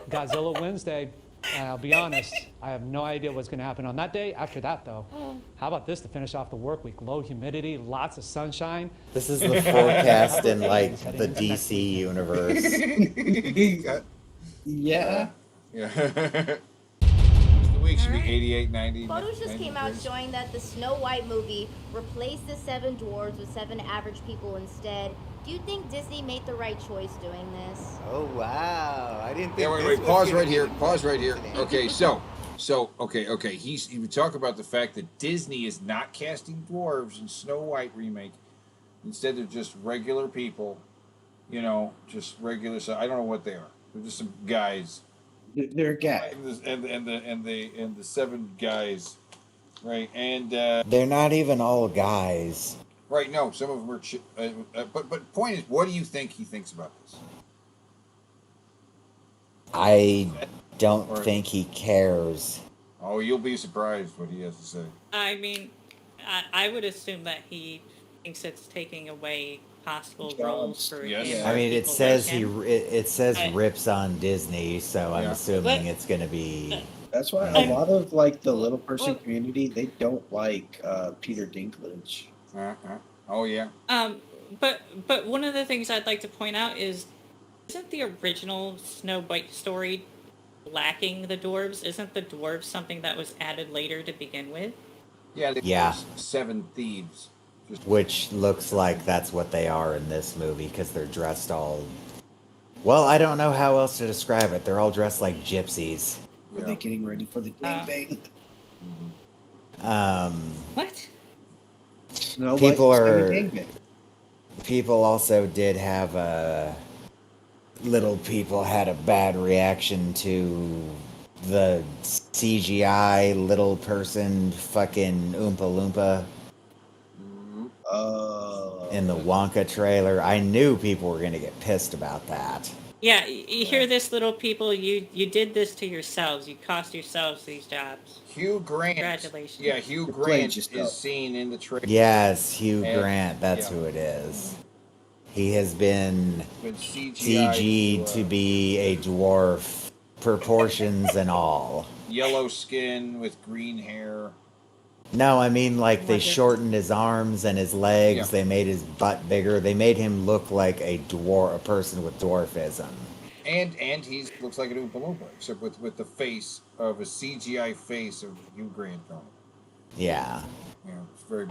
Godzilla Wednesday. I'll be honest, I have no idea what's going to happen on that day. After that, though, how about this to finish off the work week? Low humidity, lots of sunshine. This is the forecast in like the DC universe. Yeah. Yeah. The week should be 88, 90. Photos just 90 came out degrees. showing that the Snow White movie replaced the 7 dwarves with 7 average people instead. Do you think Disney made the right choice doing this? Oh wow! I didn't think. Yeah, wait. Pause right here. Pause right here. Okay, okay. He would talk about the fact that Disney is not casting dwarves in Snow White remake. Instead, they're just regular people. You know, just regular. So I don't know what they are. They're just some guys. They're a gang. And the 7 guys, right? And They're not even all guys. right, no, some of them are. But point is, what do you think he thinks about this? I don't think he cares. Oh, you'll be surprised what he has to say. I mean, I would assume that he thinks it's taking away possible roles for him. I mean, it says it says But- rips on Disney, so I'm Yeah. assuming it's going to be. That's why a lot of like the little person community, they don't like Peter Dinklage. Oh yeah. But one of the things I'd like to point out is, isn't the original Snow White story lacking the dwarves? Isn't the dwarves something that was added later to begin with? Yeah. Yeah. 7 thieves. Which looks like that's what they are in this movie because they're dressed all. Well, I don't know how else to describe it. They're all dressed like gypsies. Are they getting ready for the gangbang? What? Snow White People is gonna are. gangbang. People also did have a. Little people had a bad reaction to the CGI little person fucking Oompa Loompa in the Wonka trailer. I knew people were gonna get pissed about that. Yeah, you hear this, little people. You did this to yourselves. You cost yourselves these jobs. Hugh Grant. Congratulations. Yeah, Hugh Grant is seen in the trailer. Yes, Hugh And- Grant. That's yeah. who it is. He has been CGI CG'd to be a dwarf, proportions and all. Yellow skin with green hair. No, I mean like they shortened his arms and his legs. Yeah. They made his butt bigger. They made him look like a person with dwarfism. And he looks like an Oompa Loompa, except with the face of a CGI face of Hugh Grant on it. Yeah. Yeah, it's very.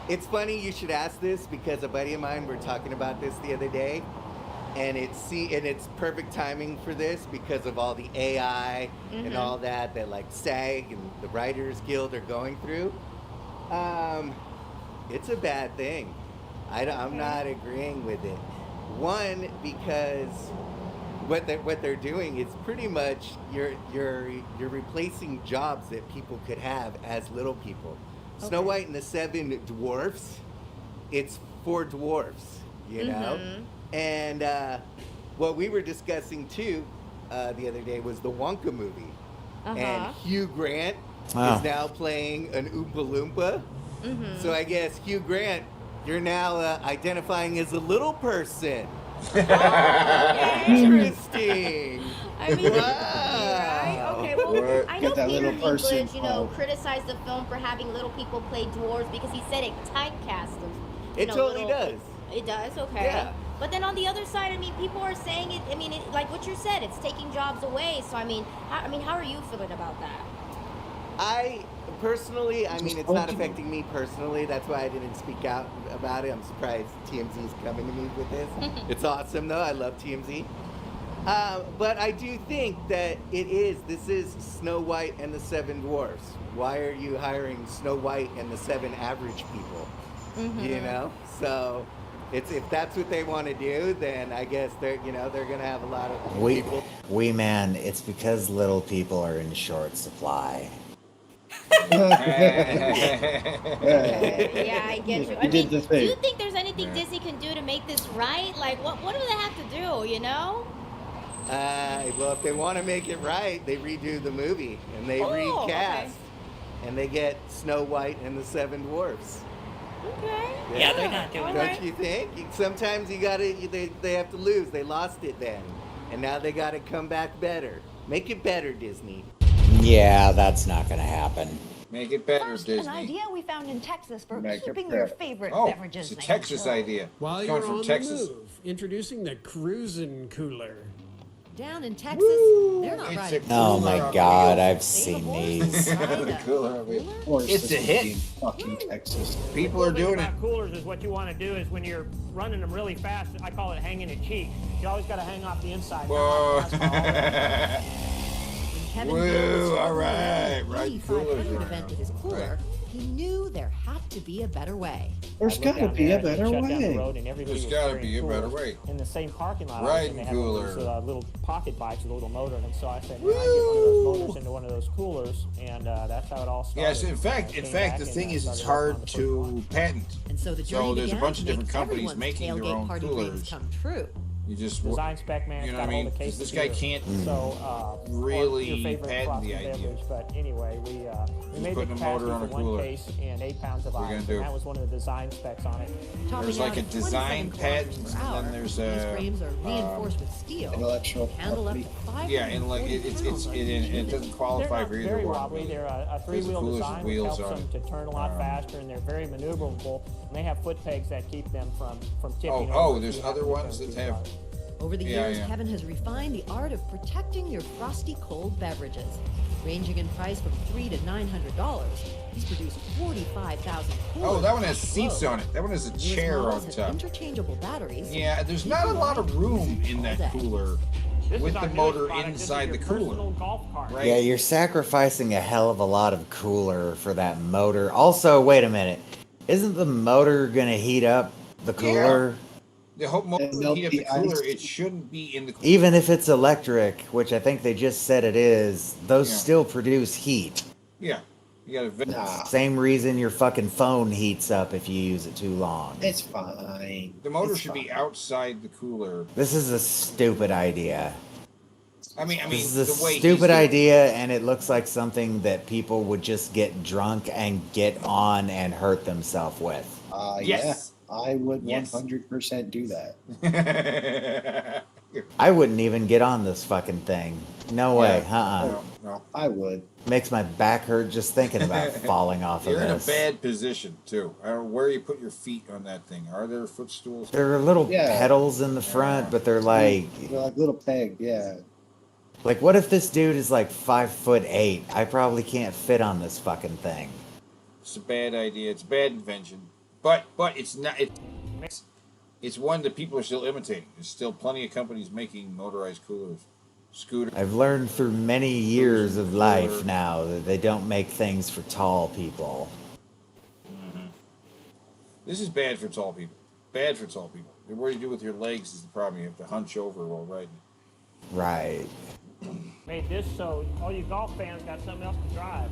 It's funny you should ask this because a buddy of mine were talking about this the other day, and it's perfect timing for this because of all the AI and all that like SAG and the Writers Guild are going through. It's a bad thing. I'm not agreeing with it. One, because what they're doing is pretty much you're replacing jobs that people could have as little people. Snow White and the 7 Dwarfs, it's 4 dwarfs, you know? And what we were discussing too the other day was the Wonka movie. And Hugh Grant is now playing an Oompa Loompa. So I guess, Hugh Grant, you're now identifying as a little person. Interesting. I mean, wow. okay, well, I know Get that Peter little person, Dinklage, criticized the film for having little people play dwarves because he said it typecast them. It totally does. It does, okay. Yeah. But then on the other side, I mean, people are saying it. I mean, like what you said, it's taking jobs away. So I mean, how are you feeling about that? I personally, I mean, it's not affecting me personally. That's why I didn't speak out about it. I'm surprised TMZ's coming to me with this. It's awesome, though. I love TMZ. But I do think that this is Snow White and the 7 Dwarfs. Why are you hiring Snow White and the 7 average people? You know? So if that's what they want to do, then I guess they're going to have a lot of people. Man, it's because little people are in short supply. Yeah, I get you. I did the mean, thing. do you think there's anything Disney can do to make this right? Like, what do they have to do, you know? Well, if they want to make it right, they redo the movie and they recast, and they get Snow White and the 7 Dwarfs. Okay. Yeah, they're not doing Don't you think? Sometimes they have to lose. They lost it then, and now they got to come back better. Make it better, Disney. Yeah, that's not going to happen. Make it better, First, Disney. an idea we found in Texas for Make it keeping better. your favorite Oh, beverages it's a Texas natural. idea. While It's you're coming from on Texas. the move, introducing the cruisin' cooler. Down in Texas, they're not It's right. Oh my God, I've seen these. It's a hit. Fucking Texas. People are doing it. About coolers is what you want to do is when you're running them really fast, I call it hanging a cheek. You always got to hang off the inside. Whoa. Kevin Whoa, Hills all right. the Right, 8500 coolers event with his cooler. he knew there had to be a better way. There's got to be a better way. There's got to be a better way. In the same parking lot, Riding they had one of those, cooler. little pocket bikes with a little motor in them. So I said, man, I get one of those motors into one of those coolers, and that's how it all started. Yes, in fact, the thing is, it's hard to patent. And so the journey So there's a began bunch to of different make companies everyone's making their tailgate own party coolers. dreams come true. You just Design spec man, you know got what I all mean? the cases This guy here. can't So, really your favorite patent frosty the idea. beverage. But anyway, we made the putting a motor capacity on for a one cooler. case and 8 pounds of We're ice, gonna and do. that was one of the design specs on it. There's like a design patent, and then there's These frames are reinforced with steel. Intellectual Handle up to property. 540 yeah, and like it doesn't qualify They're for not either very one. wobbly. They're a There's the three-wheel coolers with design, which wheels helps on them it. to turn a lot faster, and they're very maneuverable. And they have foot pegs that keep them from tipping Oh, over. there's so you have other to be ones careful that have. Over the Yeah, years, yeah. Kevin has refined the art of protecting your frosty cold beverages. Ranging in price from $300 to $900, he's produced 45,000 coolers. Oh, that one has across the seats globe. on it. That one has a Newest chair on models have top. interchangeable batteries. Yeah, there's not a lot of room in that cooler with the motor inside the cooler. Right? Yeah, you're sacrificing a hell of a lot of cooler for that motor. Also, wait a minute. Isn't the motor going to heat up the cooler? The whole motor And would heat up the the cooler. ice. It shouldn't be in the cooler. Even if it's electric, which I think they just said it is, those Yeah. still produce heat. Yeah, you got to. Nah, Same reason your fucking phone heats up if you use it too long. it's fine. The motor It's should be fine. outside the cooler. This is a stupid idea. I mean, This is a the way he's stupid doing- idea, and it looks like something that people would just get drunk and get on and hurt themselves with. Yes. Yeah, I would Yes. 100% do that. I wouldn't even get on this fucking thing. No way. No. I would. Makes my back hurt just thinking about falling off You're of in a this. bad position too. I don't know where you put your feet on that thing. Are there footstools? There are little Yeah. pedals in the front, but they're like, They're like little peg, yeah. what if this dude is like 5'8"? I probably can't fit on this fucking thing. It's a bad idea. It's a bad invention. But it's not. It's one that people are still imitating. There's still plenty of companies making motorized coolers, scooters. I've learned through many years of life Cooler. now that they don't make things for tall people. This is bad for tall people. Bad for tall people. What you do with your legs is the problem. You have to hunch over while riding. Right. Made this so all you golf fans got something else to drive.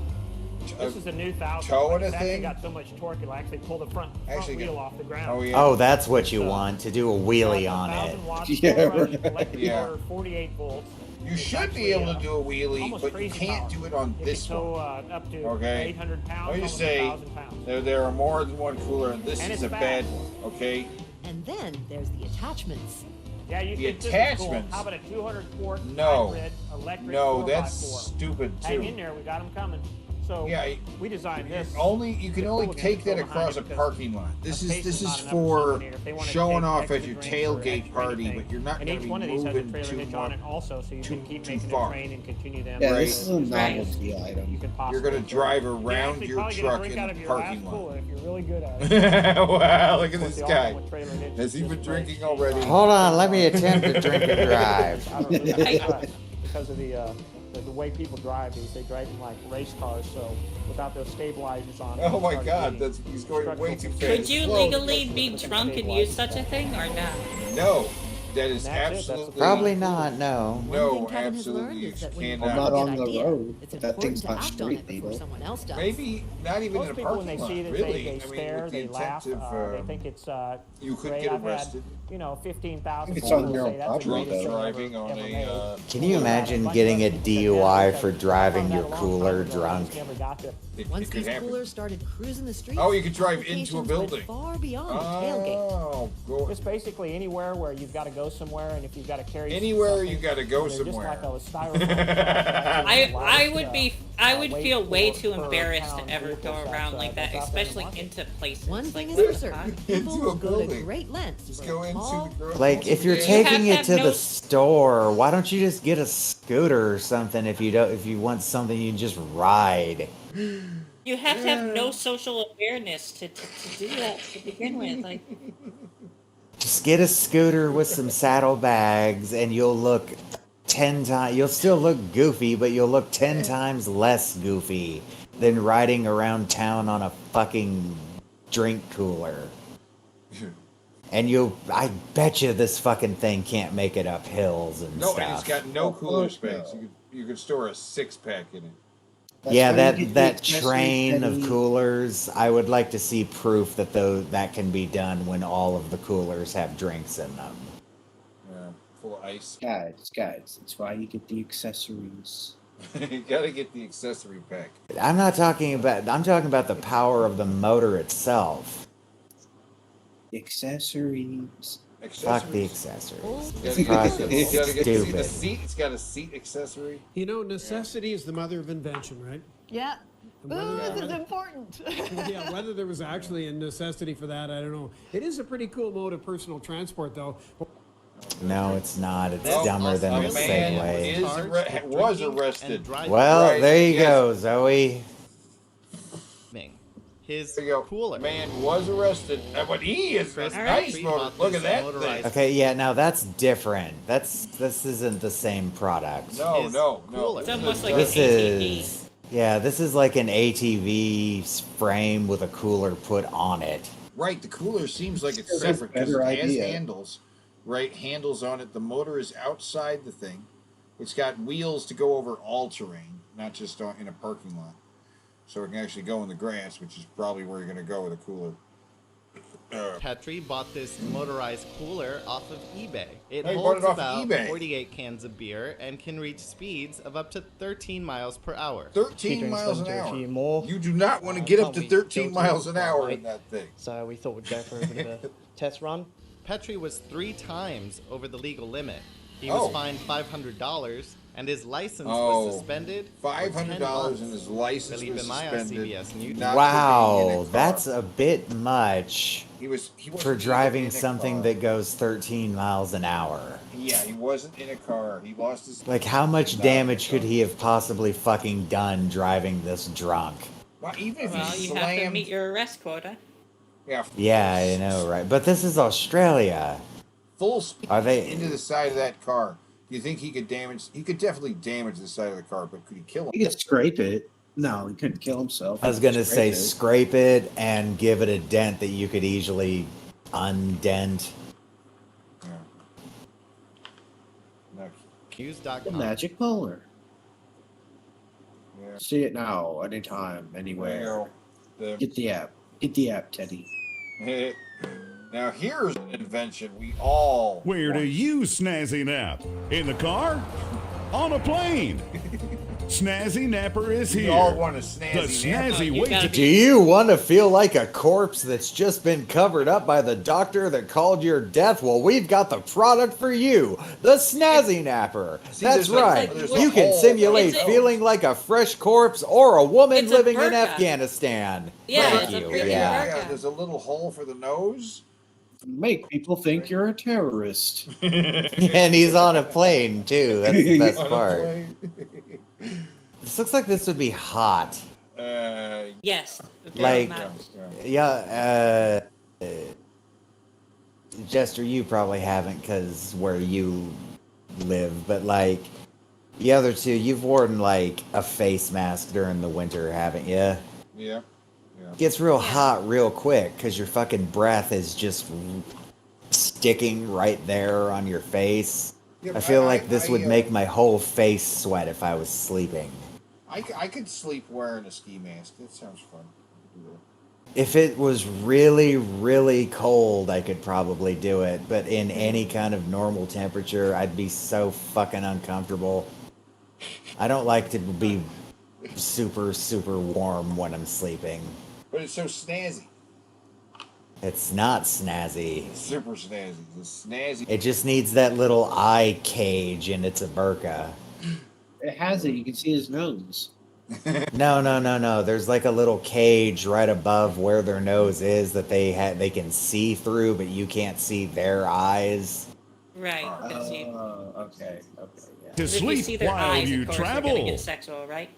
This is a new 1000. towing a It's actually thing? got so much torque it'll actually pull the front Actually wheel got- off the ground. Oh yeah. Oh, that's what you want, to do a wheelie on it. 1,000 watts, Yeah, full rush, right. electric Yeah. motor, 48 volts. You It's should be actually, able to do a wheelie, almost but you crazy can't power. do it on It this can tow, one. up to Okay. 800 pounds. Let me just almost say 1,000 pounds. there are more than one cooler, and this And is it's a fast. bad one. Okay. And then there's the attachments. Yeah, you The think this is cool. attachments. How about a 200 quart No. hybrid electric No, 4x4? that's stupid Hang in too. there, we got them coming. So Yeah, we designed this. You can The only cool again, take that go behind across a it because parking lot. This a is space this not is enough for disseminator. If they wanna showing take off extra at your drinks or tailgate extra party, anything. but you're not And going each to be one of these has a moving trailer too hitch on it much. also, so you can keep too making far. the train and continue them. Yeah, Right. this is a novelty item. You can You're possibly going to drive You around actually your probably get a truck drink in out the of your parking last lot. cooler if you're really good at it. Wow, look at Of course, this the guy. ultimate trailer hitch Has is he been just drinking great. already? Hold on, let me attempt to drink and drive. I don't really trust because of the way people drive these. They drive them like race cars, so without those stabilizers on. Oh it my started God, getting he's going way too fast. Could you Whoa. legally be drunk and use such a thing or not? No, that is That's it, that's the absolutely Probably not, no. One No, thing Kevin has learned absolutely, is that you when you cannot. have Not a on good the idea, road. it's That important thing's to not act on street it before legal. someone else does. maybe not even Most in a people, when parking they lot. see it, Really, they I mean, stare, with the they intent laugh, of they think it's you could great. get I've arrested. had, 15,000 It's people on your say that's the property, greatest though. thing Driving ever on a, made. Can you imagine getting a DUI for driving your cooler drunk? Never got to. Once it could these happen. coolers started cruising the streets, Oh, you could drive into a applications went building. far beyond the tailgate. Oh, go Just basically anywhere where you've got to go somewhere, and if you've got to carry anywhere something, you got to go they're somewhere. Just like a styrofoam. I would feel way too per embarrassed to pound ever vehicle go size, around like that, that's out there in the especially market. into places. One thing like is for what the certain, fuck? people Into a will go to building. great lengths Just for go a into tall, the grocery Like, if you're store. taking have it to to have no- the store, why don't you just get a scooter or something if you want something you can just ride? You have to have no social awareness to do that to begin with. Like, Just get a scooter with some saddlebags and you'll look 10 times. You'll still look goofy, but you'll look 10 times less goofy than riding around town on a fucking drink cooler. And I bet you this fucking thing can't make it up hills and No, stuff. and it's got no cooler space. You could store a 6-pack in it. Yeah, that train of coolers, I would like to see proof that that can be done when all of the coolers have drinks in them. Yeah, full of ice. Guys, that's why you get the accessories. You gotta get the accessory pack. I'm talking about the power of the motor itself. Accessories. Fuck the accessories. You gotta get Stupid. the seat. It's got a seat accessory. You know, necessity is the mother of invention, right? Yeah. And Ooh, whether- this is important. Yeah, whether there was actually a necessity for that, I don't know. It is a pretty cool mode of personal transport, though. No, it's not. It's dumber than a Segway. Was arrested. Well, there you go, Zoe. His cooler. Man was arrested. But he is a nice motor. Look at that thing. Okay, yeah, now that's different. This isn't the same product. No. It's almost like This an ATV. this is like an ATV frame with a cooler put on it. Right, the cooler seems like it's That's a separate because it better has idea. handles. Right, handles on it. The motor is outside the thing. It's got wheels to go over all terrain, not just in a parking lot. So it can actually go in the grass, which is probably where you're going to go with a cooler. Petri bought this motorized cooler off of eBay. It Oh, you bought holds it off about eBay. 48 cans of beer and can reach speeds of up to 13 miles per hour. 13 miles an hour. You do not want to get up to 13 miles an hour in that thing. So we thought we'd go for a bit of a test run. Petri was 3 times over the legal limit. He Oh. was fined $500 and his license Oh, was suspended. $500 and his license Felipe was Maya, suspended. CBS News. Not for being in a Wow, car. that's a bit much He wasn't for even driving in a something car. that goes 13 miles an hour. Yeah, he wasn't in a car. He lost his. Like, how much damage could he have possibly fucking done driving this drunk? Well, even if Well, he you have to slammed. meet your arrest quota. Yeah. Yeah, I know, right? But this is Australia. Full speed Are they- into the side of that car. Do you think he could damage? He could definitely damage the side of the car, but could he kill him? He could scrape it. No, he couldn't kill himself. I was gonna say scrape it and give it a dent that you could easily undent. The News.com. magic polar. Yeah. See it now, anytime, anywhere. The- Get the app. Get the app, Teddy. Now here's an invention we all. Where do you snazzy nap? In the car? On a plane? Snazzy Napper is We here. all want a snazzy The snazzy You way gotta to Do you want to feel like a corpse that's just been covered up by the doctor that called your death? Well, we've got the product for you, the Snazzy Napper. See, That's there's a- right. there's a You can hole. simulate It's a- feeling like a fresh corpse or a woman It's a living in burqa. Afghanistan. Yeah, Thank it's a you. freaking Yeah. burqa. Yeah, there's a little hole for the nose. Make people think you're a terrorist. And he's on a plane too. That's the best On a part. plane. This looks like this would be hot. Yes. a fair Like, amount. Jester, you probably haven't because where you live, but like the other two, you've worn like a face mask during the winter, haven't you? Yeah. Yeah. It gets real hot real quick because your fucking breath is just sticking right there on your face. Yeah, I but feel like this I, would make my whole face sweat if I was sleeping. I could sleep wearing a ski mask. That sounds fun. If it was really, really cold, I could probably do it. But in any kind of normal temperature, I'd be so fucking uncomfortable. I don't like to be super, super warm when I'm sleeping. But it's so snazzy. It's not snazzy. It's super snazzy. It's snazzy. It just needs that little eye cage and it's a burqa. It has it. You can see his nose. No. There's like a little cage right above where their nose is that they can see through, but you can't see their eyes. Right. Okay. Yeah. To If you see sleep their while eyes, you of course, they're travel. gonna get sexual, right?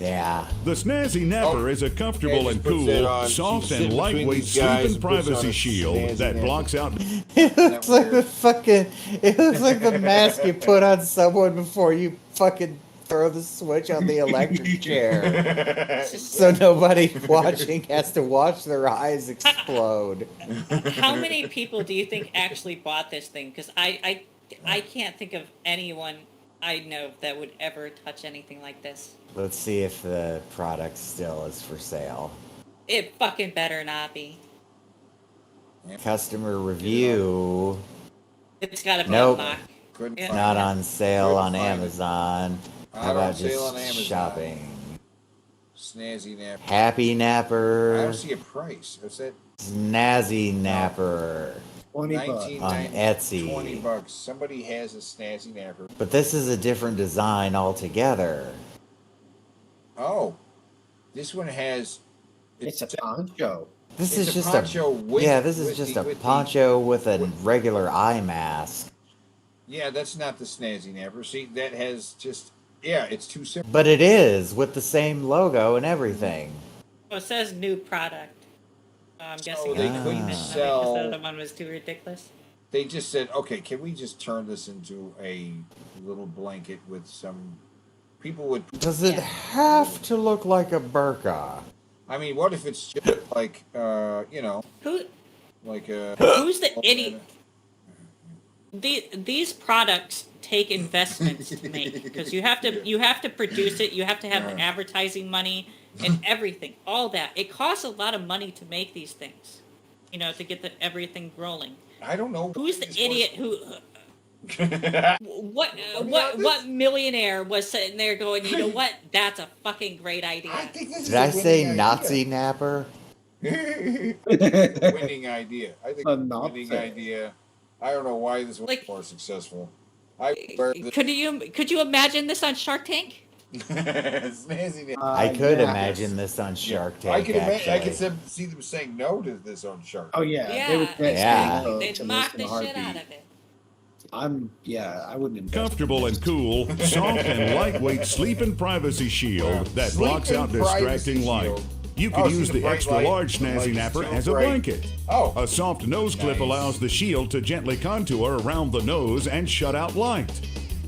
Yeah. The Snazzy Napper is a comfortable and cool, soft and lightweight sleep and privacy shield that blocks out. It looks like the fucking. It looks like the mask you put on someone before you fucking throw the switch on the electric chair, so nobody watching has to watch their eyes explode. How many people do you think actually bought this thing? Because I can't think of anyone I know that would ever touch anything like this. Let's see if the product still is for sale. It fucking better not be. Customer review. It's gotta be Nope. unlocked. Yeah. Not on sale Couldn't on find it. Amazon. Not How on about sale on just Amazon. shopping? Snazzy Napper. Happy I Napper. don't see a price. What's that? Snazzy Napper. 20 bucks. On Etsy. $20. Somebody has a Snazzy Napper. But this is a different design altogether. Oh, this one has. It's a poncho. This It's is a just poncho a with- yeah. This is with just the- a with the- poncho with a regular eye mask. Yeah, that's not the Snazzy Napper. See, that has just. Yeah, it's too simple. But it is with the same logo and everything. Well, it says new product. I'm guessing they it's not couldn't because sell- the other one was too ridiculous. They just said, okay, can we just turn this into a little blanket with some. People would. Does it have to look like a burqa? I mean, what if it's just like, you know, Who? like a. Who's the idiot? These products take investments to make because you have to produce it. You have to have advertising money and everything. All that it costs a lot of money to make these things. You know, to get everything rolling. I don't know. Who's the idiot who? What millionaire was sitting there going, you know what? That's a fucking great idea. Did I say Nazi Napper? Winning idea. I think A it's a not winning fair. idea. I don't know why this was Like- more successful. I wear this. Could you imagine this on Shark Tank? Snazzy Napper. I could yeah. imagine this on Shark I Tank. could imagine. I actually. could see them saying no to this on Shark. Oh yeah, Yeah, they would get Yeah. to They'd this mock in a the shit heartbeat. out of it. I wouldn't invest. Comfortable and cool, soft and lightweight sleep and privacy shield that Sleep blocks and out privacy distracting light. shield. You can Oh, see use the the bright extra light? large The light Snazzy is Napper so as a bright. blanket. Oh. A soft nose clip Nice. allows the shield to gently contour around the nose and shut out light.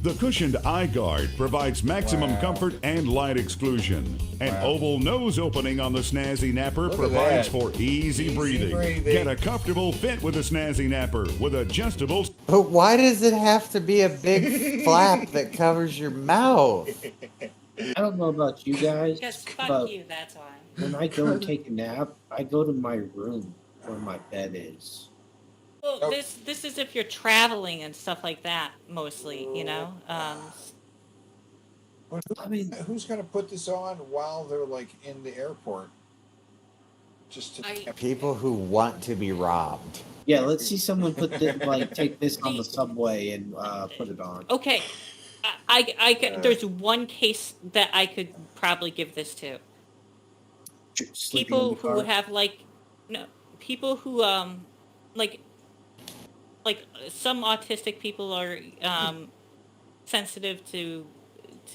The cushioned eye guard provides maximum comfort and light exclusion. An oval nose opening on the Snazzy Napper Look at provides that. for easy breathing. Get a comfortable fit with the Snazzy Napper with adjustable. But why does it have to be a big flap that covers your mouth? I don't know about you guys, Because fuck but you, that's why. when I go and take a nap, I go to my room where my bed is. Well, Nope. this is if you're traveling and stuff like that, mostly, you know. I mean, who's gonna put this on while they're like in the airport? Just to. People who want to be robbed. Yeah, let's see someone put this, like take this on the subway and put it on. Okay, there's one case that I could probably give this to. Sleeping in People the who car. have people who like some autistic people are sensitive to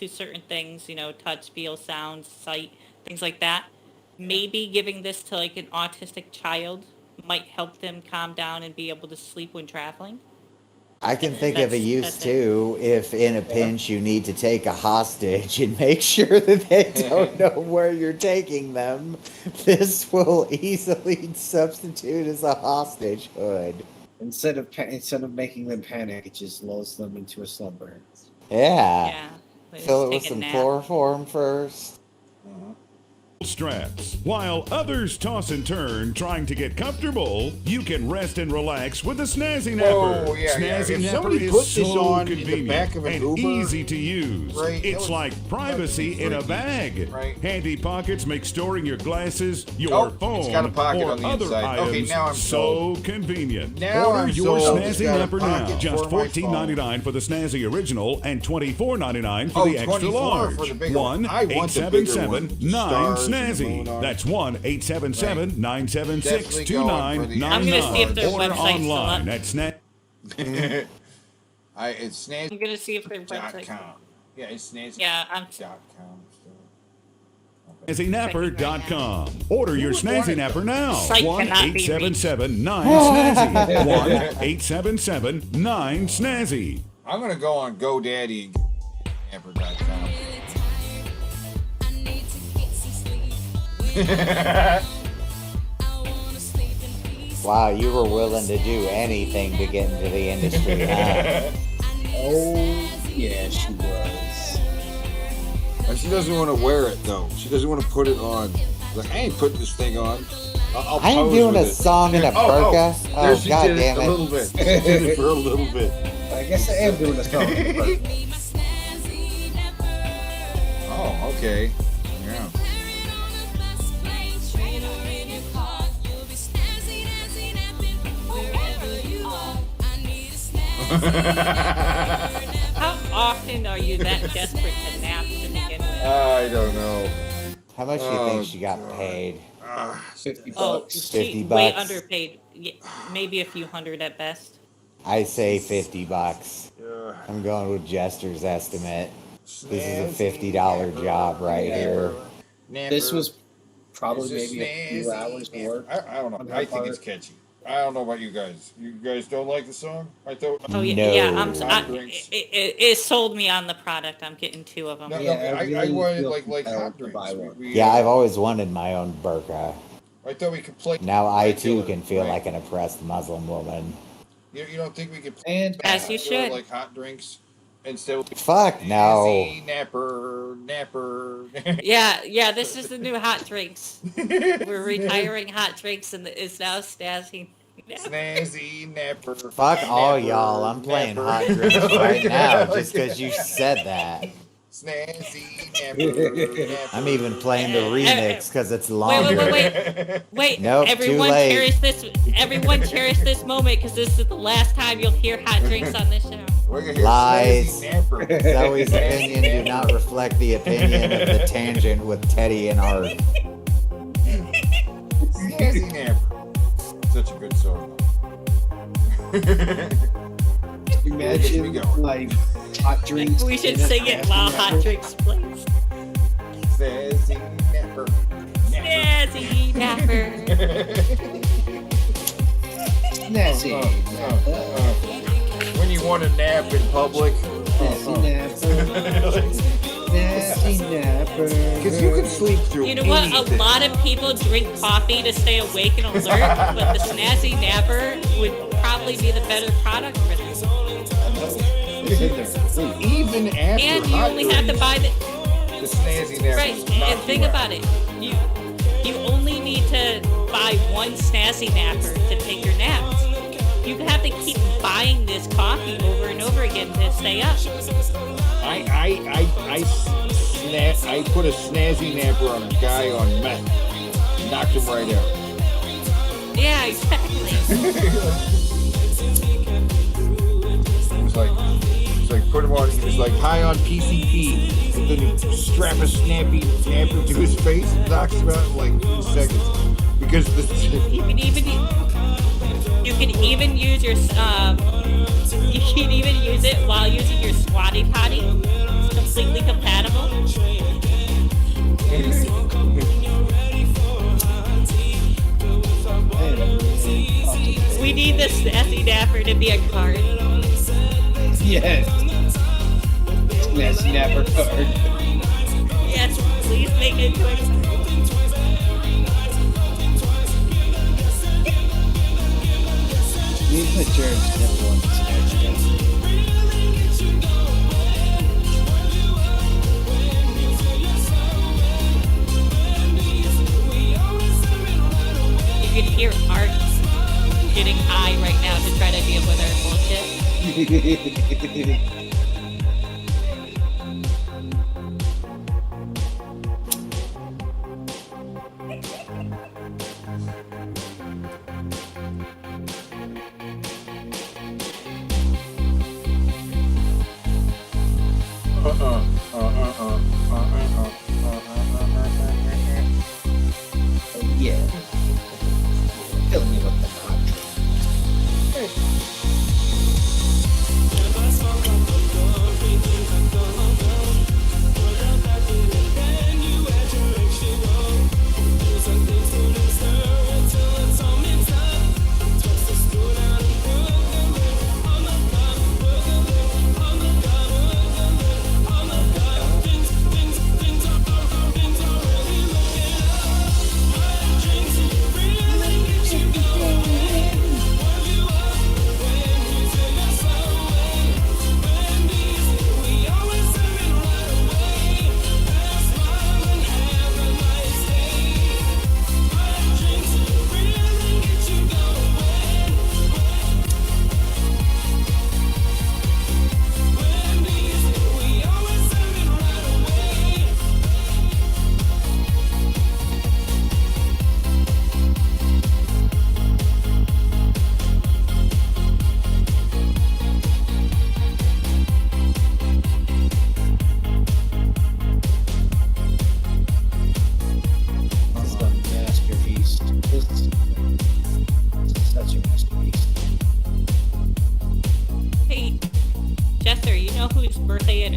certain things, you know, touch, feel, sound, sight, things like that. Maybe giving this to like an autistic child might help them calm down and be able to sleep when traveling. I can think of a use that's it. too if in a pinch you need to take a hostage and make sure that they don't know where you're taking them. This will easily substitute as a hostage hood. Instead of making them panic, it just lulls them into a slumber. Yeah. Yeah. They Fill it just with take a some nap. chloroform first. Straps. While others toss and turn trying to get comfortable, you can rest and relax with the Snazzy Napper. Whoa, yeah, yeah. Snazzy If Napper somebody is put this so on in the convenient back of an and Uber, easy to use. right, that It's would- like privacy in a bag. Right. Handy pockets make storing your glasses, your Oh, phone, it's got a pocket or on the other inside. Okay, items now I'm so convenient. Now Order I'm your sold. It's Snazzy got a Napper now. pocket Just for my phone. $14.99 for the Snazzy Original and $24.99 for Oh, the extra 24 large. for the bigger one. I want the bigger one. 1-877-9 Stars and the Snazzy. moon on it. That's 1-877-976-2999. I'm gonna see if their Order website's still up. online at It's I'm gonna see if their website's. snazzy.com. Yeah, it's snazzy.com. Yeah, I'm. still. Yeah, I'm SnazzyNapper.com. Order your Snazzy Napper now. Site cannot be 1-877-9-SNAZZY. 1-877-9-SNAZZY. I'm gonna go on GoDaddy and napper.com. Wow, you were willing to do anything to get into the industry, huh? Oh, yeah, she was. And she doesn't want to wear it though. She doesn't want to put it on. Like, I ain't putting this thing on. I'll I am pose doing a with it. song in a burqa. There Oh, she God did damn it it. a little bit. She did it for a little bit. I guess I am doing a song. Oh, okay. Yeah. How often are you that desperate to nap to begin with? I don't know. How much do you think she got paid? 50 Oh, bucks. 50 way bucks. underpaid. Yeah, maybe a few hundred at best. I say $50. Yeah. I'm going with Jester's estimate. This is a $50 job right here. This was probably It's maybe a few hours of work. I don't know. I think it's catchy. I don't know about you guys. You guys don't like the song? I thought. Oh yeah, No. yeah. Hot drinks. It sold me on the product. I'm getting 2 of them. No, Yeah, I I really wanted feel like compelled hot to drinks. buy one. Yeah, I've always wanted my own burqa. I thought we could play. Now I too regular, can feel right? like an oppressed Muslim woman. You don't think we could play And As you regular, should. like hot drinks instead of Fuck no. Snazzy, napper. Yeah. This is the new hot drinks. We're retiring hot drinks, and it's now Snazzy. Snazzy napper. Fuck all napper, y'all. I'm playing napper. hot drinks right now just because you said that. Snazzy napper. I'm even playing the remix because it's longer. Wait. Nope, too everyone late. cherish this. Everyone cherish this moment because this is the last time you'll hear hot drinks on this show. We're gonna hear Lies. Snazzy napper. Zoe's opinion do not reflect the opinion of the tangent with Teddy and Art. Snazzy napper. Such a good song. imagine like hot drinks. We should in a sing it while hot napper. drinks plays. Snazzy napper. Snazzy napper. Snazzy. When you want to nap in public. Snazzy napper. Snazzy napper. Because you can sleep through You know what? anything. A lot of people drink coffee to stay awake and alert, but the Snazzy napper would probably be the better product for them. Even after And you hot only have to drinks, buy the the Snazzy napper. right. And think about it. You only need to buy one Snazzy napper to take your naps. You have to keep buying this coffee over and over again to stay up. I put a Snazzy napper on a guy on meth. Knocked him right out. Yeah, exactly. It was like put him on. He was like high on PCP, and then you strap a snappy napper to his face and knocks him out in like 2 seconds. Because You can even use your you can even use it while using your squatty potty. It's completely compatible. We need this Snazzy napper to be a card. Yes. Snazzy napper card. Yes, please make it into a card. These are Jared's nipple on the Snazzy napper. You can hear Art getting high right now to try to deal with our bullshit. Oh yeah. Fill me with the hot drink.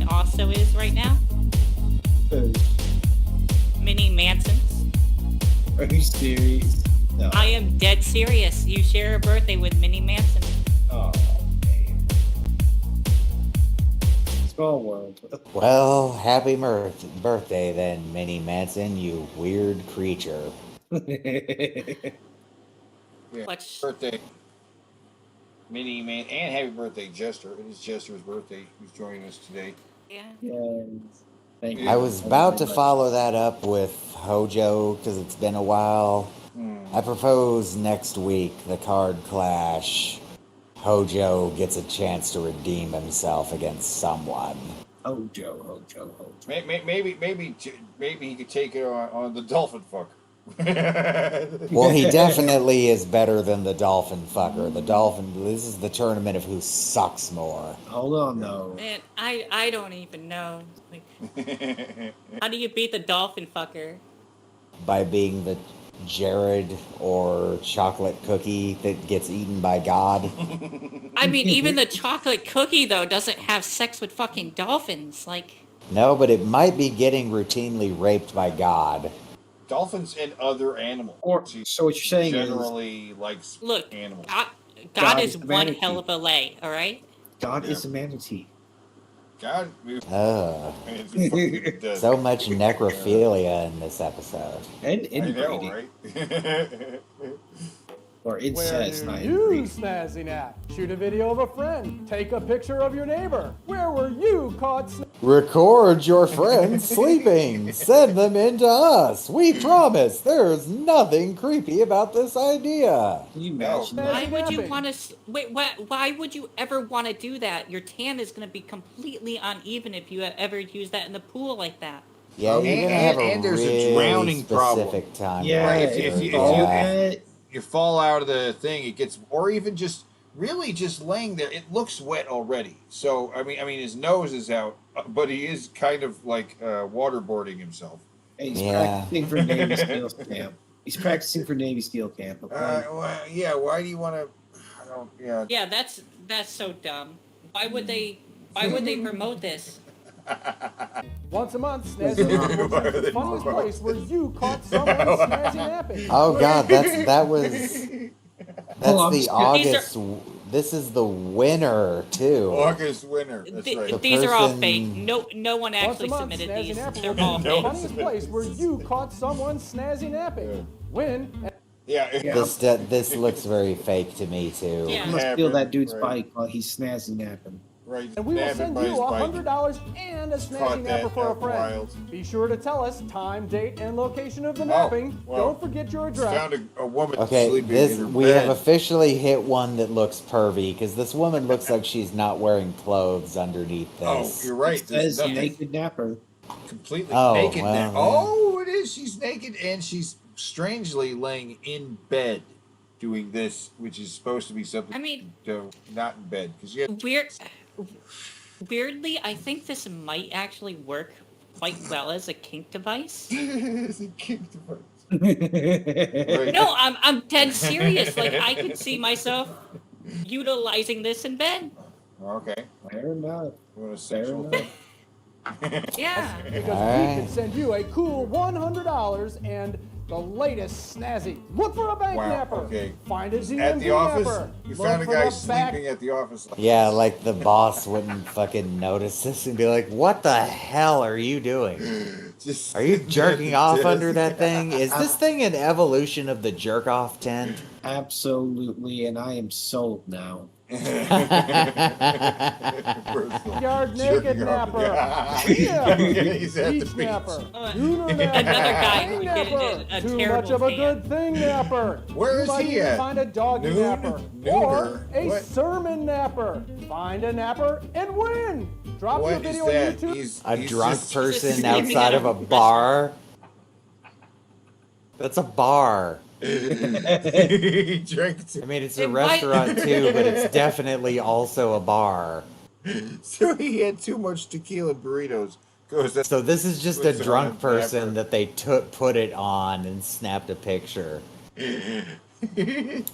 also is right now? Minnie Manson's. Are you serious? No. I am dead serious. You share a birthday with Minnie Manson. Oh, man. Small world. Well, happy birthday then, Minnie Manson, you weird creature. Yeah. What's Birthday, Minnie Man, and happy birthday, Jester. It is Jester's birthday. Who's joining us today? Yeah. Yes. Thank you. I was about to follow that up with Hojo because it's been a while. I propose next week, the card clash. Hojo gets a chance to redeem himself against someone. Hojo. Maybe he could take it on the dolphin fucker. Well, he definitely is better than the dolphin fucker. The dolphin, this is the tournament of who sucks more. Hold on, though. Man, I don't even know. Like, how do you beat the dolphin fucker? By being the Jared or chocolate cookie that gets eaten by God. I mean, even the chocolate cookie, though, doesn't have sex with fucking dolphins. Like, No, but it might be getting routinely raped by God. Dolphins and other animals. So what you're saying generally likes look, animals. God is the one manatee. hell of a lay, all right? God is a manatee. God. So much necrophilia in this episode. And I know, inbreeding. right? Or Where incest, do not you inbreeding. snazzing at? Shoot a video of a friend. Take a picture of your neighbor. Where were you caught Record your friends sleeping. Send them in to us. We promise there's nothing creepy about this idea. Can you imagine Why would you want to? Wait, why would you ever want to do that? Your tan is going to be completely uneven if you ever use that in the pool like that. Yeah, you're gonna have a and there's really a drowning problem. specific time. Yeah, Right, if you fall out of the thing, it gets, or even just really just laying there, it looks wet already. So I mean, his nose is out, but he is kind of like waterboarding himself. Hey, he's practicing for Navy SEAL camp. He's practicing for Navy SEAL camp. Okay? Well, yeah. Why do you want to? I don't. Yeah. Yeah, that's so dumb. Why would they promote this? Once a month, Snazzy Nap is the funniest place where you caught someone snazzy napping. Oh God, that was the August. These This is the winner too. August winner. That's right. These are all person- fake. No one actually Once a month, submitted Snazzy these. Nap They're will all be the fake. funniest place where you caught someone snazzy napping. Win. This looks very fake to me too. Yeah. You must feel that dude's Right. bike while he's snazzy napping. Right. And we will Nabbing send by you his bike. $100 and a Caught snazzy napper that for a out friend. wild. Be sure to tell us time, date, and location of the napping. well, Don't forget your address. Found a woman Okay, sleeping in her we bed. have officially hit one that looks pervy because this woman looks like she's not wearing clothes underneath this. Oh, you're right. It says There's nothing naked napper. completely Oh, naked well, now. yeah. Oh, it is. She's naked and she's strangely laying in bed doing this, which is supposed to be something. I mean, not in bed because you have weirdly, I think this might actually work quite well as a kink device. It's a kink device. Right. No, I'm dead serious. Like, I could see myself utilizing this in bed. Okay. Fair enough. What a sexual Fair thing. Yeah. Because Alright. we can send you a cool $100 and the latest snazzy. Look for a bank Wow, napper. okay. Find a ZMB At the office, napper. you Look found a for guy the back- sleeping at the office. Yeah, like the boss wouldn't fucking notice this and be like, "What the hell are you doing? Just Are you jerking off under that thing? Is this thing an evolution of the jerk off tent?" Absolutely, and I am sold now. Yard naked napper. Yeah. He's at the Beach beach. napper. Lunar napper. Another guy who Napper. did a Too terrible much of a tan. good thing napper. Where You is might he even at? find a doggy Noon? napper. Nooner? Or a What? sermon napper. Find a napper and win. Drop your What is video on that? YouTube. A He's drunk just- person sleeping outside at of a a bar. That's a bar. He drank I mean, it's a It might- restaurant too, but it's definitely also a bar. So he had too much tequila burritos. So this is just a What's drunk on person napper? that they put it on and snapped a picture. And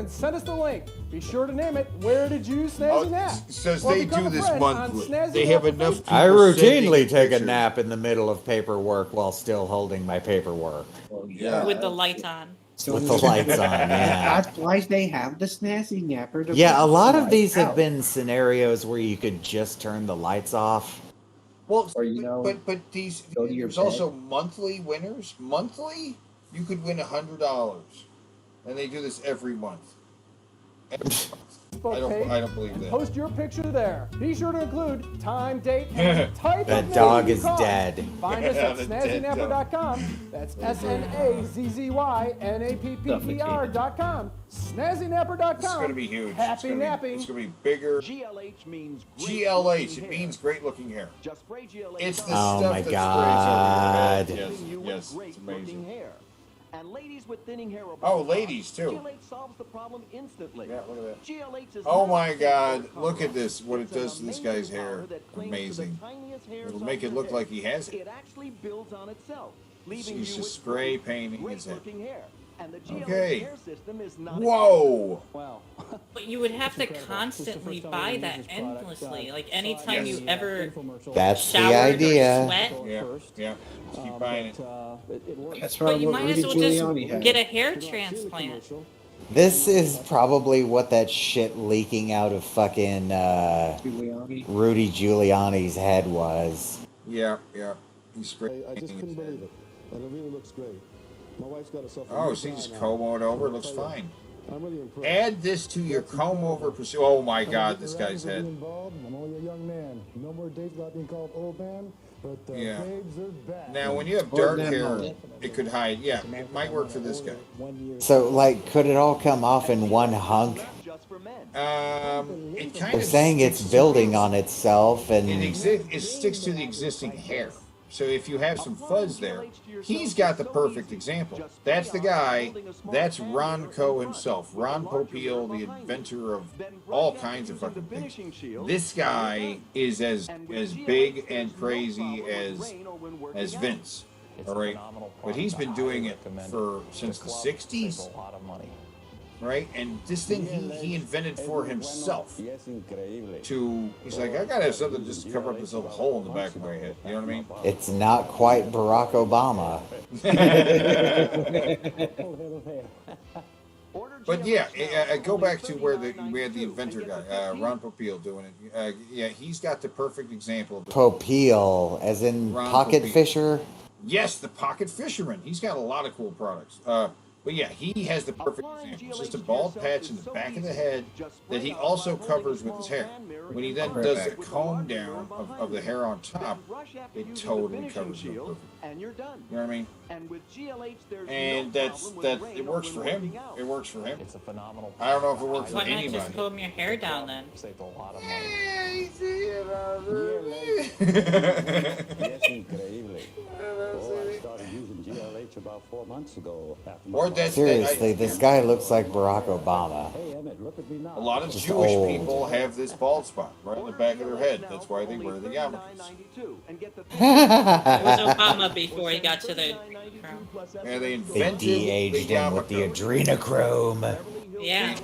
send us the link. Be sure to name it. Where did you snazzy nap? Says Or they become do a this friend on monthly. Snazzy They have Nap enough Facebook. people I routinely sending take a pictures. nap in the middle of paperwork while still holding my paperwork. Well, yeah. With the light on. With the lights on, yeah. That's why they have the snazzy napper. To Yeah, a put lot the of these lights have out. been scenarios where you could just turn the lights off. Well, Or, you know, but these go to your there's bed. also monthly winners. Monthly, you could win $100, and they do this every month. I don't believe that. Post your picture there. Be sure to include time, date, and type The of dog name you is caught. dead. Find us Yeah, at the dead snazzynapper.com. That's SNAZZYNAPPER.com. Snazzynapper.com. This is going to be huge. Happy napping. It's going to be bigger. GLH means GLH. It means great looking hair. Just spray GLH. It's the Oh stuff my that God. sprays over your head. Leaving you Yes, with it's great-looking amazing. hair. And ladies with thinning hair or Oh, bald ladies, spots, too. GLH solves the problem instantly. Yeah, look at that. GLH is Oh not my a God! fake Look at color. this. What it It's an does to this amazing guy's hair. powder that clings to the Amazing. tiniest hairs It'll on make it your look head. like he has it. It actually builds on itself, leaving He's you just with spray painting his head. great-looking hair. And the GLH Okay. hair system is not Whoa! Wow. But you would have to incredible. constantly This is the first time buy we that use this product. endlessly. Like anytime Yes. you ever That's the showered idea. or sweat. Yeah, yeah. Just keep buying it. It works. That's But probably you what might Rudy as well Giuliani just had. get a hair transplant. This is probably what that shit leaking out of fucking Giuliani. Rudy Giuliani's head was. Yeah, yeah. He's spray I just painting couldn't his head. believe it. And it really looks great. My wife's got herself a Oh, new see, car just now. comb it over. It I'll looks tell you, fine. I'm really impressed. Add this to your comb over pursuit. Oh my God, this guy's head. Involved. I'm only a young man. No more dates without being called old man. But the Yeah. babes are back. Now, when you have Or dark that hair, moment. it could hide. Yeah, it might work for this guy. So, like, could it all come off in one hunk? It kind They're of saying it's sticks to building on itself, and it sticks to the existing hair. So if you have some fuzz there, he's got the perfect example. That's the guy. That's Ron Coe himself. Ron Popeil, the inventor of all kinds of fucking things. This guy is as big and crazy as Vince. All right, but he's been doing it since the '60s. Right, and this thing he invented for himself. He's like, I gotta have something to just cover up this little hole in the back of my head. You know what I mean? it's not quite Barack Obama. But yeah, go back to where we had the inventor guy, Ron Popeil, doing it. Yeah, he's got the perfect example of Popeil, as in Ron pocket Popeil. fisher. Yes, the pocket fisherman. He's got a lot of cool products. But yeah, he has the perfect example. It's just a bald patch in the back of the head that he also covers with his hair. When he then does the comb down of the hair on top, it totally covers him perfectly. And you're done. You know what I mean? And with GLH, there's And no that's problem that. with It rain works or for wind him. working out. It works for him. It's a phenomenal. I don't know if it works for Why not anybody. just comb your hair down then? Saved a lot of money. Yes, increíble. Oh, I started using GLH about 4 months ago. After my Or wife- that's Seriously, this guy looks like Barack Obama. Hey, Emmett, look at me now. A lot of Just Jewish old. people have this bald spot right in the back of their head. That's why they wear the yarmulkes. It was Obama before he got to the crown. Yeah, they They invented de-aged the him with the yarmulke. adrenochrome. Yeah.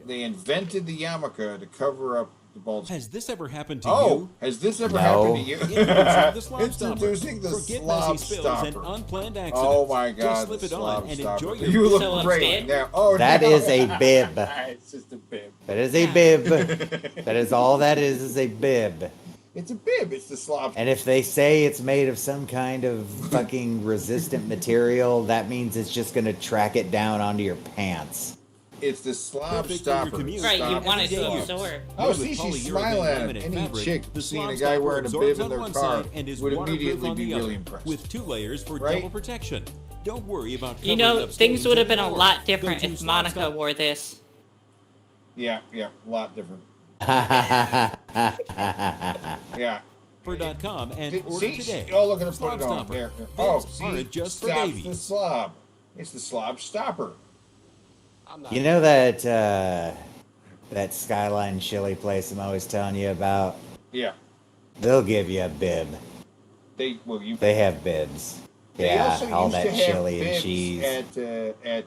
They invented the yarmulke to cover up the bald spot. Has this ever happened to Oh, you? has this ever No. happened to you? Introducing the slob stopper. Introducing the Forget slob messy spills and stopper. unplanned accidents. Oh my Just God, slip the it on slob and stopper. enjoy your You look So a great bib? now. Oh, That no. is a bib. It's just a bib. That is a bib. That is all that is a bib. It's a bib. It's the slob. And if they say it's made of some kind of fucking resistant material, that means it's just gonna track it down onto your pants. It's the slob Perfect in your stopper. commute. Right, you Stop want it the to slob. absorb. Oh, Made see, with she's polyurethane smiling at him. laminate Any fabric, chick the seeing a slob guy stopper wearing a absorbs bib in on their one car side and is would waterproof immediately on be the really other, impressed. with 2 layers for Right? double protection. Don't worry about You covering know, up things stains would have been a anymore. lot Go different to if Slob Monica Stopper. wore this. Yeah, a lot different. Yeah. .com and order See, today. oh, look at her put Slob it on. stopper. There. Bibs Oh, see, aren't just for stops babies. the slob. It's the slob stopper. You know that that Skyline chili place I'm always telling you about? Yeah. They'll give you a bib. They have bibs. They Yeah, also all used that to have chili and bibs cheese. at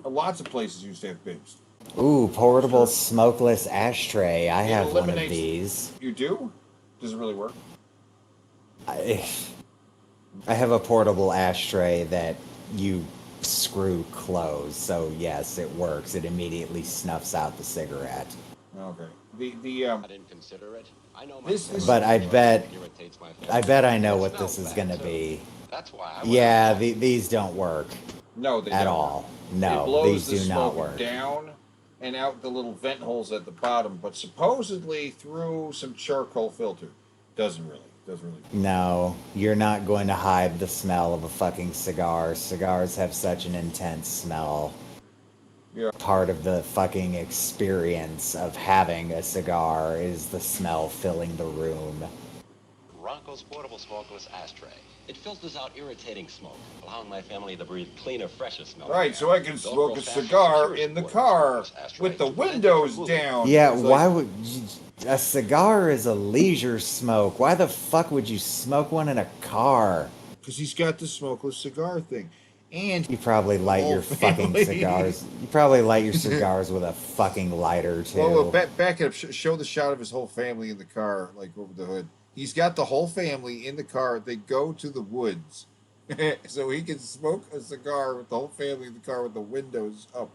lots of places used to have bibs. Ooh, portable smokeless ashtray. I It have one of eliminates- these. You do? Does it really work? I have a portable ashtray that you screw closed, so yes, it works. It immediately snuffs out the cigarette. Okay. I didn't consider it. I know This- But I bet irritates my I know what this is gonna be. That's why Yeah, these don't work. No, they at don't all. It No, blows these the do not smoke work. down and out the little vent holes at the bottom, but supposedly through some charcoal filter. Doesn't really. No, you're not going to hide the smell of a fucking cigar. Cigars have such an intense smell. Yeah. Part of the fucking experience of having a cigar is the smell filling the room. Ronco's portable smokeless ashtray. It filters out irritating smoke, allowing my family to breathe cleaner, fresher smell. Right, so I can smoke a cigar in the car with the windows down. Yeah, It's why like- would a cigar is a leisure smoke? Why the fuck would you smoke one in a car? Because he's got the smokeless cigar thing. And You probably light your fucking family. cigars. You probably light your cigars with a fucking lighter too. Well, back it up. Show the shot of his whole family in the car, like over the hood. He's got the whole family in the car. They go to the woods, so he can smoke a cigar with the whole family in the car with the windows up.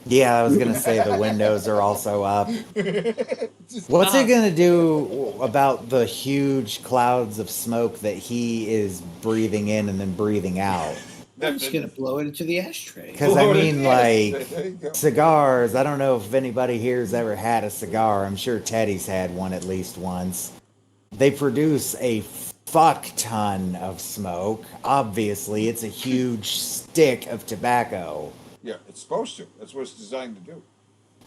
Yeah, I was gonna say the windows are also up. What's it gonna do about the huge clouds of smoke that he is breathing in and then breathing out? I'm just gonna blow it into the ashtray. Because I mean, There you like go. cigars. I don't know if anybody here has ever had a cigar. I'm sure Teddy's had one at least once. They produce a fuck ton of smoke. Obviously, it's a huge stick of tobacco. Yeah, it's supposed to. That's what it's designed to do.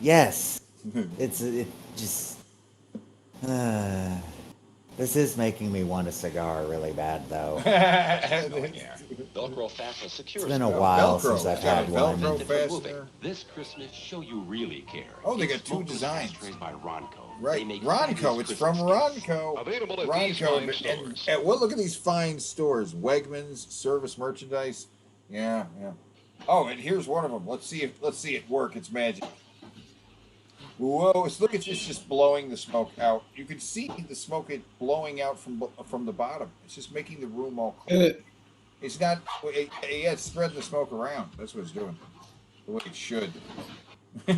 Yes, it just. This is making me want a cigar really bad, though. Velcro fastener secures. It's been a while since I've had one. Velcro fastener. This Christmas, show you really care. Oh, they got It's two smokeless designs. ashtrays by Ronco. Right, They make Ronco. fabulous It's from Christmas gifts. Ronco. Available at these Ronco. fine And stores. well, look at these fine stores: Wegmans, Service Merchandise. Yeah. Oh, and here's one of them. Let's see it work. It's magic. Whoa! Look, it's just blowing the smoke out. You can see the smoke blowing out from the bottom. It's just making the room all clear. It's not. Yeah, it's spreading the smoke around. That's what it's doing. The way it should. We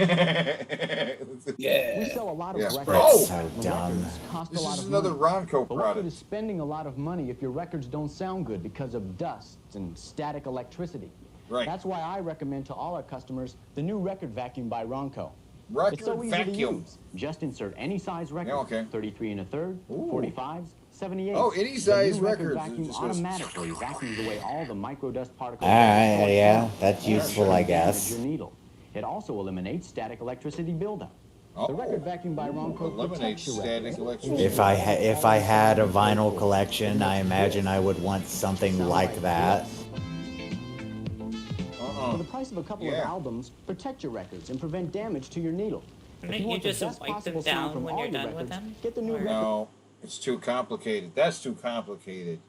sell a lot of records. That's so The dumb. records cost This a lot is of another money. Ronco But what product. good is spending a lot of money if your records don't sound good because of dust and static electricity? Right. That's why I recommend to all our customers the new record vacuum by Ronco. Record It's so easy vacuum. to use. Just insert any size record. Yeah, okay. 33 1/3, Ooh. 45s, 78s. Oh, any The size new records. It vacuum just goes- automatically vacuums away all the microdust particles. All right, that yeah, are that's stored useful, and I damage guess. Your needle. It also eliminates static electricity buildup. Oh. The record vacuum by Ronco Eliminates protects your static record. electricity. If I had a vinyl collection, I imagine I would want something like that. For the price of a couple of Yeah. albums, protect your records and prevent damage to your needle. Couldn't If you want the just best wipe them possible sound down from when all you're your done with records, them? Get the new record. No, it's too complicated. That's too complicated.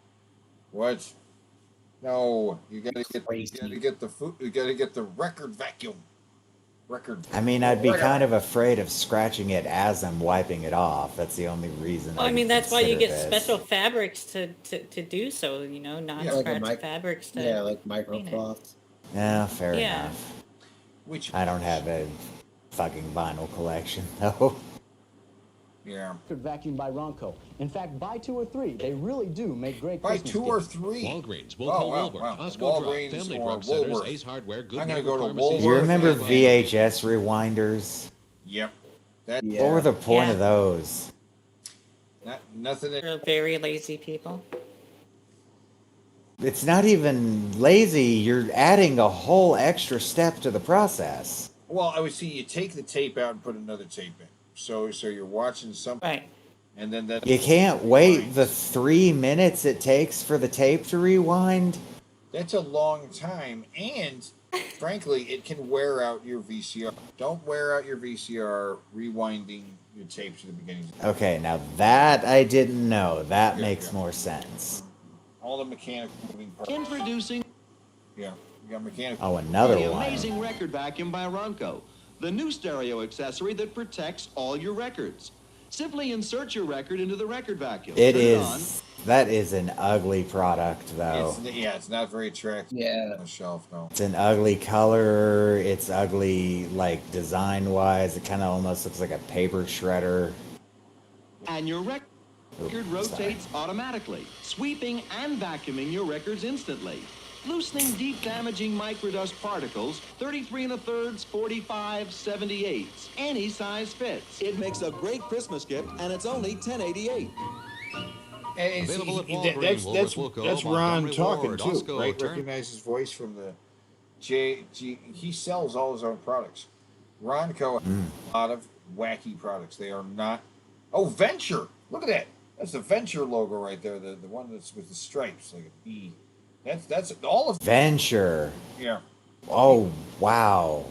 What? No, you gotta get the food. You gotta get the record vacuum. Record. I mean, I'd be kind of afraid of scratching it as I'm wiping it off. That's the only reason. Well, I would mean, that's why you consider get this. special fabrics to do so, non-scratch fabrics to like clean it. microcloths. Yeah, fair Yeah. enough. Which I don't have a fucking vinyl collection though. Yeah. Record vacuum by Ronco. In fact, buy 2 or 3. They really do make great Buy Christmas 2 or gifts. 3. Walgreens, Oh, Wilco, wow, Woolworth, wow. Costco Walgreens Drug, Family or Drug Centers, Woolworth. Ace Hardware, Good I'm gonna Neighbor go to Pharmacy. Do you remember Woolworth. VHS rewinders? Yep. That. What were the point of those? Nothing. For very lazy people. It's not even lazy. You're adding a whole extra step to the process. Well, I would see you take the tape out and put another tape in. So you're watching something. Right. And then that. You can't wait the 3 minutes it takes for the tape to rewind. That's a long time, and frankly, it can wear out your VCR. Don't wear out your VCR rewinding your tape to the beginning. Okay, now that I didn't know. That makes more sense. All the mechanical moving parts. Introducing. Yeah, you got mechanical. Oh, another The one. amazing record vacuum by Ronco, the new stereo accessory that protects all your records. Simply insert your record into the record vacuum. It Turn is. That is an ugly product, though. It's not very attractive. Yeah. On the shelf, no. It's an ugly color. It's ugly, like, design-wise. It kind of almost looks like a paper shredder. And your record rotates automatically, sweeping and vacuuming your records instantly. Loosening deep damaging microdust particles, 33 1/3, 45, 78s. Any size fits. It makes a great Christmas gift, and it's only $10.88. And Available at Walgreens, that's Woolworths, Ron Montgomery talking Ward, too, Osco, right? Turn- Recognize his voice from the he sells all his own products. Ronco has a lot of wacky products. They are not. Oh, Venture! Look at that. That's the Venture logo right there. The one that's with the stripes, like a bee. That's all of Venture. Yeah. Oh, wow.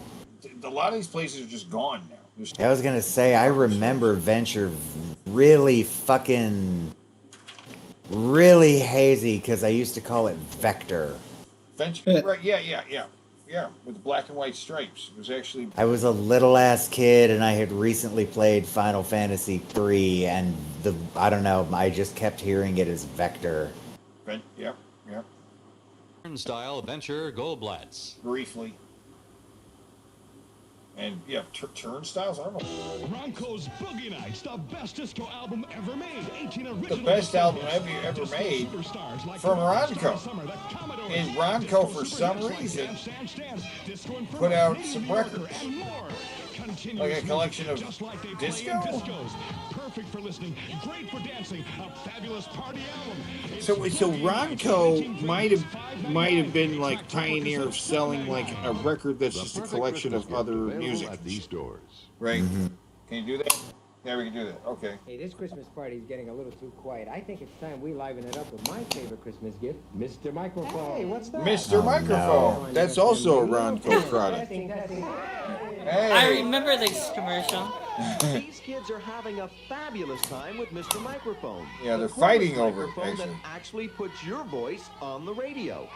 A lot of these places are just gone now. I was going to say, I remember Venture really hazy because I used to call it Vector. Venture, right? Yeah, with the black and white stripes. It was actually. I was a little ass kid and I had recently played Final Fantasy III and I don't know, I just kept hearing it as Vector. Yep. Style Venture Goldblatts. Briefly. And yeah, turnstiles. I don't know. Ronco's Boogie Nights, the best disco album ever made. 18 original The best album ever made from Ronco. And Ronco, for some reason, put out some records. Like a collection of disco? Perfect for listening, great for dancing, a fabulous party album. So Ronco might have been like pioneer of selling like a record that's just a collection of other music. At these stores. Right? Can you do that? Yeah, we can do that. Okay. Hey, this Christmas party is getting a little too quiet. I think it's time we liven it up with my favorite Christmas gift, Mr. Microphone. Hey, what's that? Mr. Microphone. That's also a Ronco product. I remember this commercial. These kids are having a fabulous time with Mr. Microphone. Yeah, they're the fighting cordless over it, microphone that actually. actually puts your voice on the radio.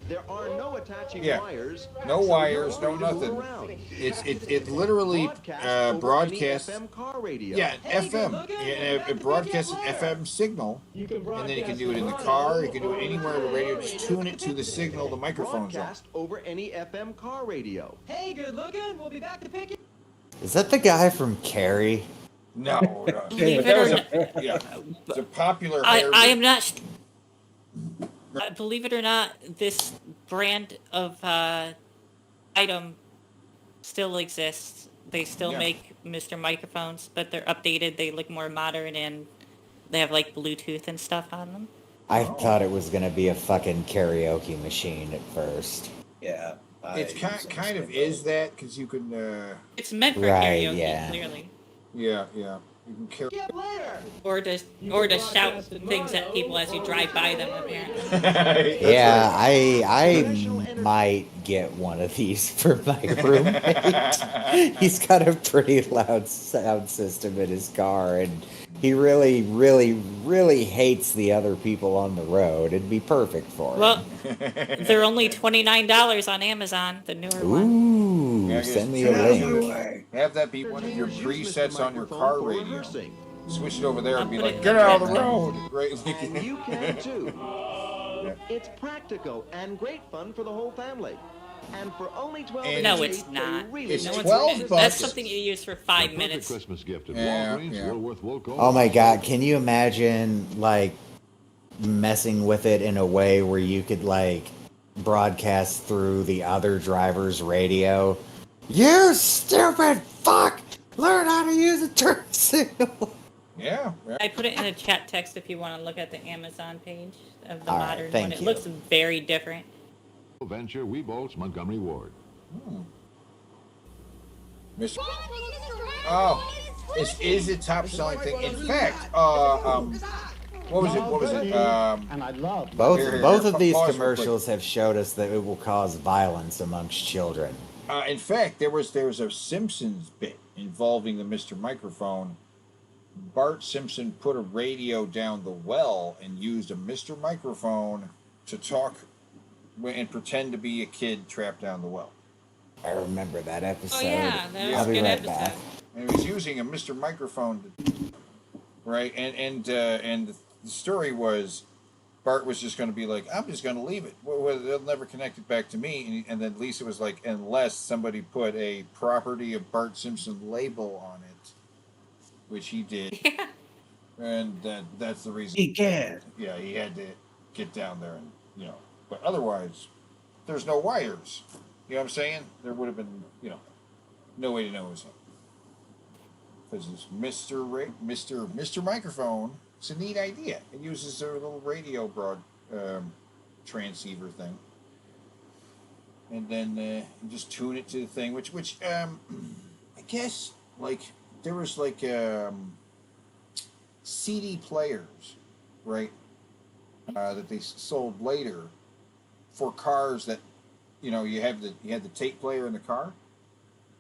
There are no attaching Yeah. wires. No so wires, you're no free to move nothing. around. It literally over broadcasts. any FM car radio. Yeah, FM. Yeah, it broadcasts an FM signal, and then you can do it in the car. You can do it anywhere the radio. Just tune it to the signal the microphone's on. Broadcast over any FM car radio. Hey, good looking. We'll be back to pick you. Is that the guy from Carrie? No. Believe But it or that was it's a popular. I am not. Believe it or not, this brand of item still exists. They still make Mr. Microphones, but they're updated. They look more modern and they have like Bluetooth and stuff on them. I thought it was going to be a fucking karaoke machine at first. Yeah. It's kind of is that because you can. It's meant for Right, karaoke, yeah. clearly. Yeah. You can carry. Or to shout things at people as you drive by them, apparently. Yeah, I might get one of these for my roommate. He's got a pretty loud sound system in his car, and he really hates the other people on the road. It'd be perfect for him. Well, they're only $29 on Amazon, the newer one. Ooh, Yeah, send me a link. Have that be one of your presets on your car radio. Switch it over there and be I'll put like, it get in out the of the road. Right? And you can too. It's practical and great fun for the whole family. And for only 12 No, days, it's not. It's No, 12 That's bucks. something you use for 5 minutes. Christmas gift at Yeah, Walgreens, yeah. Woolworth, Woolco. Oh my god, can you imagine like messing with it in a way where you could like broadcast through the other driver's radio? You stupid fuck! Learn how to use a turn signal. Yeah. I put it in a chat text if you want to look at the Amazon page of the All right, modern thank one. It you. looks very different. Venture, Webolts, Montgomery Ward. Mr. Oh, this is a top selling thing. In fact, what was it? And I love Both of these pause real quick. commercials have showed us that it will cause violence amongst children. In fact, there was a Simpsons bit involving the Mr. Microphone. Bart Simpson put a radio down the well and used a Mr. Microphone to talk and pretend to be a kid trapped down the well. I remember that episode. Oh yeah, that was I'll a be good right episode. back. And he was using a Mr. Microphone, right? And the story was Bart was just going to be like, I'm just going to leave it. Well, they'll never connect it back to me. And then Lisa was like, unless somebody put a property of Bart Simpson label on it, which he did. Yeah. And that's the reason. He can. Yeah, he had to get down there and, you know. But otherwise, there's no wires. You know what I'm saying? There would have been, you know, no way to know it was him. Because it's Mr. Microphone. It's a neat idea. It uses their little radio broad transceiver thing, and then you just tune it to the thing. Which I guess like there was like CD players, right? That they sold later for cars that you know you had the tape player in the car,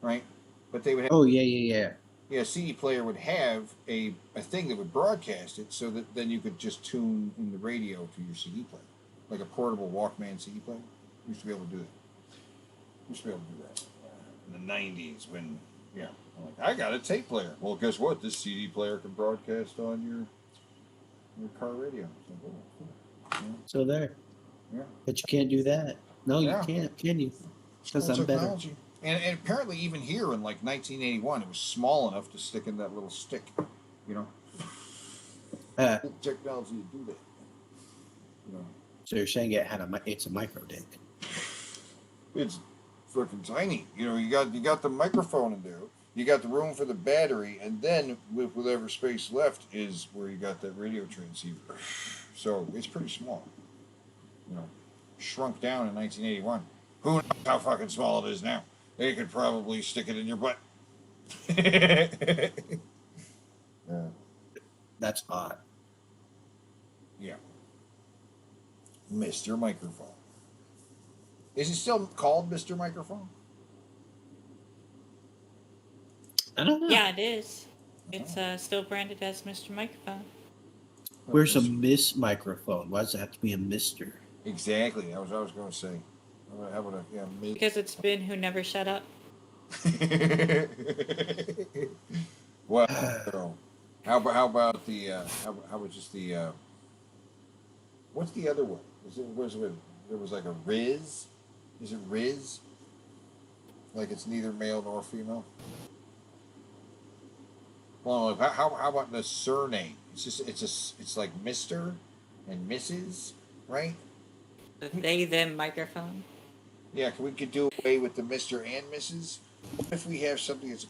right? But they would have. Oh yeah. Yeah, a CD player would have a thing that would broadcast it so that then you could just tune in the radio to your CD player. Like a portable Walkman CD player. Used to be able to do that. Used to be able to do that in the 90s when, yeah. I'm like, I got a tape player. Well, guess what? This CD player can broadcast on your car radio. Like, oh, cool. Yeah. So there. Yeah. But you can't do that. No, Yeah. you can't, can you? Because Cool I'm better. technology. And apparently even here in like 1981, it was small enough to stick in that little stick, you know. Technology to do that. You know. So you're saying it's a micro dick. It's freaking tiny. You know, you got the microphone in there. You got the room for the battery, and then with whatever space left is where you got that radio transceiver. So it's pretty small. You know, shrunk down in 1981. Who knows how fucking small it is now? They could probably stick it in your butt. Yeah. That's odd. Yeah. Mr. Microphone. Is it still called Mr. Microphone? I don't know. Yeah, it is. It's still branded as Mr. Microphone. Where's a Miss Microphone? Why does it have to be a Mister? Exactly. That was what I was going to say. How about a Miss? Because it's Ben who never shut up. Well, how about the how about just the what's the other one? There was like a Riz. Is it Riz? Like it's neither male nor female. Well, how about the surname? It's like Mr. and Mrs. Right? The they them microphone. Yeah, we could do away with the Mr. and Mrs. What if we have something that's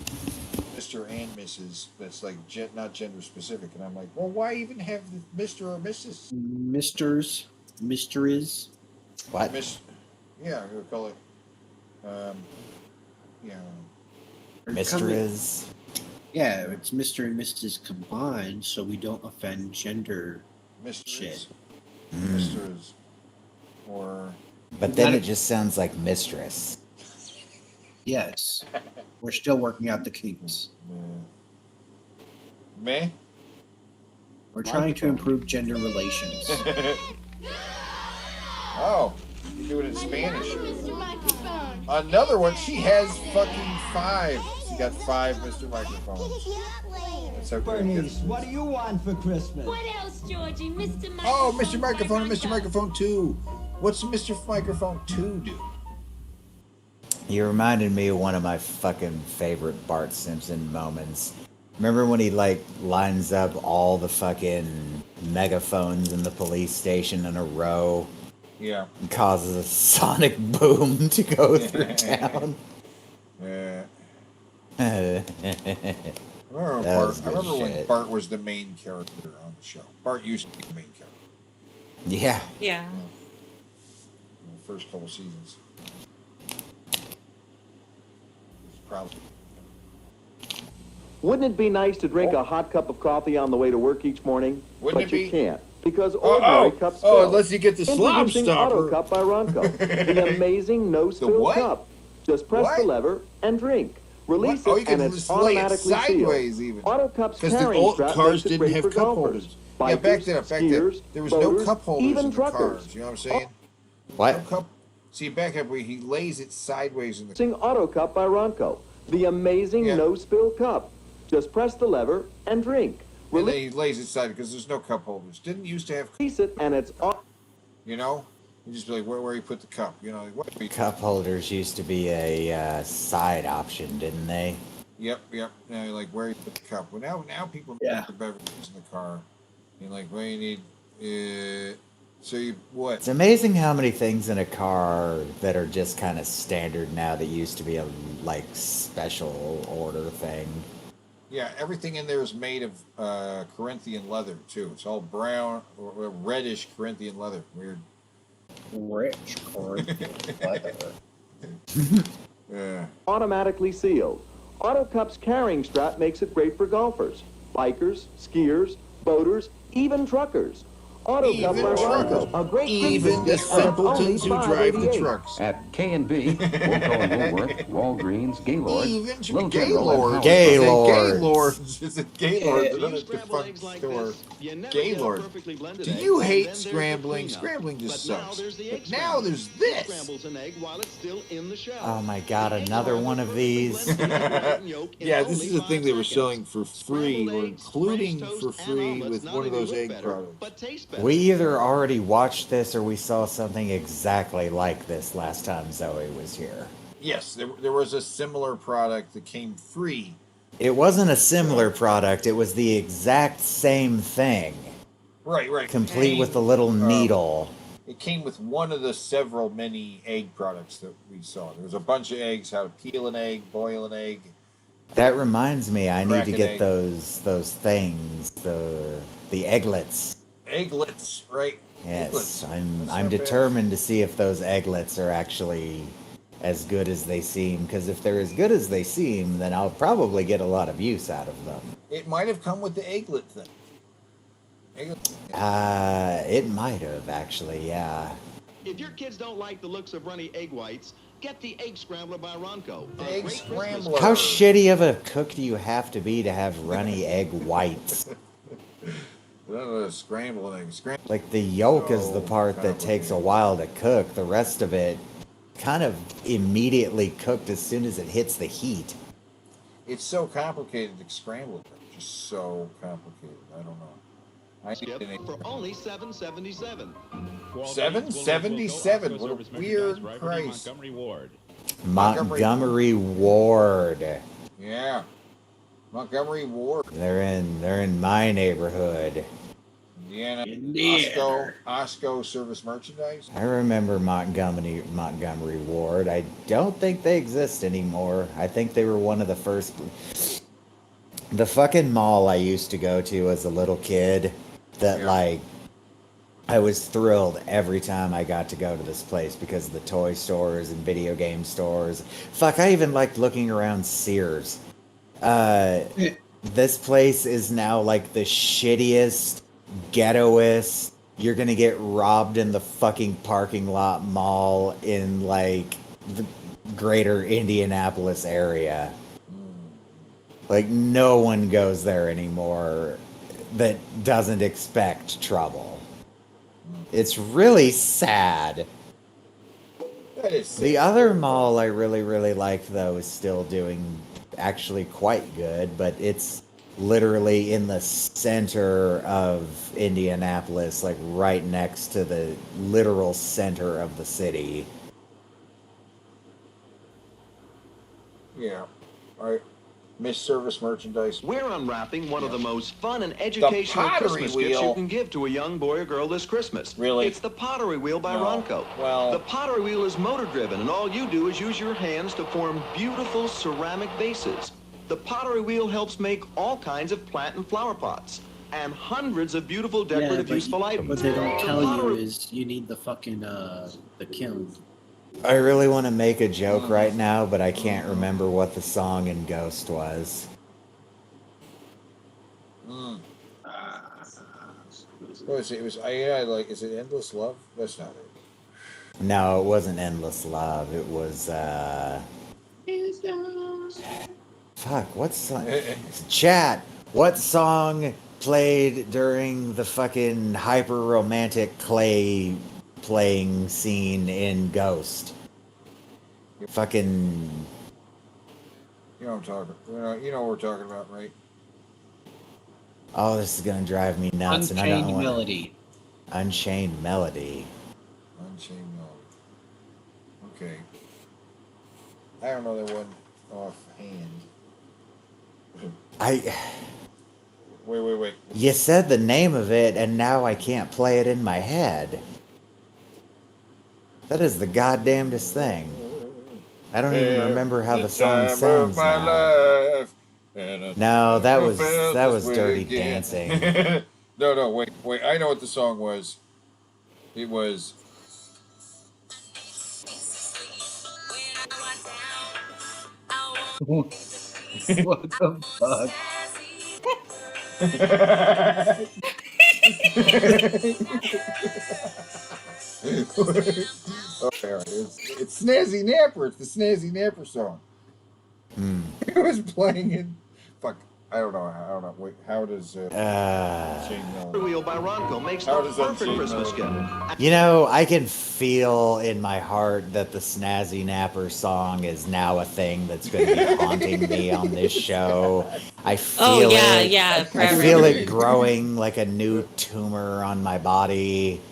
Mr. and Mrs. that's like not gender specific? And I'm like, well, why even have the Mr. or Mrs.? Mysteries. What? Yeah, we'll call it. Mistress. Yeah, it's Mr. and Mrs. combined, so we don't offend gender shit. Mistress. Or. But then it just sounds like mistress. Yes. We're still working out the kinks. Me? We're trying to improve gender relations. Oh, you do it in Spanish. Another one. She has fucking 5. She got 5 Mr. Microphones. That's okay. Bernice, what do you want for Christmas? What else, Georgie? Mr. Microphone. Oh, Mr. Microphone and Mr. Microphone 2. What's Mr. Microphone 2 do? You reminded me of one of my fucking favorite Bart Simpson moments. Remember when he like lines up all the fucking megaphones in the police station in a row? Yeah. And causes a sonic boom to go through town. Yeah. That I was good remember when shit. Bart was the main character on the show. Bart used to be the main character Yeah. Yeah. in the first couple seasons. Probably. Wouldn't it be nice to drink a hot cup of coffee on the way to work each morning? Wouldn't but it be? you can't, because ordinary cups Oh, fail. unless you get the slop Introducing stopper. Auto Cup by Ronco. The amazing no-spill what? cup. Just press the lever and drink. Release What? Oh, it you can and it's lay it automatically sideways sealed. even. Auto Cup's Because the carrying old strap cars makes it didn't great have for cup golfers, holders. Yeah, back bikers, then, skiers, there was no boaters, cup holders even in the truckers. cars. You know what I'm saying? What? No cup. See, back up where he lays it sideways in the. Sing Auto Cup by Ronco, the amazing no-spill cup. Just press the lever and drink. And then he lays it side because there's no cup holders. Didn't used to have. Release it and it's off. You know, you just be like, where you put the cup? You know, like, what? Cup holders used to be a side option, didn't they? Yep. Now you're like, where you put the cup? Well, now people put the beverages in the car. You're like, well, you need. So you what? It's amazing how many things in a car that are just kind of standard now that used to be a like special order thing. Yeah, everything in there is made of Corinthian leather too. It's all brown or reddish Corinthian leather. Weird. Rich Corinthian leather. Yeah. Automatically sealed. Auto Cup's carrying strap makes it great for golfers, bikers, skiers, boaters, even truckers. Auto Cup by Ronco, a great Even the simpletons who drive the trucks. At K&B, Wilco and Woolworth, Walgreens, Gaylord, Even Little General, and Gaylords. Is it Gaylords? Another defunct store. Gaylord. Do you hate scrambling? Scrambling just sucks. But now there's this. Oh my god, another one of these. Yeah, this is the thing they were selling for free, or including for free with one of those egg products. We either already watched this or we saw something exactly like this last time Zoe was here. Yes, there was a similar product that came free. It wasn't a similar product, it was the exact same thing. Right. Complete with the little needle. It came with one of the several many egg products that we saw. There was a bunch of eggs, how to peel an egg, boil an egg. That reminds me, I need to Crack an get egg. those things, the egglets. Egglets, right? Yes, Egglets. I'm determined to see if those egglets are actually as good as they seem. Because if they're as good as they seem, then I'll probably get a lot of use out of them. It might have come with the egglet thing. It might have actually, yeah. If your kids don't like the looks of runny egg whites, get the Egg Scrambler by Ronco. Egg Scrambler. How shitty of a cook do you have to be to have runny egg whites? Scrambled egg. Like the yolk is the part that takes a while to cook. The rest of it kind of immediately cooked as soon as it hits the heat. It's so complicated to scramble it. Just so complicated. I don't know. I need an For only $7.77. $7.77. What a weird price. Montgomery Ward. Yeah. Montgomery Ward. They're in my neighborhood. Indiana. Osco Service Merchandise. I remember Montgomery Ward. I don't think they exist anymore. I think they were one of the first. The fucking mall I used to go to as a little kid, like, I was thrilled every time I got to go to this place because of the toy stores and video game stores. Fuck, I even liked looking around Sears. This place is now like the shittiest, ghettoest. You're gonna get robbed in the fucking parking lot mall in like the greater Indianapolis area. Like no one goes there anymore that doesn't expect trouble. It's really sad. That is sad. The other mall I really like though is still doing actually quite good, but it's literally in the center of Indianapolis, like right next to the literal center of the city. Yeah. All right. Miss Service Merchandise. We're unwrapping one of the most fun and educational Christmas gifts you can give to a young boy or girl this Christmas. Really? It's the Pottery Wheel by No. Ronco. Well- The Pottery Wheel is motor-driven, and all you do is use your hands to form beautiful ceramic vases. The Pottery Wheel helps make all kinds of plant and flower pots, and hundreds of beautiful decorative useful items. What they don't The tell you pottery- is you need the fucking the kiln. I really want to make a joke right now, but I can't remember what the song in Ghost was. What is it? It was is it Endless Love? That's not it. No, it wasn't Endless Love. It was, fuck, what song? Chat, what song played during the fucking hyper romantic clay playing scene in Ghost. Fucking. You know what I'm talking. You know what we're talking about, right? Oh, this is gonna drive me nuts, and I don't Unchained want. Melody. Unchained Melody. Unchained Melody. Okay. I don't know that one offhand. Wait. You said the name of it, and now I can't play it in my head. That is the goddamnedest thing. I don't even remember how the song sounds now. No, that was Dirty Dancing. No, wait. I know what the song was. It was. What the fuck? Okay, all right. It's Snazzy Napper. It's the Snazzy Napper song. It was playing in. Fuck. I don't know. Wait, how does Wheel by Ronco makes How the does that perfect change Christmas Melody? gift. You know, I can feel in my heart that the Snazzy Napper song is now a thing that's going to be haunting me on this show. I feel it. Yeah, I forever. feel it growing like a new tumor on my body.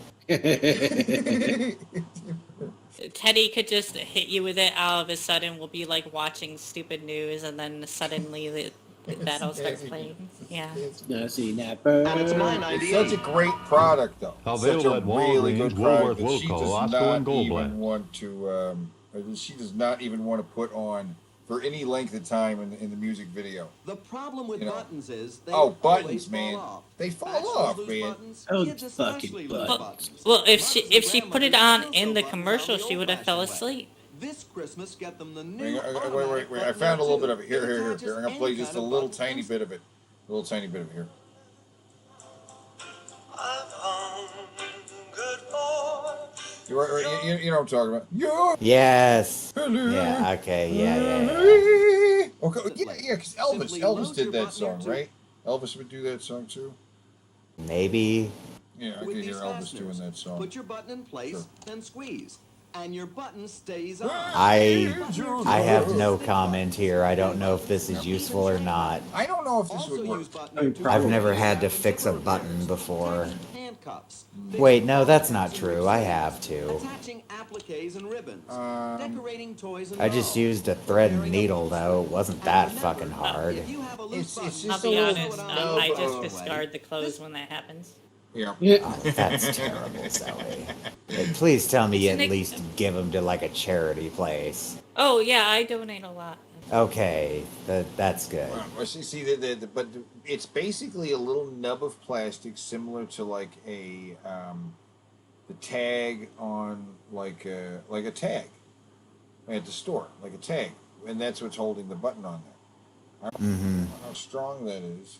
Teddy could just hit you with it all of a sudden. We'll be like watching stupid news, and then suddenly that'll start playing. Yeah. Snazzy Napper. And it's my It's such a great product, though. Available Such a at really Walgreens, good Woolworth, product that she Wilco, does Osco, not and Gold even Blend. want to. She does not even want to put on for any length of time in the music video. The problem with buttons is they buttons, always man. fall off. They fall Bachelors off, lose man. buttons, Oh, kids fucking especially lose buttons. buttons. Well, if she Mothers and put it grandmothers on still in sew the buttons commercial, the she would have fell old-fashioned way. asleep. This Christmas, get them the new Wait. automatic I button found a little too. bit of it. Here. It I'm attaches gonna play any just kind a of little button tiny bit of it. A little tiny bit of it here. You know what I'm talking about. Yes. Yeah, okay, yeah. Okay, yeah, because Elvis did that song, right? Elvis would do that song too. Maybe. Yeah, I With could hear these Elvis fasteners, doing that song. Put your button in place, then squeeze, and your button stays on. I have no comment here. I don't know if this is useful or not. I don't know if this would work. I've never had to fix a button before. Handcuffs. Wait, no, that's not true. I have to. Attaching appliques and ribbons. Decorating toys and I just used a thread and needle, though. It wasn't that fucking hard. It's I'll just be a honest, little I just discard the clothes when that happens. Yeah. Oh, that's terrible, Zoe. Please tell me you at least give them to like a charity place. Oh yeah, I donate a lot. Okay, that's good. Well, see, but it's basically a little nub of plastic, similar to like the tag on like a tag at the store, like a tag, and that's what's holding the button on there. I don't know how strong that is,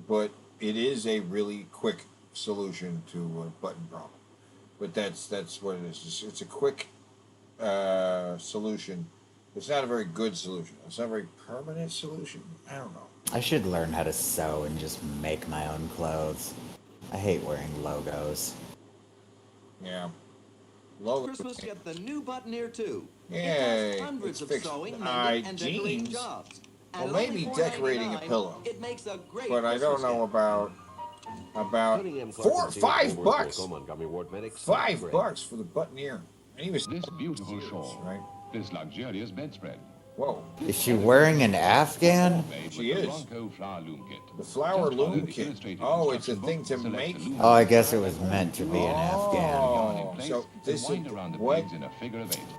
but it is a really quick solution to a button problem. But that's what it is. It's a quick solution. It's not a very good solution. It's not a very permanent solution. I don't know. I should learn how to sew and just make my own clothes. I hate wearing logos. Yeah. Christmas, get the new button here too. Yay, It does hundreds it's of fixed. sewing, mending, and decorating Jeans. jobs. Well, And maybe only decorating a $4.99, pillow. It makes a great But I don't Christmas know gift. about $5. $5 for the button-ear. And he was This beautiful shawl, right? this luxurious bedspread. Whoa. Is she wearing an Afghan? She is. Flower loom kit. The flower loom kit. Oh, it's a thing to make. Oh, I guess it was meant to be an Afghan. Oh, so this is what?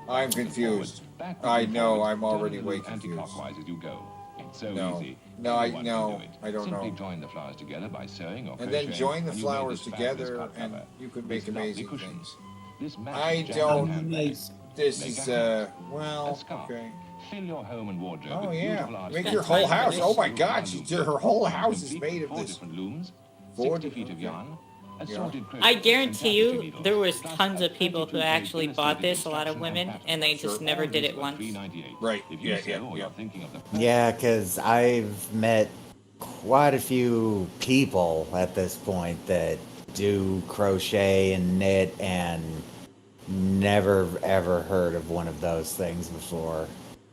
I'm confused. I know. I'm already way confused. As you go. It's so No, easy. no, I Anyone can no, do it. I don't Simply know. join the flowers together by sewing or And then crocheting, join the and you made flowers this fabulous together, cut and cover. you could make This lovely amazing cushion. things. This I magic jacket don't. handbag. This Make is a hat, well, a scarf. okay. Fill your home and wardrobe Oh with yeah, beautiful art make pieces. your whole house. Oh my This God, flower loom her whole kit, house is complete made with of 4 this. different looms, 4 60 feet of yarn, assorted I crochet, guarantee you, and tapestry there was needles, tons plus of people who 22 actually page bought this, a illustrated lot of instruction women, and and they patterns. just never did it All once. these for $3.98. Right, If you yeah, sew yeah, or yeah. you're thinking of the Yeah, because I've met quite a few people at this point that do crochet and knit and never ever heard of one of those things before.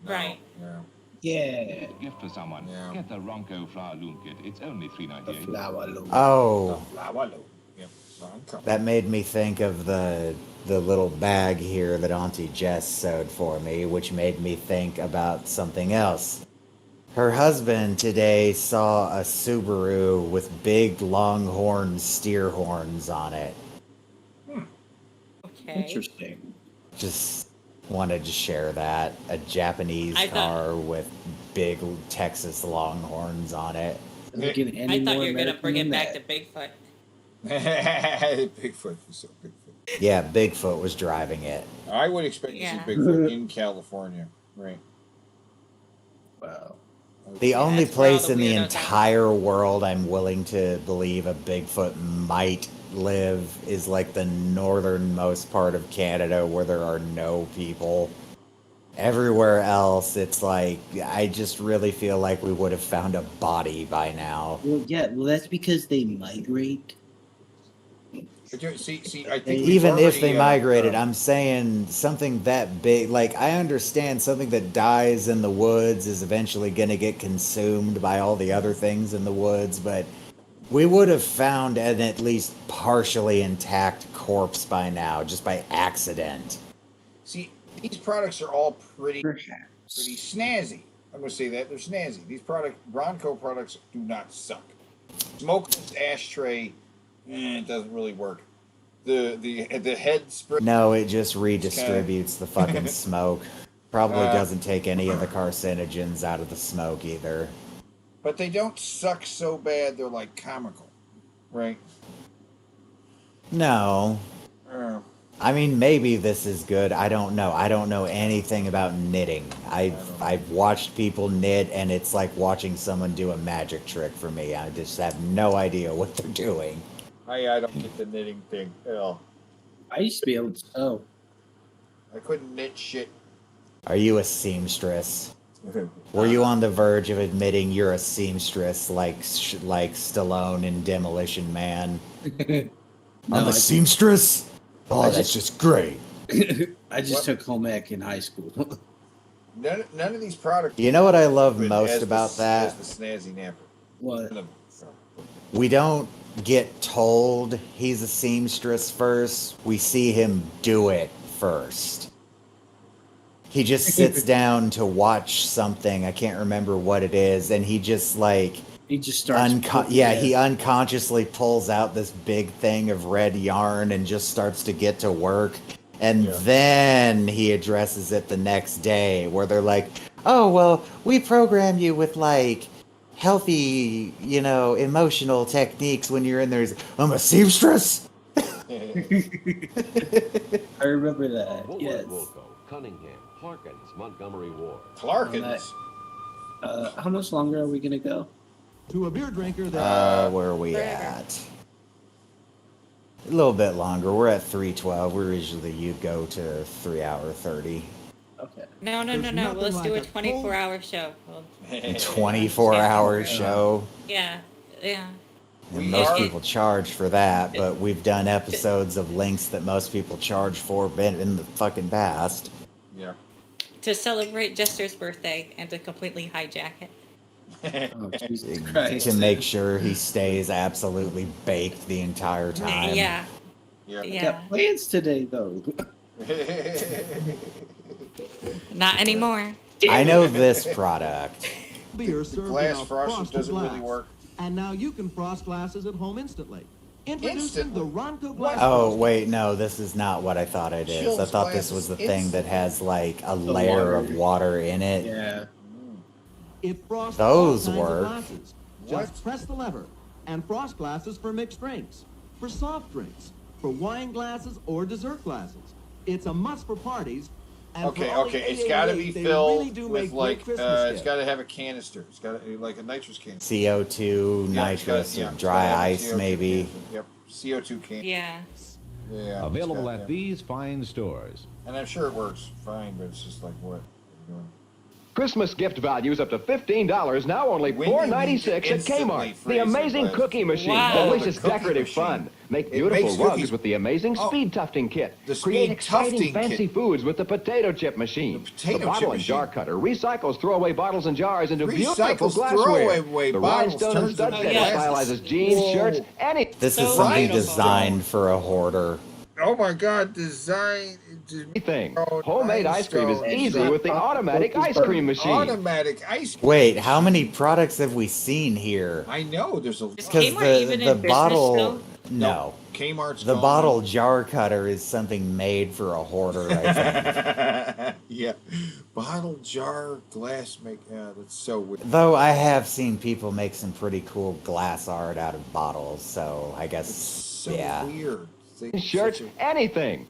Right. Yeah. Yeah. Gift for someone. Get the Ronco flower loom kit. It's only $3.98. Flower loom. Oh, Flower loom. Yep. Ronco. that made me think of the little bag here that Auntie Jess sewed for me, which made me think about something else. Her husband today saw a Subaru with big longhorn steer horns on it. Okay. Interesting. Just wanted to share that. A Japanese I thought- car with big Texas longhorns on it. Making any I thought more you were gonna American bring it than back that. to Bigfoot. Bigfoot. So Bigfoot. Yeah, Bigfoot was driving it. I would expect to Yeah. see Bigfoot in California. Right. Wow. The only that's where all place the in the weirdos are. entire world I'm willing to believe a Bigfoot might live is like the northernmost part of Canada where there are no people. Everywhere else, it's like, I just really feel like we would have found a body by now. Well, yeah. Well, that's because they migrate. But see, I think we've Even if already, they migrated, I'm saying something that big. Like, I understand something that dies in the woods is eventually going to get consumed by all the other things in the woods, but we would have found an at least partially intact corpse by now, just by accident. See, these products are all pretty snazzy. I'm going to say that they're snazzy. These Bronco products do not suck. Smokeless ashtray, it doesn't really work. The head spray. No, it just redistributes the fucking smoke. Probably doesn't take any of the carcinogens out of the smoke either. But they don't suck so bad they're like comical, right? No. I mean, maybe this is good. I don't know. I don't know anything about knitting. I've watched people knit, and it's like watching someone do a magic trick for me. I just have no idea what they're doing. I don't get the knitting thing at all. I used to be able to sew. I couldn't knit shit. Are you a seamstress? Were you on the verge of admitting you're a seamstress like Stallone in Demolition Man? I'm a seamstress? Oh, that's just great. I just took home ec in high school. None of these products. You know what I love as most the- about that? as the snazzy napper. What? We don't get told he's a seamstress first. We see him do it first. He just sits down to watch something. I can't remember what it is, and he just like He just starts. he unconsciously pulls out this big thing of red yarn and just starts to get to work. And then he addresses it the next day where they're like, "Oh, well, we program you with like healthy, emotional techniques when you're in there." I'm a seamstress. I remember that. Woolworth, Yes. Wilco, Cunningham, Clarkins, Montgomery Ward. Clarkins. How much longer are we gonna go? To a beer drinker Where are we at? A little bit longer. We're at 3:12. You go to 3 hour 30. Okay. No. Let's do a 24-hour show. A 24-hour show. Yeah. And most people charge for that, but we've done episodes of links that most people charge for in the fucking past. Yeah. To celebrate Jester's birthday and to completely hijack it. Oh, Jesus Christ. To make sure he stays absolutely baked the entire time. Yeah. I got plans today, though. Not anymore. I know this product. beer served glass in a froster frosted doesn't glass. really work. And now you can frost glasses at home instantly. Introducing the Ronco glass. Oh, wait, no, this is not what I thought it is. I Chills thought this was the thing that has like a layer of water in it. Yeah. It frosts Those all kinds of work. glasses. Just press the lever. And frost glasses for mixed drinks, for soft drinks, for wine glasses or dessert glasses. It's a must for parties. And Okay, for all the it's got to be 888, they filled really do with make like, great Christmas it's gifts. got to have a canister. It's got to like a nitrous canister. CO2, Yeah, it's nitrous, gotta- or it's dry gotta have a ice, CO2 maybe. canister. Yep, CO2 can. Yeah. Yeah. Available it's got- at these fine stores. And I'm sure it works fine, but it's just like what? Christmas gift values up to $15, now only $4.96 at Kmart. The amazing cookie machine. Wow. Delicious The cookie decorative machine. fun. Make It beautiful makes rugs cookies. with the amazing Oh. speed tufting kit. The Create speed exciting tufting fancy kit. foods with the potato chip machine. The potato bottle chip and machine. jar cutter recycles throwaway bottles and jars into beautiful Recycles glassware. throwaway The bottles, rhinestone and turns stud into setter glasses. stylizes jeans, Whoa. shirts, any. This So is something beautiful. designed for a hoarder. Oh my God! Design. Anything. Homemade ice cream is rhinestone. easy with the automatic ice cream machine. Automatic ice cream. Wait, how many products have we seen here? I know there's a. Is Because Kmart even the in business bottle, still? no, Kmart's the gone. bottle jar cutter is something made for a hoarder. I think. Yeah, bottle jar glass make. Yeah, that's so weird. Though I have seen people make some pretty cool glass art out of bottles, so I guess So yeah, weird. Shirts, anything.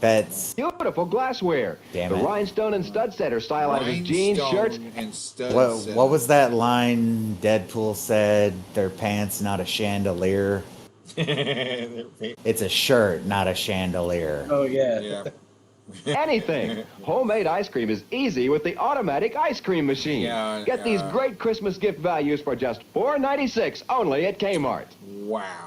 that's Beautiful glassware. Damn the it. rhinestone and stud setter stylizes jeans, shirts. And stud what was that line Deadpool said? Their pants, not a chandelier. It's a shirt, not a chandelier. Oh yeah. Yeah. Anything. Homemade ice cream is easy with the automatic ice cream machine. Yeah, Get these great Christmas gift values for just $4.96 only at Kmart. Wow.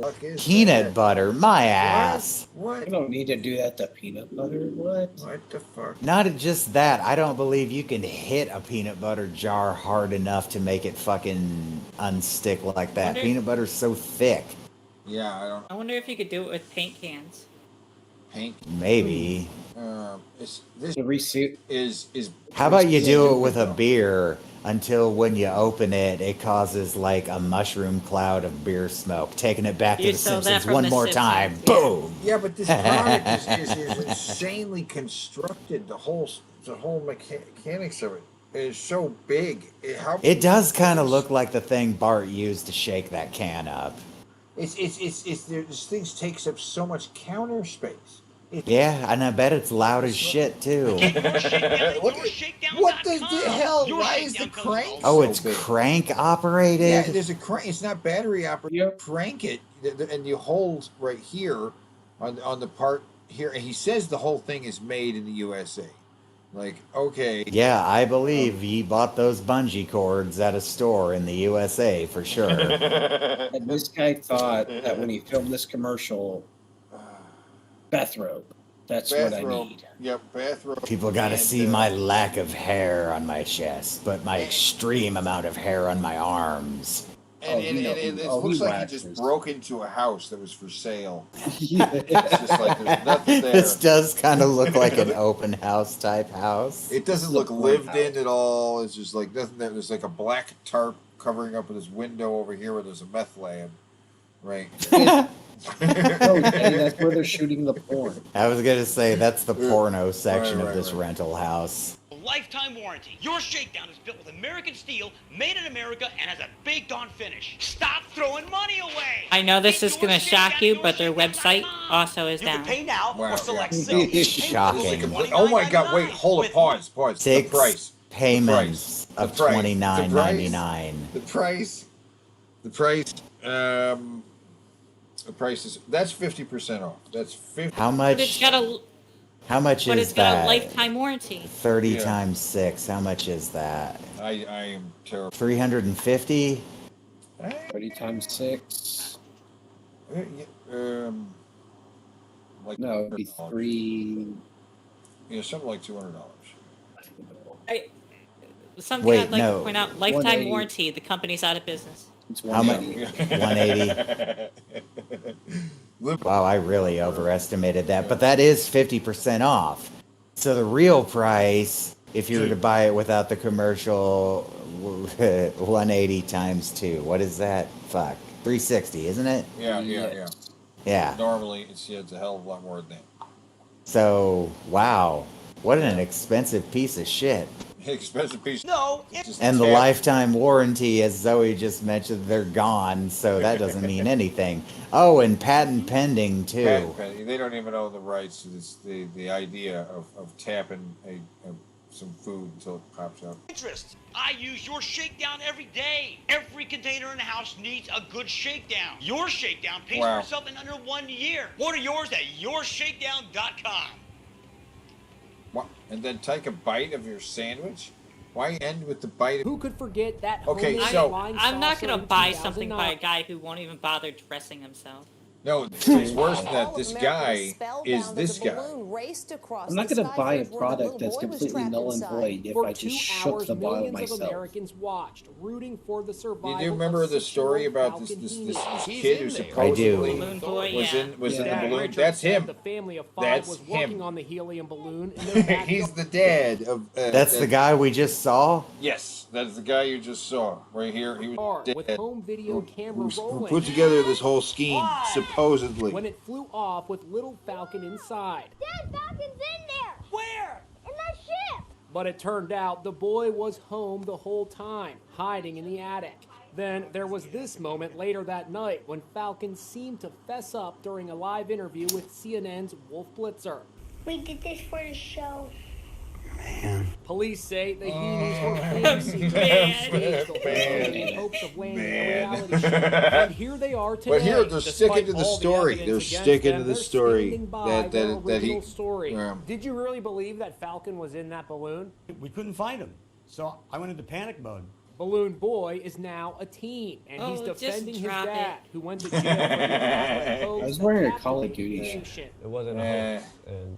Fuck is Peanut that? butter, my ass. What? You don't need to do that to peanut butter. What? What the fuck? Not just that, I don't believe you can hit a peanut butter jar hard enough to make it fucking unstick like that. Wonder- Peanut butter's so thick. Yeah, I don't. I wonder if you could do it with paint cans. Paint. Maybe. This The receipt. is. How about you do it with a beer until when you open it, it causes like a mushroom cloud of beer smoke, taking it back to You the sell that Simpsons from one The more Simpsons, time. yeah. Boom! Yeah, but this product is insanely constructed. The whole mechanics of it is so big. It does kind of look like the thing Bart used to shake that can up. It's this thing takes up so much counter space. Yeah, and I bet it's loud as shit too. What the hell? Why is the crank? Oh, so it's big? crank operated? Yeah, there's a crank. It's not battery operated. You crank it, and you hold right here on the part here. And he says the whole thing is made in the USA. Like, okay. Yeah, I believe he bought those bungee cords at a store in the USA for sure. And this guy thought that when he filmed this commercial, bathrobe. That's what I need. Yep, bathrobe. People got to see my lack of hair on my chest, but my extreme amount of hair on my arms. And it looks like he just broke into a house that was for sale. It's just like there's nothing there. This does kind of look like an open house type house. It doesn't look lived in at all. It's just like nothing there. There's like a black tarp covering up this window over here where there's a meth lab. Right. Oh, Danny, that's where they're shooting the porn. I was going to say, that's the porno section of this rental house. Lifetime warranty. Your shakedown is built with American steel, made in America, and has a baked-on finish. Stop throwing money away. I know this is going to shock you, but their website also is down. Pay now Wow, or select yeah. sell. Shocking. Oh my God! Wait, hold it. Pause. The 6 price. payments The of price. $29.99. The price. The price is that's 50% off. That's 50. How But it's much? got a How much but is it's got that? a lifetime warranty. 30 Yeah. times 6. How much is that? I am terrible. 350? 30 times 6. Like No, it'd be $100. 3. Yeah, something like $200. Something Wait, I'd like no. to point out: lifetime 180. warranty. The company's out of business. It's How much? 180. 180. Wow, I really overestimated that. But that is 50% off. So the real price, if you were to buy it without the commercial, 180 times 2. What is that? Fuck. 360, isn't it? Yeah. Yeah. Normally, it's a hell of a lot more than that. So, wow. What an expensive piece of shit. Expensive piece. No. And the lifetime warranty, as Zoe just mentioned, they're gone, so that doesn't mean anything. Oh, and patent pending, too. They don't even own the rights to this, the idea of tapping some food until it pops up. Interest. I use your shakedown every day. Every container in the house needs a good shakedown. Your shakedown pays Wow. for itself in under 1 year. Order yours at yourshakedown.com. What? And then take a bite of your sandwich? Why end with the bite? Who could forget that? Okay, homemade so flying I'm not saucer gonna in buy something by a 2009? guy who won't even bother dressing himself. no, it's worse than that. This guy is this guy. I'm not going to buy a product that's completely null and void if For I 2 just shook hours, the bottle millions of myself. Americans watched, rooting for the survival. You do remember the story about this kid who supposedly Balloon boy, was yeah. in the Dad balloon? Richard That's said him. The family of 5 That's was him. working on the helium balloon. In their backyard. He's the dad of. That's the guy we just saw? Yes, that's the guy you just saw right here. He was with dead. home video camera Who rolling. put together this whole scheme, supposedly. When it flew off with little Falcon inside. Dad, Falcon's in there! Where? In the ship! But it turned out the boy was home the whole time, hiding in the attic. Then there was this moment later that night when Falcon seemed to fess up during a live interview with CNN's Wolf Blitzer. We did this for the show. Police say the Heenies were fantasy staged the whole thing in hopes of landing a reality show. And here they are today. But here they're sticking to the Despite all story. evidence They're against sticking them, to the they're story standing by that their that he. original story. Yeah. Did you really believe that Falcon was in that balloon? We couldn't find him, so I went into panic mode. Balloon Boy is now a teen, and he's Oh, just defending his drop dad, who went to jail for the I was wearing a Call of Duty shirt. It wasn't a hoax, and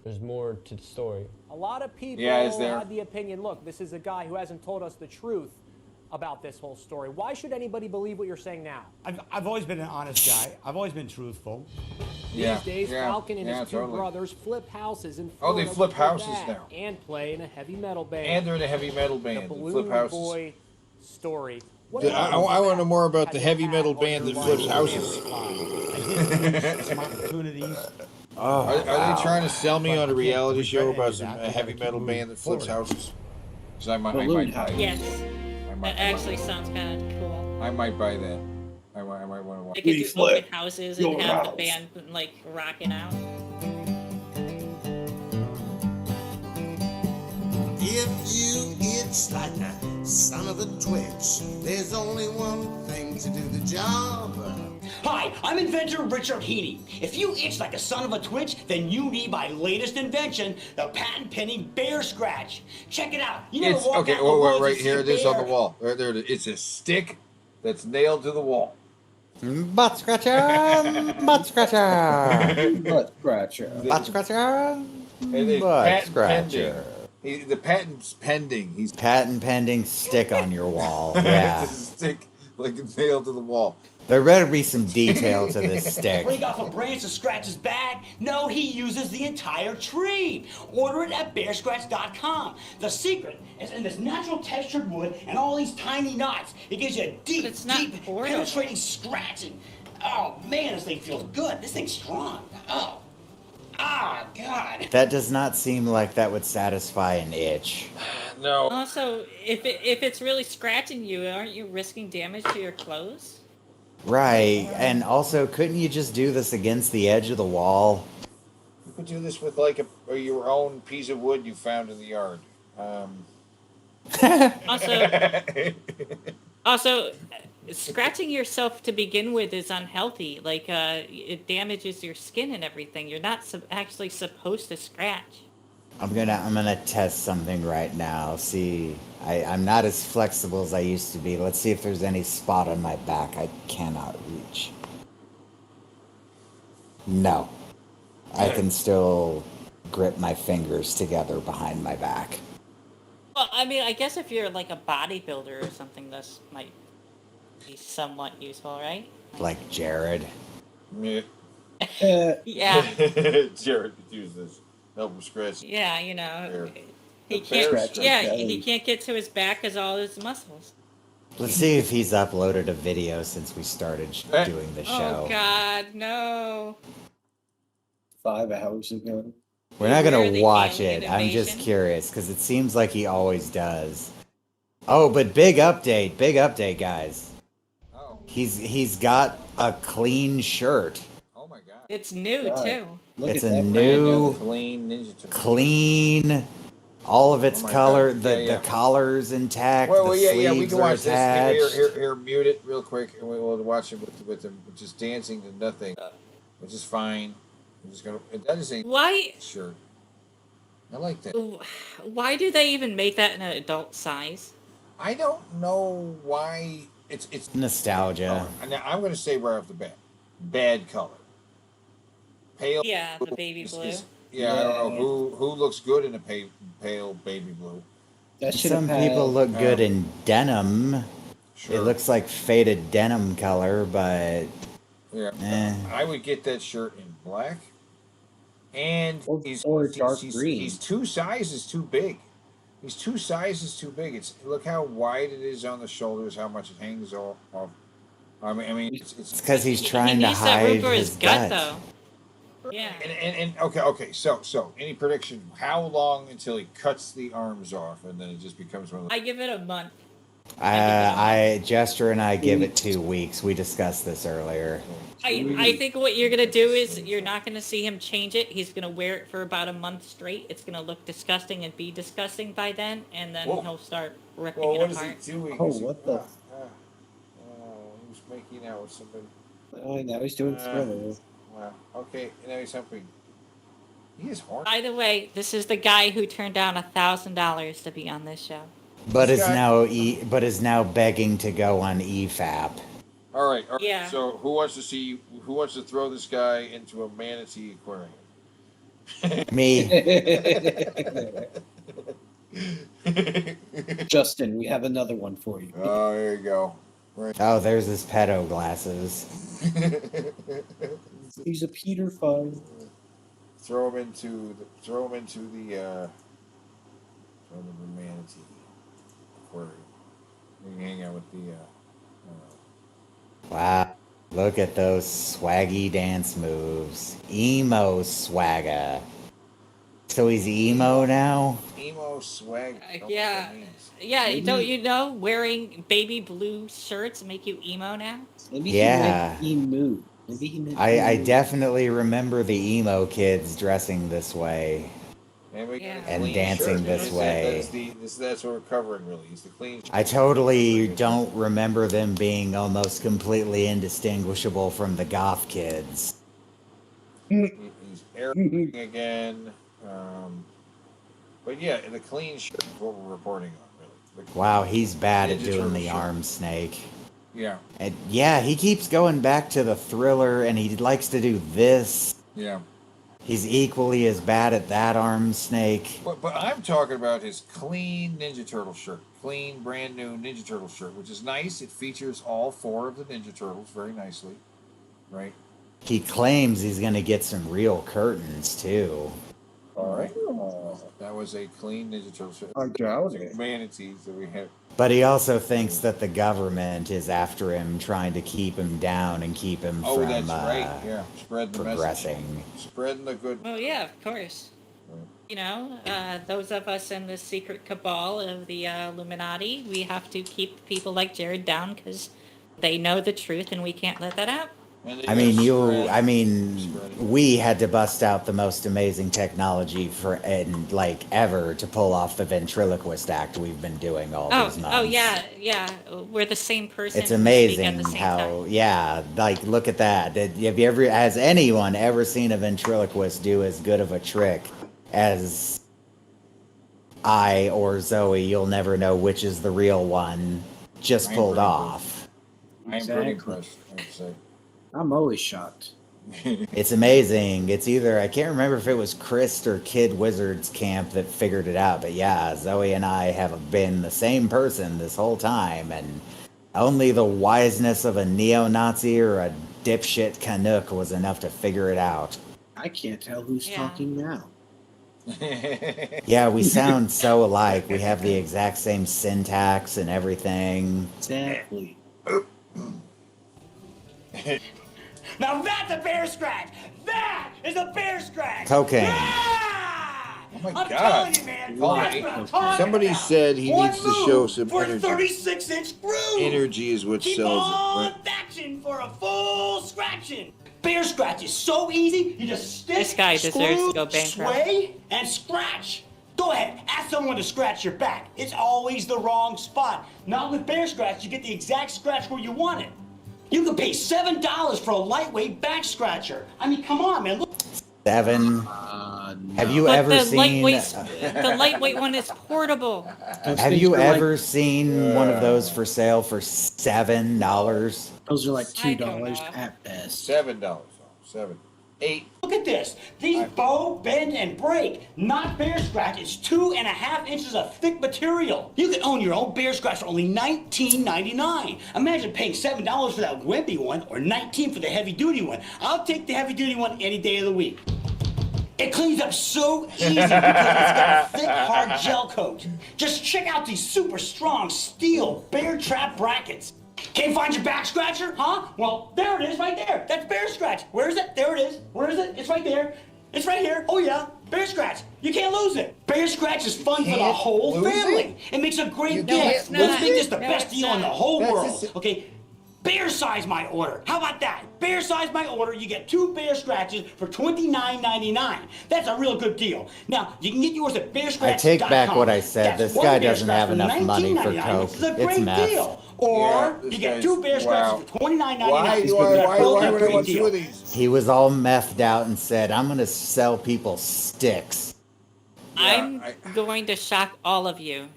there's more to the story. A lot of people Yeah, is there? had the opinion, look, this is a guy who hasn't told us the truth about this whole story. Why should anybody believe what you're saying now? I've always been an honest guy. I've always been truthful. Yeah, These days, yeah, Falcon and yeah, his two totally. brothers flip houses in Oh, Florida they flip with their houses dad now. and play in a heavy metal band. And they're in a heavy metal The band. They Balloon flip houses. Boy story. What I want to know more about the heavy metal band that flips houses. Some opportunities. Are they trying to sell me on a reality show about some heavy metal band that flips houses? Because I might buy that. Yes. That actually sounds kind of cool. I might buy that. I might want to watch. They could do open houses and have the band like rocking out. If you itch like a son of a twitch, there's only one thing to do the job. Hi, I'm inventor Richard Heaney. If you itch like a son of a twitch, then you need my latest invention, the patent-pending bear scratch. Check it out. You never It's walk okay. out in the woods Right and see here a it is on bear. the wall. Right there. It's a stick that's nailed to the wall. Butt scratcher! Butt scratcher! Butt scratcher. Butt scratcher! And it's Butt patent scratcher. pending. The patent's pending. He's Patent pending stick on your wall. Yeah. it's a stick like it's nailed to the wall. There better be some detail to this stick. Break off a branch to scratch his back? No, he uses the entire tree. Order it at bearscratch.com. The secret is in this natural textured wood and all these tiny knots. It gives you a deep, deep, penetrating scratching. Oh man, this thing feels good. This thing's strong. Oh. Ah, God. That does not seem like that would satisfy an itch. No. Also, if it's really scratching you, aren't you risking damage to your clothes? Right, and also, couldn't you just do this against the edge of the wall? You could do this with like your own piece of wood you found in the yard. Also, scratching yourself to begin with is unhealthy. Like, it damages your skin and everything. You're not actually supposed to scratch. I'm gonna test something right now. See, I'm not as flexible as I used to be. Let's see if there's any spot on my back I cannot reach. No. I can still grip my fingers together behind my back. Well, I mean, I guess if you're like a bodybuilder or something, this might be somewhat useful, right? Like Jared. Yeah. Yeah. Jared could use this. Help him scratch. Yeah, you know, he The bear can't. scratch Yeah, belly. he can't get to his back because all his muscles. Let's see if he's uploaded a video since we started doing the show. Oh God, no! 5 hours ago. We're not Where gonna the watch alien it. I'm just invasion? curious because it seems like he always does. Oh, but big update, guys. Oh. He's got a clean shirt. It's new God. too. It's a new, clean Ninja Turtle. clean. All of its Oh my color. God. The Yeah. collar's intact. Well, the yeah, sleeves we can are watch this. attached. Here, mute it real quick, and we'll watch it with them just dancing to nothing, which is fine. I'm just gonna. That is a Why? shirt. I like that. Why do they even make that an adult size? I don't know why it's Nostalgia. Now I'm going to say right off the bat, bad color. Pale. Yeah, the baby blue. Yeah, I don't know who looks good in a pale baby blue. That should Some have people had, look good in denim. Sure. It looks like faded denim color, but yeah, I would get that shirt in black. And he's green. He's 2 sizes too big. He's 2 sizes too big. Look how wide it is on the shoulders, how much it hangs off. I mean, it's because he's trying he to needs that hide room for his gut, gut. though. Yeah. And okay. So any prediction? How long until he cuts the arms off, and then it just becomes one of I give it a month. Jester and I give it 2 weeks. We discussed this earlier. I think what you're gonna do is you're not gonna see him change it. He's gonna wear it for about a month straight. It's gonna look disgusting and be disgusting by then, and then he'll start ripping it what apart. is he doing? Oh, what the? He's making out with somebody. Oh, now he's doing Thriller. Wow. Okay, now he's humping. He is hard. By the way, this is the guy who turned down $1,000 to be on this show. But is now begging to go on EFAP. All right. Yeah. So who wants to throw this guy into a manatee aquarium? Me. Justin, we have another one for you. Oh, there you go. Right. Oh, there's his pedo glasses. He's a Peter Fun. Throw him into the manatee aquarium. You can hang out with the. Wow. Look at those swaggy dance moves. Emo swagger. So he's emo now? Emo swag. Yeah. Yeah, don't you know wearing baby blue shirts make you emo now? Maybe Yeah. he moved. Maybe he meant I definitely remember the emo kids dressing this way. And dancing this way. That's what we're covering, really. It's the clean. I totally don't remember them being almost completely indistinguishable from the goth kids. He's airing again. But yeah, the clean shirt is what we're reporting on, really. Wow, he's bad at Ninja doing Turtle the shirt. arm snake. Yeah. And yeah, he keeps going back to the Thriller, and he likes to do this. Yeah. He's equally as bad at that arm snake. But I'm talking about his clean Ninja Turtle shirt. Clean, brand new Ninja Turtle shirt, which is nice. It features all 4 of the Ninja Turtles very nicely. Right? He claims he's going to get some real curtains, too. All right. That was a clean Ninja Turtle shirt. I doubt it. Manatees that we have. But he also thinks that the government is after him, trying to keep him down and keep him from That's right. Yeah. Spread the progressing. message. Spreading the good. Oh yeah, of course. You know, those of us in the secret cabal of the Illuminati, we have to keep people like Jared down because they know the truth and we can't let that out. We had to bust out the most amazing technology ever to pull off the ventriloquist act we've been doing all these months. Oh yeah. We're the same person. It's who speak amazing at the same how, time. look at that. Has anyone ever seen a ventriloquist do as good of a trick as I or Zoe? You'll never know which is the real one. Just pulled off. I'm pretty impressed, I'd say. I'm always shocked. It's amazing. It's either, I can't remember if it was Chris or Kid Wizard's camp that figured it out, but yeah, Zoe and I have been the same person this whole time, and only the wiseness of a neo-Nazi or a dipshit Canuck was enough to figure it out. I can't tell who's talking now. Yeah, we sound so alike. We have the exact same syntax and everything. Exactly. Now that's a bear scratch! That is a bear scratch! Cocaine. Oh my I'm God. telling you, man. That's what I'm talking Somebody about. said he One needs to show some for energy. 36-inch groove. Energy is what Keep sells on it. thatching for a full scratching. Bear scratch is so easy. You just stick, This guy deserves screw, to go bankrupt. sway, and scratch. Go ahead, ask someone to scratch your back. It's always the wrong spot. Not with bear scratch, you get the exact scratch where you want it. You can pay $7 for a lightweight back scratcher. I mean, come on, man. Look. 7. Have you But ever the seen? the lightweight one is portable. Have you ever seen one of those for sale for $7? Those are like I $2 don't know. at best. $7. 7, 8. Look at this. These bow, bend, and break. Not bear scratch. It's 2.5 inches of thick material. You can own your own bear scratch for only $19.99. Imagine paying $7 for that wimpy one or $19 for the heavy duty one. I'll take the heavy duty one any day of the week. It cleans up so easy because it's got a thick, hard gel coat. Just check out these super strong steel bear trap brackets. Can't find your back scratcher, huh? Well, there it is right there. That's bear scratch. Where is it? There it is. Where is it? It's right there. It's right here. Oh, yeah. Bear scratch. You can't lose it. Bear scratch is fun for the whole family. It makes a great gift. Let's make this the best deal in the whole world. Okay? Bear size my order. How about that? Bear size my order. You get 2 bear scratches for $29.99. That's a real good deal. Now, you can get yours at bearscratch.com. I take back what I said. That's This one guy bear doesn't scratch have for enough money for $19.99, coke. which is a It's great meth. deal. Or you get 2 bear scratches for $29.99. Why do I want 2 of these? He was all methed out and said, "I'm going to sell people sticks." I'm going to shock all of you.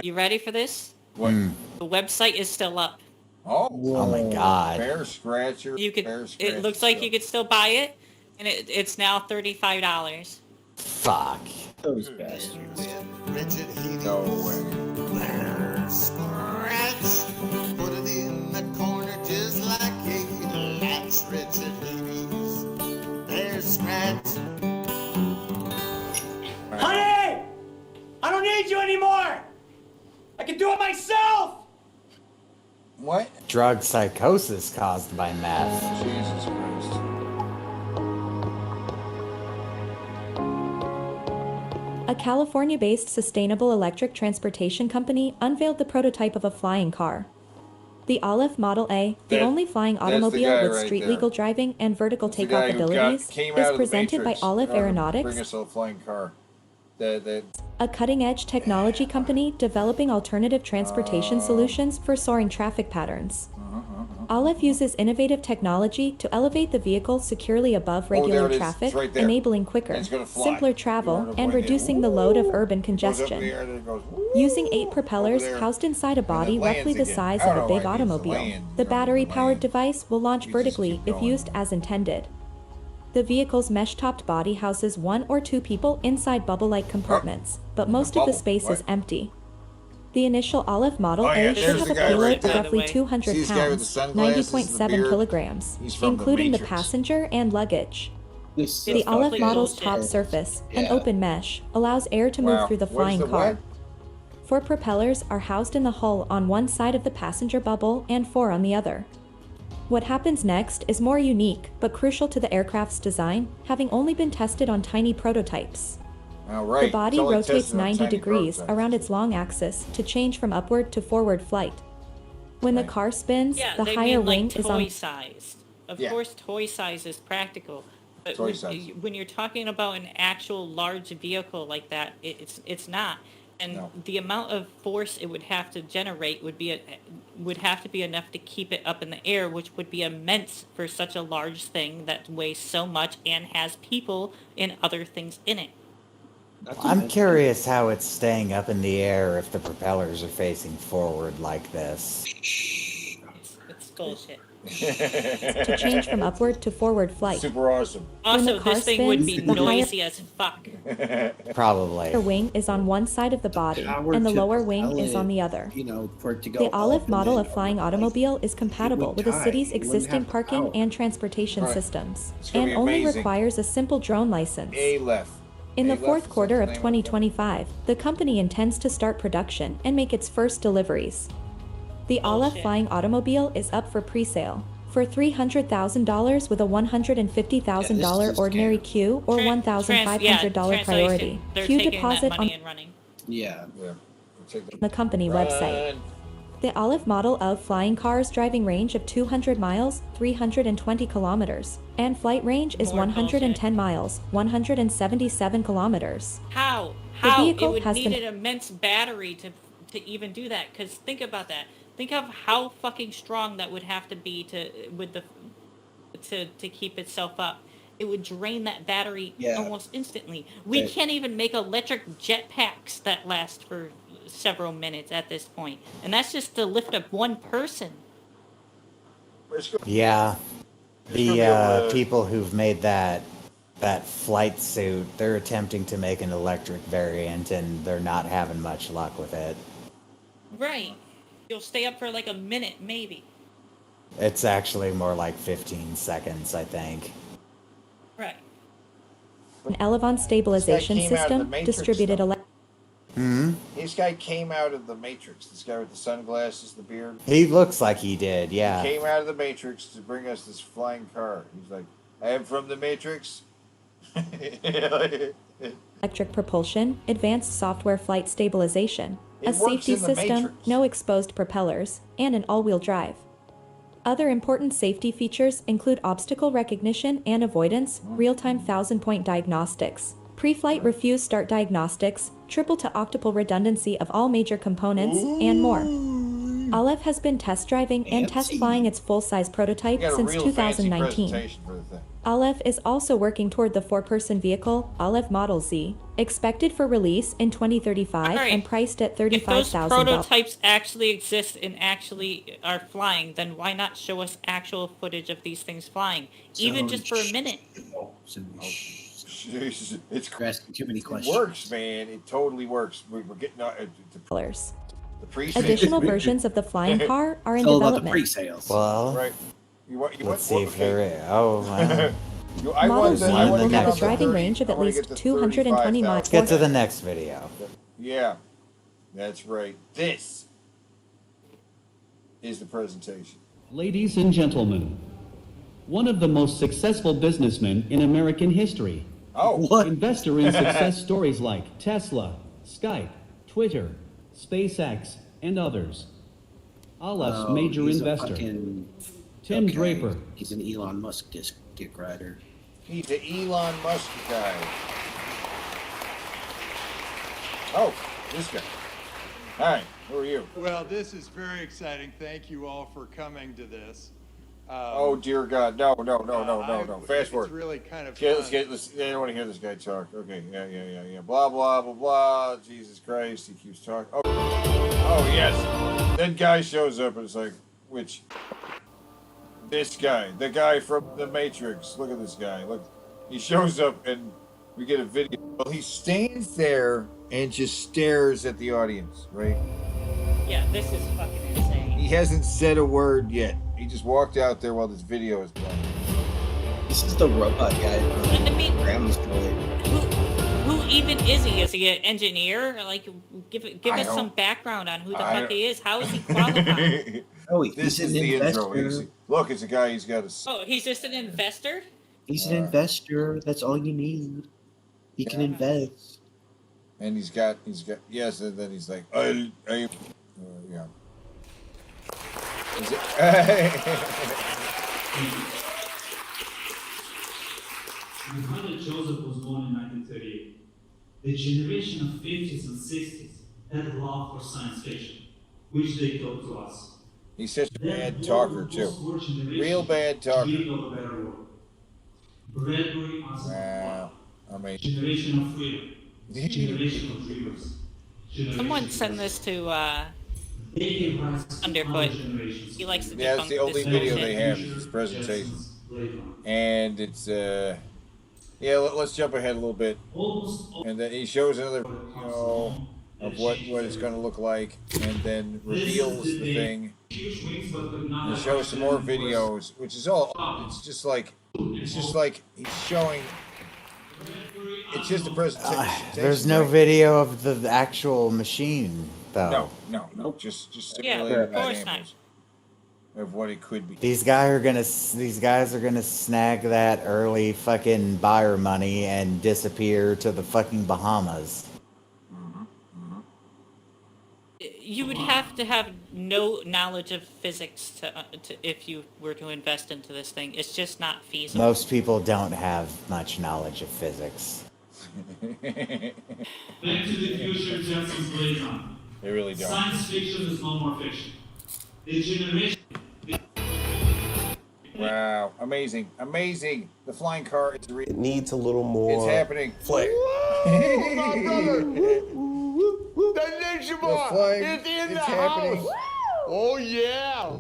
You ready for this? What? The website is still up. Oh my God. Bear scratcher. You could. Bear scratcher. It looks like you could still buy it, and it's now $35. Fuck. Those bastards. Richard Healy. No way. Bear scratch. Put it in the corner just like a latch. Richard Healy's bear scratch. Honey! I don't need you anymore! I can do it myself! What? Drug psychosis caused by meth. Jesus Christ. A California-based sustainable electric transportation company unveiled the prototype of a flying car. The Aleph Model A, the only flying that's the automobile guy with right street there. legal driving and vertical That's the takeoff guy who abilities, came out is of the presented by Matrix Aleph in order to Aeronautics, Bring us a flying car. That a cutting-edge technology company developing alternative transportation solutions for soaring traffic patterns. Aleph uses innovative technology to elevate the vehicle securely above there regular it is. traffic, It's right there. enabling quicker, And it's gonna fly. simpler You travel wanna and point it. reducing the load of urban Goes up in congestion. the air, then it goes, Using 8 propellers there, housed inside a body and it roughly the lands again. size I don't of a know big why it needs to automobile, land. the battery-powered device will launch just vertically keep if going. used as intended. The vehicle's mesh-topped body houses 1 or 2 people inside bubble-like compartments, but most of the bubble. space is What? empty. The initial Aleph Model Oh, yeah, A should there's have the a guy payload right of there. roughly See 200 this guy with the pounds, sunglasses and the 90.7 beard? kilograms, He's from the including the Matrix. passenger and luggage. This The Aleph complete model's bullshit. top surface, an Yeah. open mesh, allows air to move Wow. through the What is flying the car. what? 4 propellers are housed in the hull on one side of the passenger bubble and 4 on the other. What happens next is more unique, but crucial to the aircraft's design, having only been tested on tiny prototypes. All right. The body It's only rotates tested on 90 tiny degrees prototypes. around its long axis to change from upward to forward flight. When the car spins, Yeah, the they higher mean wing like is toy on. sized. Of Yeah. course, toy size is practical. But Toy when, size. when you're talking about an actual large vehicle like that, it's not. And No. the amount of force it would have to generate would have to be enough to keep it up in the air, which would be immense for such a large thing that weighs so much and has people and other things in it. I'm curious how it's staying up in the air if the propellers are facing forward like this. It's bullshit. to change from upward to forward flight. Super awesome. When the Also, car this thing would be spins, the higher- noisy as fuck. Probably. The wing is on one side of the body, Power and the to lower wing propel is it, on the other. You know, for it to go The up Aleph and model then of flying over, like, automobile is compatible would with the die. city's It wouldn't existing have the parking power. and transportation Right. systems, It's gonna and be only amazing. requires a simple drone license. A left. In the A left fourth is quarter the of name it. 2025, the company intends to start production and make its first deliveries. The Aleph Bullshit. flying automobile is up for pre-sale for $300,000 with a $150,000 Yeah, this is ordinary scam. queue or $1,500 priority. They're Queue taking deposit that on money and running. Yeah. Yeah. Take the the company website. Run. The Aleph model of flying cars driving range of 200 miles, 320 kilometers, and flight range is More 110 miles, 177 kilometers. How? The How? It vehicle would has need been- an immense battery to even do that. Because think about that. Think of how fucking strong that would have to be to keep itself up. it would drain that battery Yeah. almost instantly. We Okay. can't even make electric jetpacks that last for several minutes at this point. And that's just to lift up one person. Yeah. It's gonna The be able to- people who've made that flight suit, they're attempting to make an electric variant, and they're not having much luck with it. Right. You'll stay up for like a minute, maybe. It's actually more like 15 seconds, I think. Right. An Elevon stabilization came out of the system Matrix, distributed This guy came out of the Matrix. This guy with the sunglasses, the beard. He looks like he did, yeah. He came out of the Matrix to bring us this flying car. He's like, I am from the Matrix. electric propulsion, advanced software flight stabilization, It a works safety in the system, Matrix. no exposed propellers, and an all-wheel drive. Other important safety features include obstacle recognition and avoidance, real-time 1,000-point diagnostics, pre-flight refuse start diagnostics, triple to octuple redundancy of all major components, and more. Aleph has been test driving and test Fancy. flying its full-size prototype Got a since real fancy 2019. presentation for the thing. Aleph is also working toward the four-person vehicle, Aleph Model Z, expected for release in 2035 All right. and priced at If those $35,000. prototypes actually exist and actually are flying, then why not show us actual footage of these things flying, even just for a minute? It's asking too many It questions. works, man. It totally works. We're getting the pre-sales. Additional versions of the flying car are in It's all about the development. pre-sales. Well, Right. You want? let's see if there is. Oh, wow. I Model want Z the, I want will to have get a on the driving 30, range of I at wanna least get the 220 miles. Let's get to the next video. Yeah, that's right. This is the presentation. Ladies and gentlemen, one of the most successful businessmen in American history. Oh, investor in success stories like Tesla, Skype, Twitter, SpaceX, and others. Aleph's major he's a investor, fucking- Tim okay, Draper. He's an Elon Musk dick rider. He's the Elon Musk guy. Oh, this guy. Hi, who are you? Well, this is very exciting. Thank you all for coming to this. Oh dear God! No! Fast forward. It's really kind of Okay, fun. I don't want to hear this guy talk. Okay, yeah. Blah blah blah blah. Jesus Christ, he keeps talking. Oh yes. Then guy shows up and it's like, which? This guy, the guy from the Matrix. Look at this guy. Look, he shows up and we get a video. Well, he stands there and just stares at the audience, right? Yeah, this is fucking insane. He hasn't said a word yet. He just walked out there while this video is playing. This is the robot guy from Grandma's Toy. Who even is he? Is he an engineer? Like, give I us don't- some background on who the I fuck don't- he is. How is he qualified? Oh, This he's is an the investor. intro. Look, it's a guy. He's got a. Oh, he's just an investor? He's an investor. That's all you need. He can invest. And he's got yes, and then he's like, yeah. Is it, My father Joseph was born in 1938. The generation of 50s and 60s had a love for science fiction, which they taught to us. he's such a bad talker too. Real bad talker. Dreamed of a better world. Bradbury answered Wow. I mean, generation of freedom, generation of dreamers. Someone send this to Underfoot. He likes to yeah, it's debunk the only this video bullshit. they have is this presentation, and it's yeah. Let's jump ahead a little bit, and then he shows another video of what it's going to look like, and then reveals the thing. And shows some more videos, which is all. It's just like he's showing. It's just a presentation. There's no video of the actual machine, though. No. Just Yeah, simulated of course examples of what it could be. These guys are gonna snag that early fucking buyer money and disappear to the fucking Bahamas. You would have to have no knowledge of physics to if you were to invest into this thing. It's just not feasible. Most people don't have much knowledge of physics. Back to the Future Jetsons Blade Runner. They really don't. Science fiction is no more fiction. The generation Wow, amazing, amazing! The flying car is real. It needs a little more. It's happening. Flair. My brother! The Ninja Bar flying- is in it's the happening. house! Oh, yeah!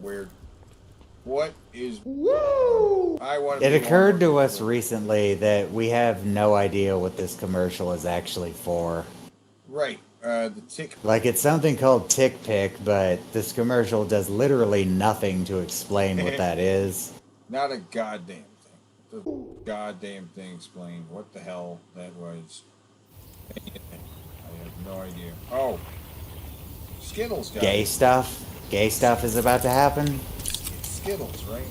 Weird. What is? I want. It occurred to us recently that we have no idea what this commercial is actually for. Right. The tick. Like, it's something called Tick Pick, but this commercial does literally nothing to explain what that is. Not a goddamn thing. The goddamn thing explained what the hell that was. I have no idea. Oh. Skittles, guys. Gay stuff? Gay stuff is about to happen? It's Skittles, right?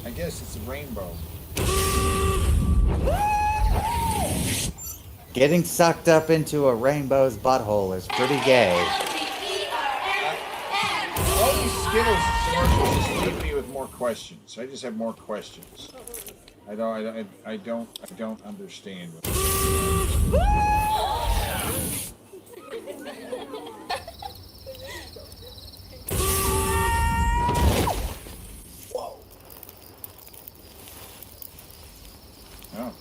I guess it's a rainbow. Getting sucked up into a rainbow's butthole is pretty gay. All these Skittles commercials just leave me with more questions. I just have more questions. I don't understand. Whoa. Oh.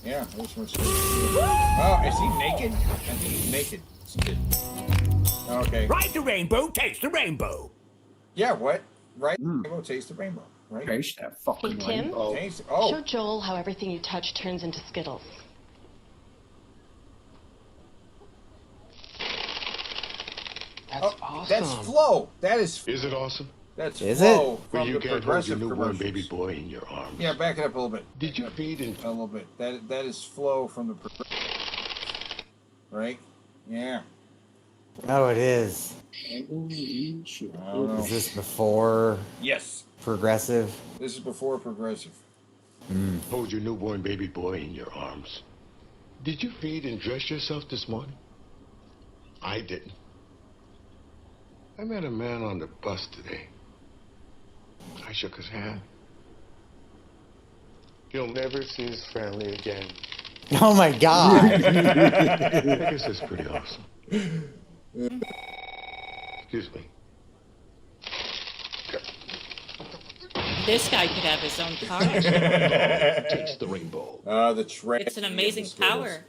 Yeah, there's more Skittles. Oh, is he naked? I think he's naked. Okay. Ride the rainbow, taste the rainbow. Yeah, what? Right? Rainbow, taste the rainbow. Right? Taste that fucking Hey, Tim? rainbow. Taste. Oh. Show Joel how everything you touch turns into Skittles. That's awesome. That's Flo. That is. Is it awesome? That's Is Flo it? from Well, you the can't hold your Progressive newborn commercials. baby boy in your arms. Yeah, back it up a little bit. Did you feed and A little bit. That is Flo from the right? Yeah. Oh, it is. I don't know. Is this before Yes. Progressive? This is before Progressive. hold your newborn baby boy in your arms? Did you feed and dress yourself this morning? I didn't. I met a man on the bus today. I shook his hand. He'll never see his family again. Oh my god! I guess that's pretty awesome. Excuse me. This guy could have his own car. Taste the rainbow. The tragedy. It's an amazing of the Skittles. power.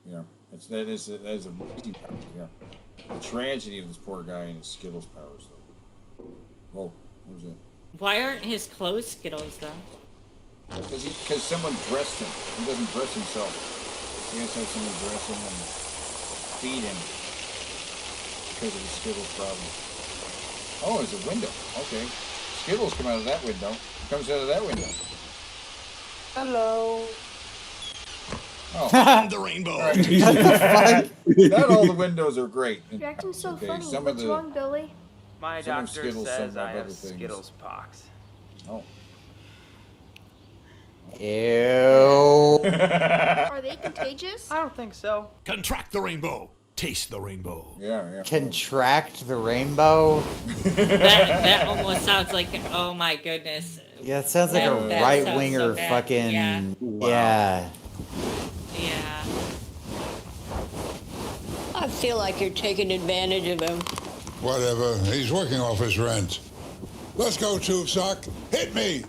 Yeah, that is amazing power. Yeah, the tragedy of this poor guy and his Skittles powers, though. Whoa, what was that? Why aren't his clothes Skittles though? Because someone dressed him. He doesn't dress himself. He has to have someone dress him and feed him because of the Skittles problem. Oh, there's a window. Okay. Skittles come out of that window. Comes out of that window. Hello. Oh. The rainbow. All right. Not all the windows are great. You're acting so Okay, funny. some of What's the- wrong, Billy? My Some have doctor Skittles, says some I have have other things. Skittles pox. Oh. Ew. Are they contagious? I don't think so. Contract the rainbow. Taste the rainbow. Yeah. Contract the rainbow? That almost sounds like, oh my goodness. Yeah, it sounds like a That right sounds winger so bad. fucking. Yeah. Yeah. Yeah. I feel like you're taking advantage of him. Whatever. He's working off his rent. Let's go, Tube Sock. Hit me.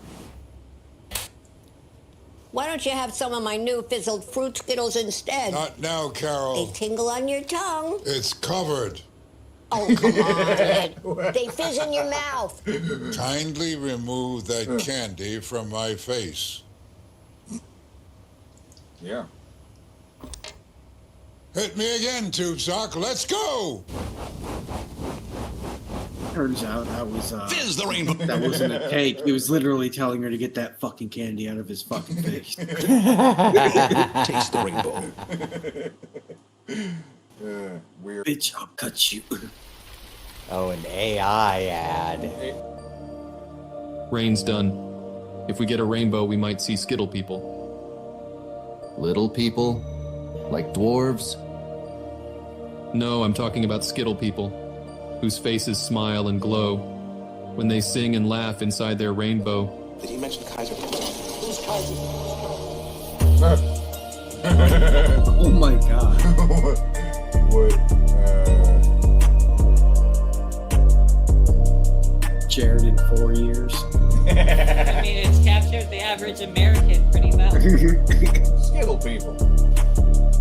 Why don't you have some of my new fizzled fruit Skittles instead? Not now, Carol. They tingle on your tongue. It's covered. Oh, come on, Ed. They fizz in your mouth. Kindly remove that candy from my face. Yeah. Hit me again, Tube Sock. Let's go! Turns out that was Fizz the rainbow. that wasn't a take. He was literally telling her to get that fucking candy out of his fucking face. Taste the rainbow. Weird. Bitch, I'll cut you. Oh, an AI ad. Rain's done. If we get a rainbow, we might see Skittle people. Little people? Like dwarves? No, I'm talking about Skittle people, whose faces smile and glow when they sing and laugh inside their rainbow. Did he mention Kaiser? Who's Kaiser? Oh my god. What? Jared in 4 years. I mean, it's captured the average American pretty well. Skittle people.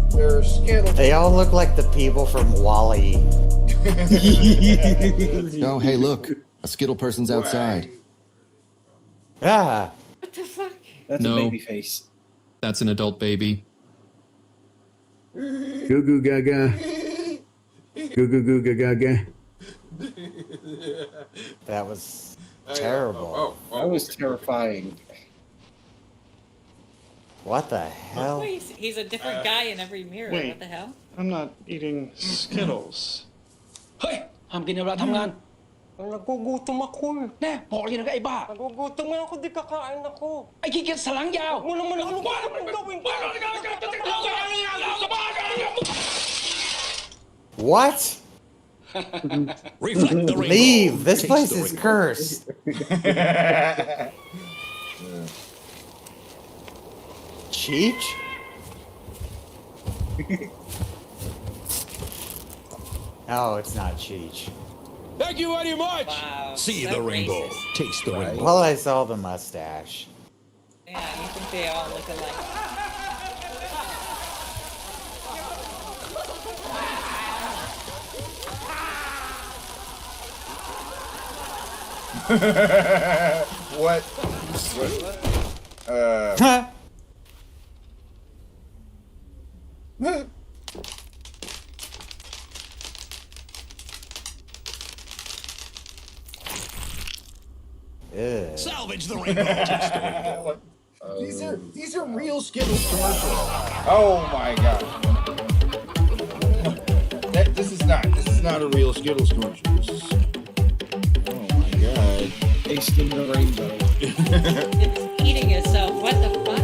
They're Skittle. They all look like the people from Wall-E. Oh, hey, look. A Skittle person's outside. Ah. What the fuck? That's No. a baby face. That's an adult baby. Goo goo gaga. Goo goo goo gaga gaga. That was terrible. That was terrifying. What the hell? He's a different guy in every mirror. wait. What the hell? I'm not eating Skittles. Hoy! Hanggang na wala tamngan. Nagugutom ako. Ne, bawal yung nag-aiba. Nagugutom nga ako, di kakain ako. Ay, kikit sa langyaw. Muna muna, ano ba naman gawin ko? What? Reflect the rainbow. Leave! This Taste place the is rainbow. cursed. Cheech? Oh, it's not Cheech. Thank you very much. Wow. See so the rainbow. racist. Taste the rainbow. Well, I saw the mustache. Yeah, you think they all look alike. What? Ew. Salvage the rainbow. Taste the rainbow. These are real Skittles commercials. Oh my god. This is not a real Skittles commercial. This is, oh my god. Tasting the rainbow. It's eating itself. What the fuck?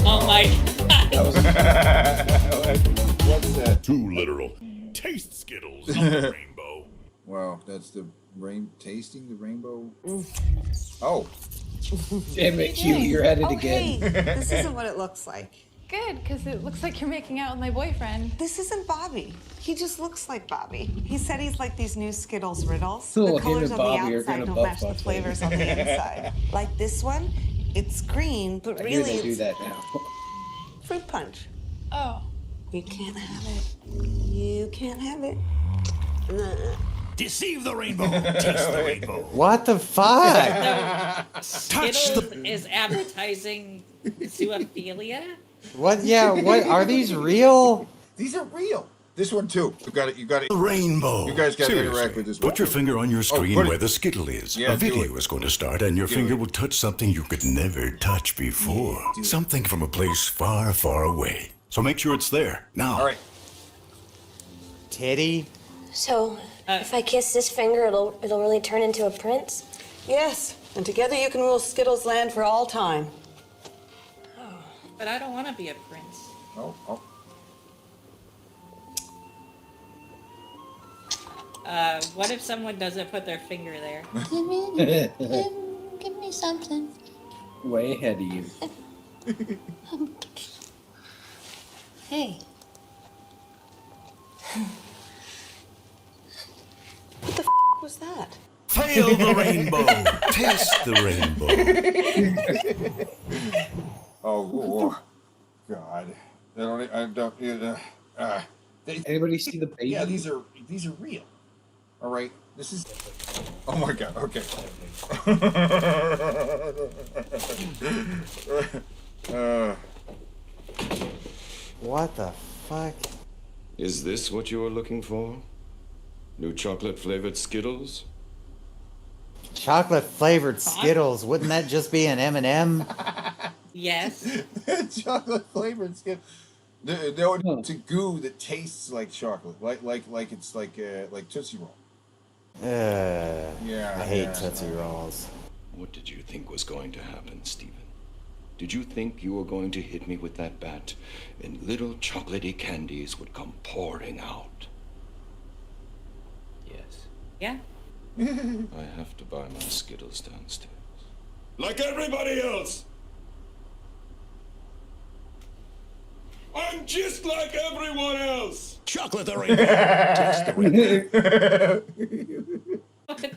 Oh my god. What's that? Too literal. Taste Skittles on the rainbow. Wow, that's the tasting the rainbow. Oh. Damn it, Q, you're at it Oh, again. hey, this isn't what it looks like. Good, because it looks like you're making out with my boyfriend. This isn't Bobby. He just looks like Bobby. He said he's like these new Skittles riddles. Oh, The him colors and on Bobby the are outside gonna don't buff match the buff flavors later. on the inside. Like this one, it's green, but I really hear they do it's that now. fruit punch. Oh. You can't have it. You can't have it. Deceive the rainbow. Taste the rainbow. What the fuck? Skittles is advertising zoophilia? What? Yeah, what? Are these real? These are real. This one too. You got it. Rainbow. You guys got to Seriously, interact with this one. Put your finger on your screen put it- where the Skittle is. Yeah, a do video it. is going to start, and your Do finger it. will touch something you could never touch before. do it. Something from a place far, far away. So make sure it's there now. All right. Titty? So, if I kiss this finger, it'll really turn into a prince? Yes, and together you can rule Skittles land for all time. But I don't want to be a prince. Oh. What if someone doesn't put their finger there? Give me something. Way ahead of you. Hey. What the was that? Fail the rainbow. Taste the rainbow. Oh, God. I don't. Anybody see the baby? Yeah, these are real. All right, this is. Oh my God. Okay. What the fuck? Is this what you were looking for? New chocolate-flavored Skittles? Chocolate flavored Skittles. Wouldn't that just be an M&M? Yes. Chocolate flavored Skittles. It's a goo that tastes like chocolate, like it's like Tootsie Roll. I hate Tootsie Rolls. What did you think was going to happen, Stephen? Did you think you were going to hit me with that bat and little chocolatey candies would come pouring out? Yes. Yeah. I have to buy my Skittles downstairs. Like everybody else! I'm just like everyone else! Chocolate the rainbow. Taste the rainbow. What the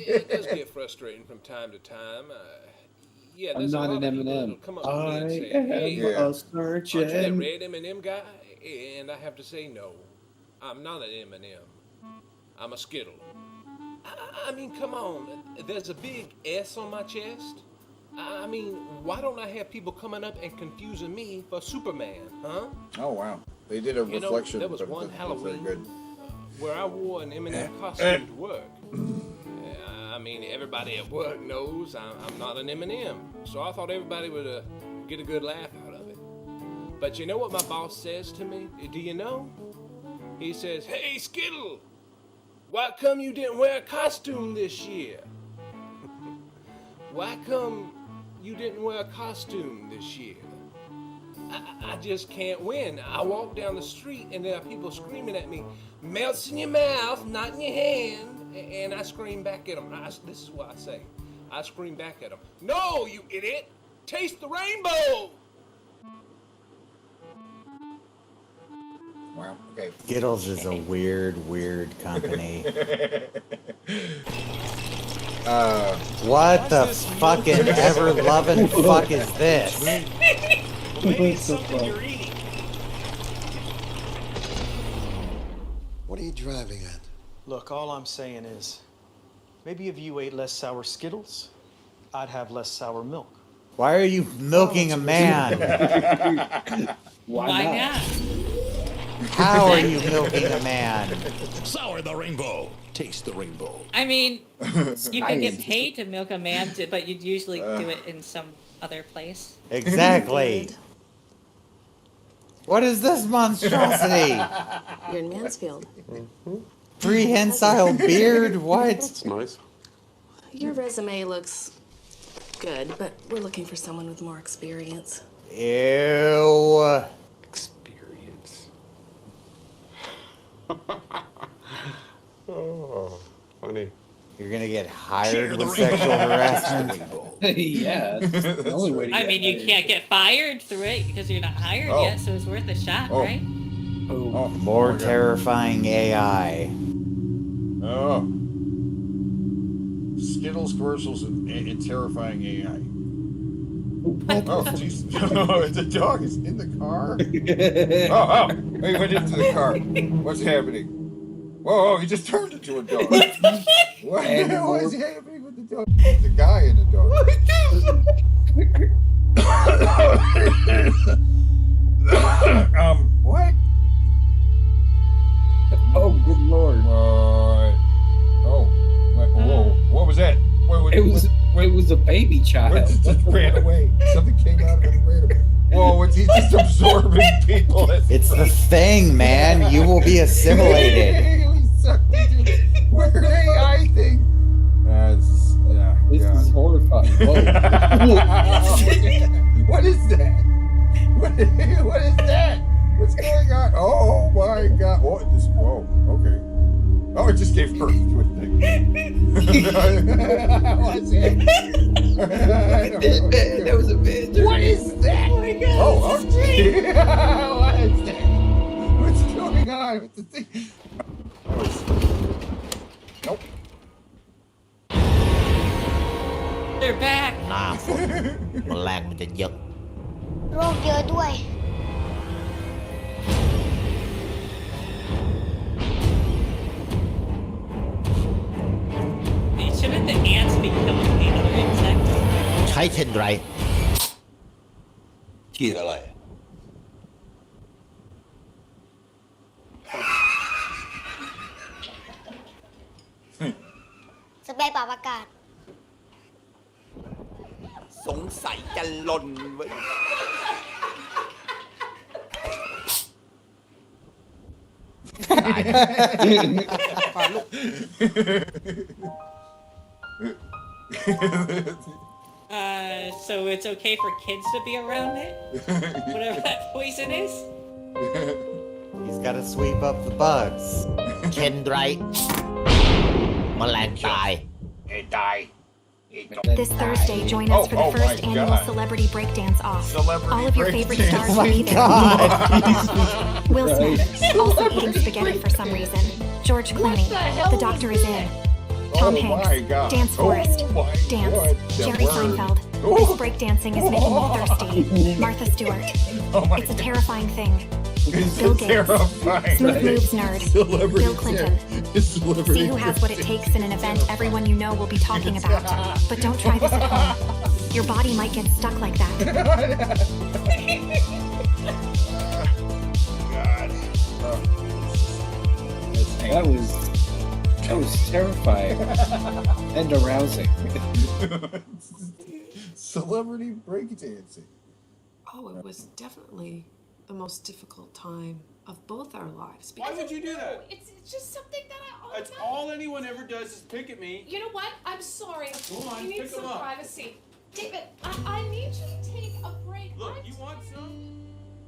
It does get frustrating from time to time. Yeah, I'm there's not a lot an of people M&M. that'll come up to me and say, am hey, a aren't you that surgeon. red M&M guy? And I have to say, no, I'm not an M&M. I'm a Skittle. I mean, come on. There's a big S on my chest. I mean, why don't I have people coming up and confusing me for Superman, huh? Oh wow, they did a reflection. There was but one it was Halloween very good. where I wore an M&M costume to work. I mean, everybody at work knows I'm not an M&M, so I thought everybody would get a good laugh out of it. But you know what my boss says to me? Do you know? He says, "Hey, Skittle, why come you didn't wear a costume this year? Why come you didn't wear a costume this year?" I just can't win. I walk down the street and there are people screaming at me, "Melts in your mouth, not in your hand." And I scream back at them. This is what I say. I scream back at them, "No, you idiot! Taste the rainbow!" Wow. Okay. Skittles is a weird company. What the fucking ever-loving fuck is this? Maybe it's something you're eating. What are you driving at? Look, all I'm saying is, maybe if you ate less sour Skittles, I'd have less sour milk. Why are you milking a man? Why not? How are you milking a man? Sour the rainbow. Taste the rainbow. I mean, you could get paid to milk a man, but you'd usually do it in some other place. Exactly. What is this monstrosity? You're in Mansfield. Prehensile beard? What? That's nice. Your resume looks good, but we're looking for someone with more experience. Ew. Experience. Oh, funny. You're gonna get hired with sexual harassment? Yeah, that's the only way to I get mean, you hired. can't get fired through it because you're not hired Oh. yet, so it's worth a shot, right? Oh, More my God. terrifying AI. Oh. Skittles commercials and terrifying AI. Oh, jeez. No, the dog is in the car? Oh, he went into the car. What's happening? Whoa, he just turned into a dog. What is happening with the dog? There's a guy in the dog. What? Oh, good lord. What was that? It was a baby child. It just ran away. Something came out of it and ran away. Whoa, he's just absorbing people. It's the thing, man. You will be assimilated. We sucked into the weird AI thing. This is horrifying. Whoa. What is that? What is that? What's going on? Oh my God! Whoa, okay. Oh, it just gave birth to a thing. What's it? That was a bit. What is that? Oh my God! What is that? What's going on with the thing? Nope. They're back. Nah, black with the yuck. โรคเยอะด้วย shouldn't the ants be killing the other insects? ใช้เทนไร คิดอะไร สเปรย์ปรับอากาศ สงสัยจะหล่นเว้ย So it's okay for kids to be around it? Whatever that poison is? He's got to sweep up the bugs เทนไรแมลงตาย This Thursday, join us for the first annual Celebrity Breakdance Off. All of your favorite stars will be there. Will Smith, also eating spaghetti for some reason. George Clooney, the doctor is in. Tom Hanks, Dance Forest, Dance, Jerry Seinfeld. This breakdancing is making me thirsty. Martha Stewart. It's a terrifying thing. Bill Gates, Smooth Moves nerd. Bill Clinton. See who has what it takes in an event everyone you know will be talking about. But don't try this at home. Your body might get stuck like that. That was terrifying and arousing. Celebrity breakdancing. Oh, it was definitely the most difficult time of both our lives. Why would you do that? It's just something that That's all anyone ever does is pick at me. You know what? I'm sorry. Go on, you need pick 'em some up. privacy. David, I need you to take a break. Look, you want some?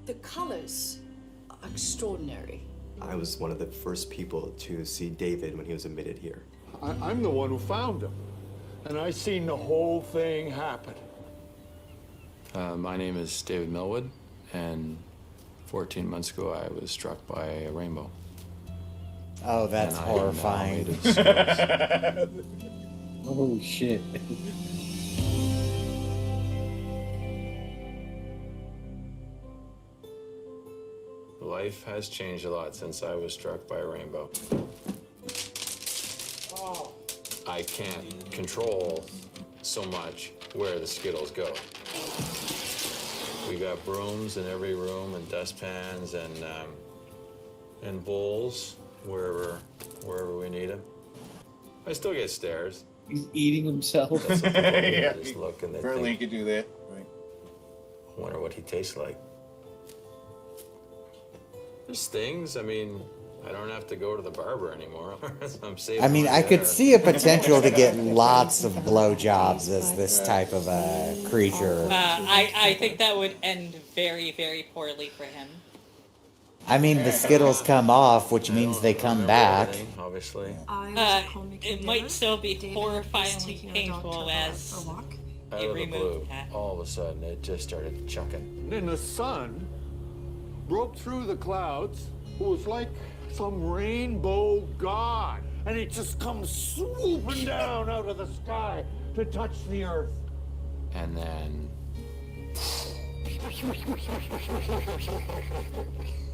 The colors are extraordinary. I was one of the first people to see David when he was admitted here. I'm the one who found him, and I seen the whole thing happen. My name is David Millwood, and 14 months ago I was struck by a rainbow. Oh, that's horrifying. Oh, shit. Life has changed a lot since I was struck by a rainbow. I can't control so much where the Skittles go. We got brooms in every room and dustpans and bowls wherever we need them. I still get stares. He's eating himself. That's what people do. Yeah. They just look and they Apparently think, he could do that. Right. I wonder what he tastes like. There's things, I mean, I don't have to go to the barber anymore. I'm saving I mean, money I could there. see a potential to get lots of blowjobs as this type of a creature. I think that would end very, very poorly for him. I mean, the Skittles come off, which means they come back. Obviously. It might still be horrifyingly painful as Out you of the remove blue, that. all of a sudden, it just started chucking. And then the sun broke through the clouds. It was like some rainbow god, and it just comes swooping down out of the sky to touch the earth. And then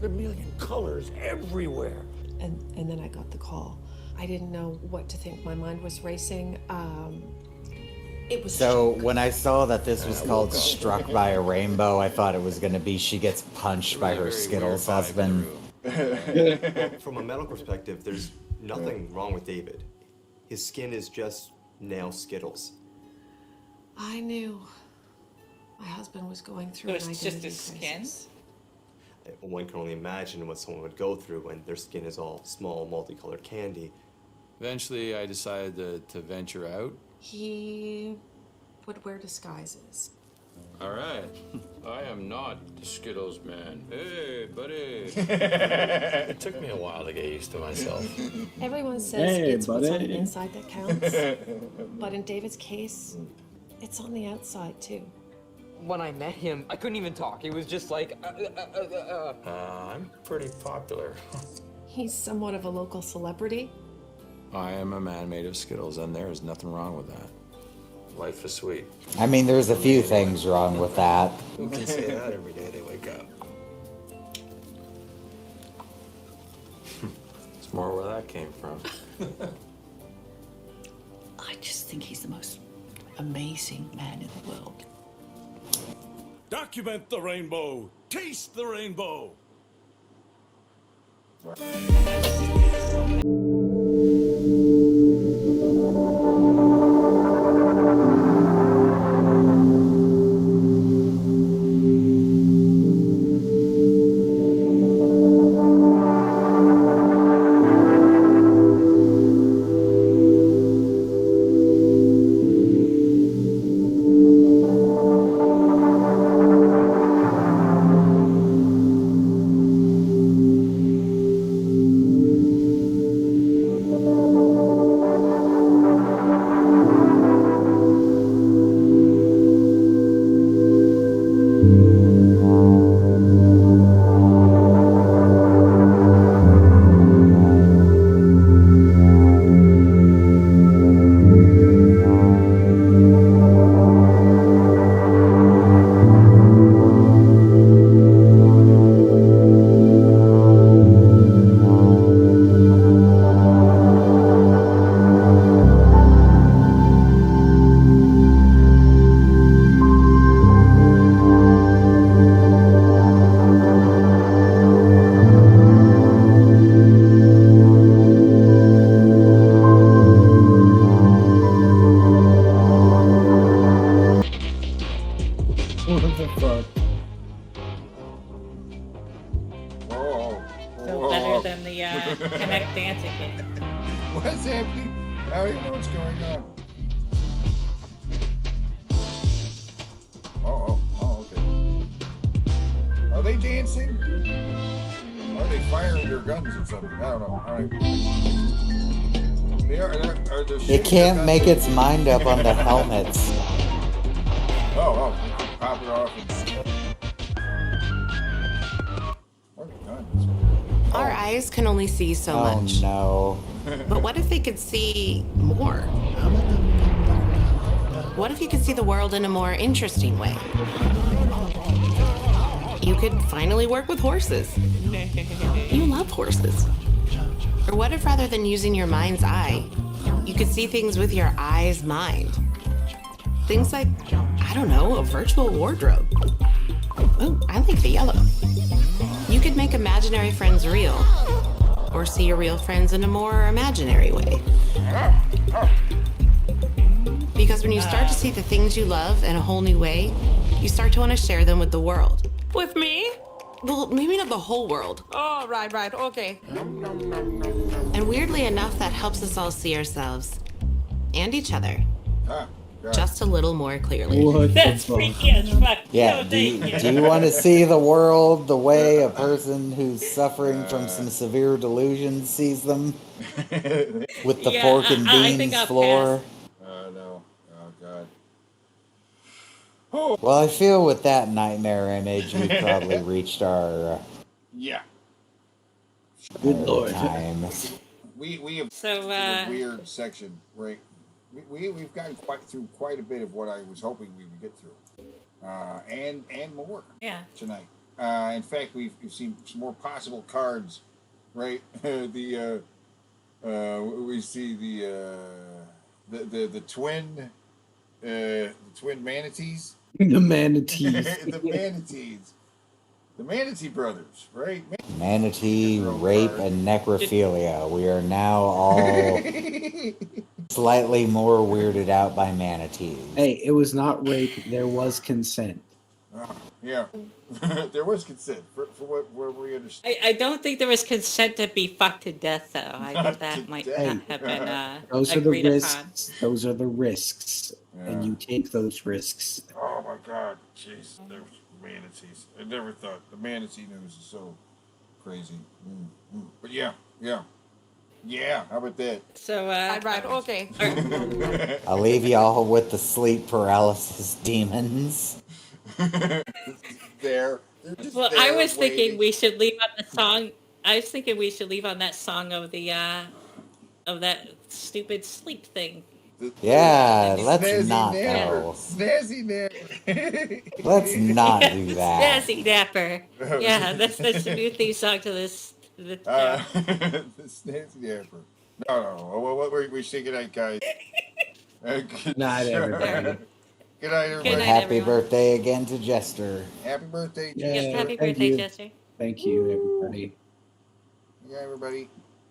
A million colors everywhere. And then I got the call. I didn't know what to think. My mind was racing. It was So when I saw that this was called Struck by a Rainbow, I thought it was going to be she gets punched by her Skittles husband. From a medical perspective, there's nothing wrong with David. His skin is just now Skittles. I knew my husband was going through So an it's just identity his skin? crisis. One can only imagine what someone would go through when their skin is all small, multicolored candy. eventually I decided to venture out. He would wear disguises. All right. I am not the Skittles man. Hey, buddy. It took me a while to get used to myself. Everyone says Hey, it's what's on buddy. the inside that counts. But in David's case, it's on the outside too. When I met him, I couldn't even talk. He was just like, I'm pretty popular. He's somewhat of a local celebrity. I am a man made of Skittles, and there is nothing wrong with that. Life is sweet. I mean, there's a few things wrong with that. Who can say that every day they wake up? It's more where that came from. I just think he's the most amazing man in the world. Document the rainbow. Taste the rainbow. What the fuck? Whoa. So Whoa. better than the Connect dancing game. What's happening? I don't even know what's going on. Okay. Are they dancing? Or are they firing their guns or something? I don't know. All right. It can't make its mind up on the helmets. Oh, pop it off. Our eyes can only see so much. Oh But what if they could see more? What if you could see the world in a more interesting way? You could finally work with horses. You love horses. Or what if rather than using your mind's eye, you could see things with your eye's mind? Things like, I don't know, a virtual wardrobe. Oh, I like the yellow. You could make imaginary friends real, or see your real friends in a more imaginary way. Because when you start to see the things you love in a whole new way, you start to want to share them with the world. With me? Well, maybe not the whole world. Oh, right, okay. And weirdly enough, that helps us all see ourselves and each other God. just a little more clearly. What That's freaky as fuck. Yeah, No, do thank you want to see the world the way a person who's suffering from some severe delusions sees them? With the Yeah, pork and I think beans I'll floor? No. Oh, God. Well, I feel with that nightmare image, we've probably reached our Yeah. Good lord. time. We have So, a weird section, right? We've gotten through quite a bit of what I was hoping we would get through, and more. Yeah. Tonight. In fact, we've seen some more possible cards, right? We see the twin manatees. The manatees. The manatees. The manatee brothers, right? Manatee, rape, and necrophilia. We are now all slightly more weirded out by manatees. Hey, it was not rape. There was consent. Yeah. There was consent for what we understand. I don't think there was consent to be fucked to death, though. I think that might not have been Those are the agreed risks. upon. Those are the risks, and you take those risks. Oh my God, jeez, there was manatees. I never thought the manatee news is so crazy. But yeah. How about that? So, right, okay. I'll leave y'all with the sleep paralysis demons. They're well, I was thinking we should leave on the song. I was thinking we should leave on that song of the of that stupid sleep thing. Yeah, let's Snazzy not napper. though. Snazzy napper. Let's not do that. Snazzy napper. Yeah, that's the new theme song to this. The Snazzy napper. No. What were we singing at, guys? Good night, everybody. Good night, everybody. Good night, Happy everyone. birthday again to Jester. Happy birthday, Yeah, Yes, happy thank birthday, you. Jester. Thank you, everybody. Yeah, everybody.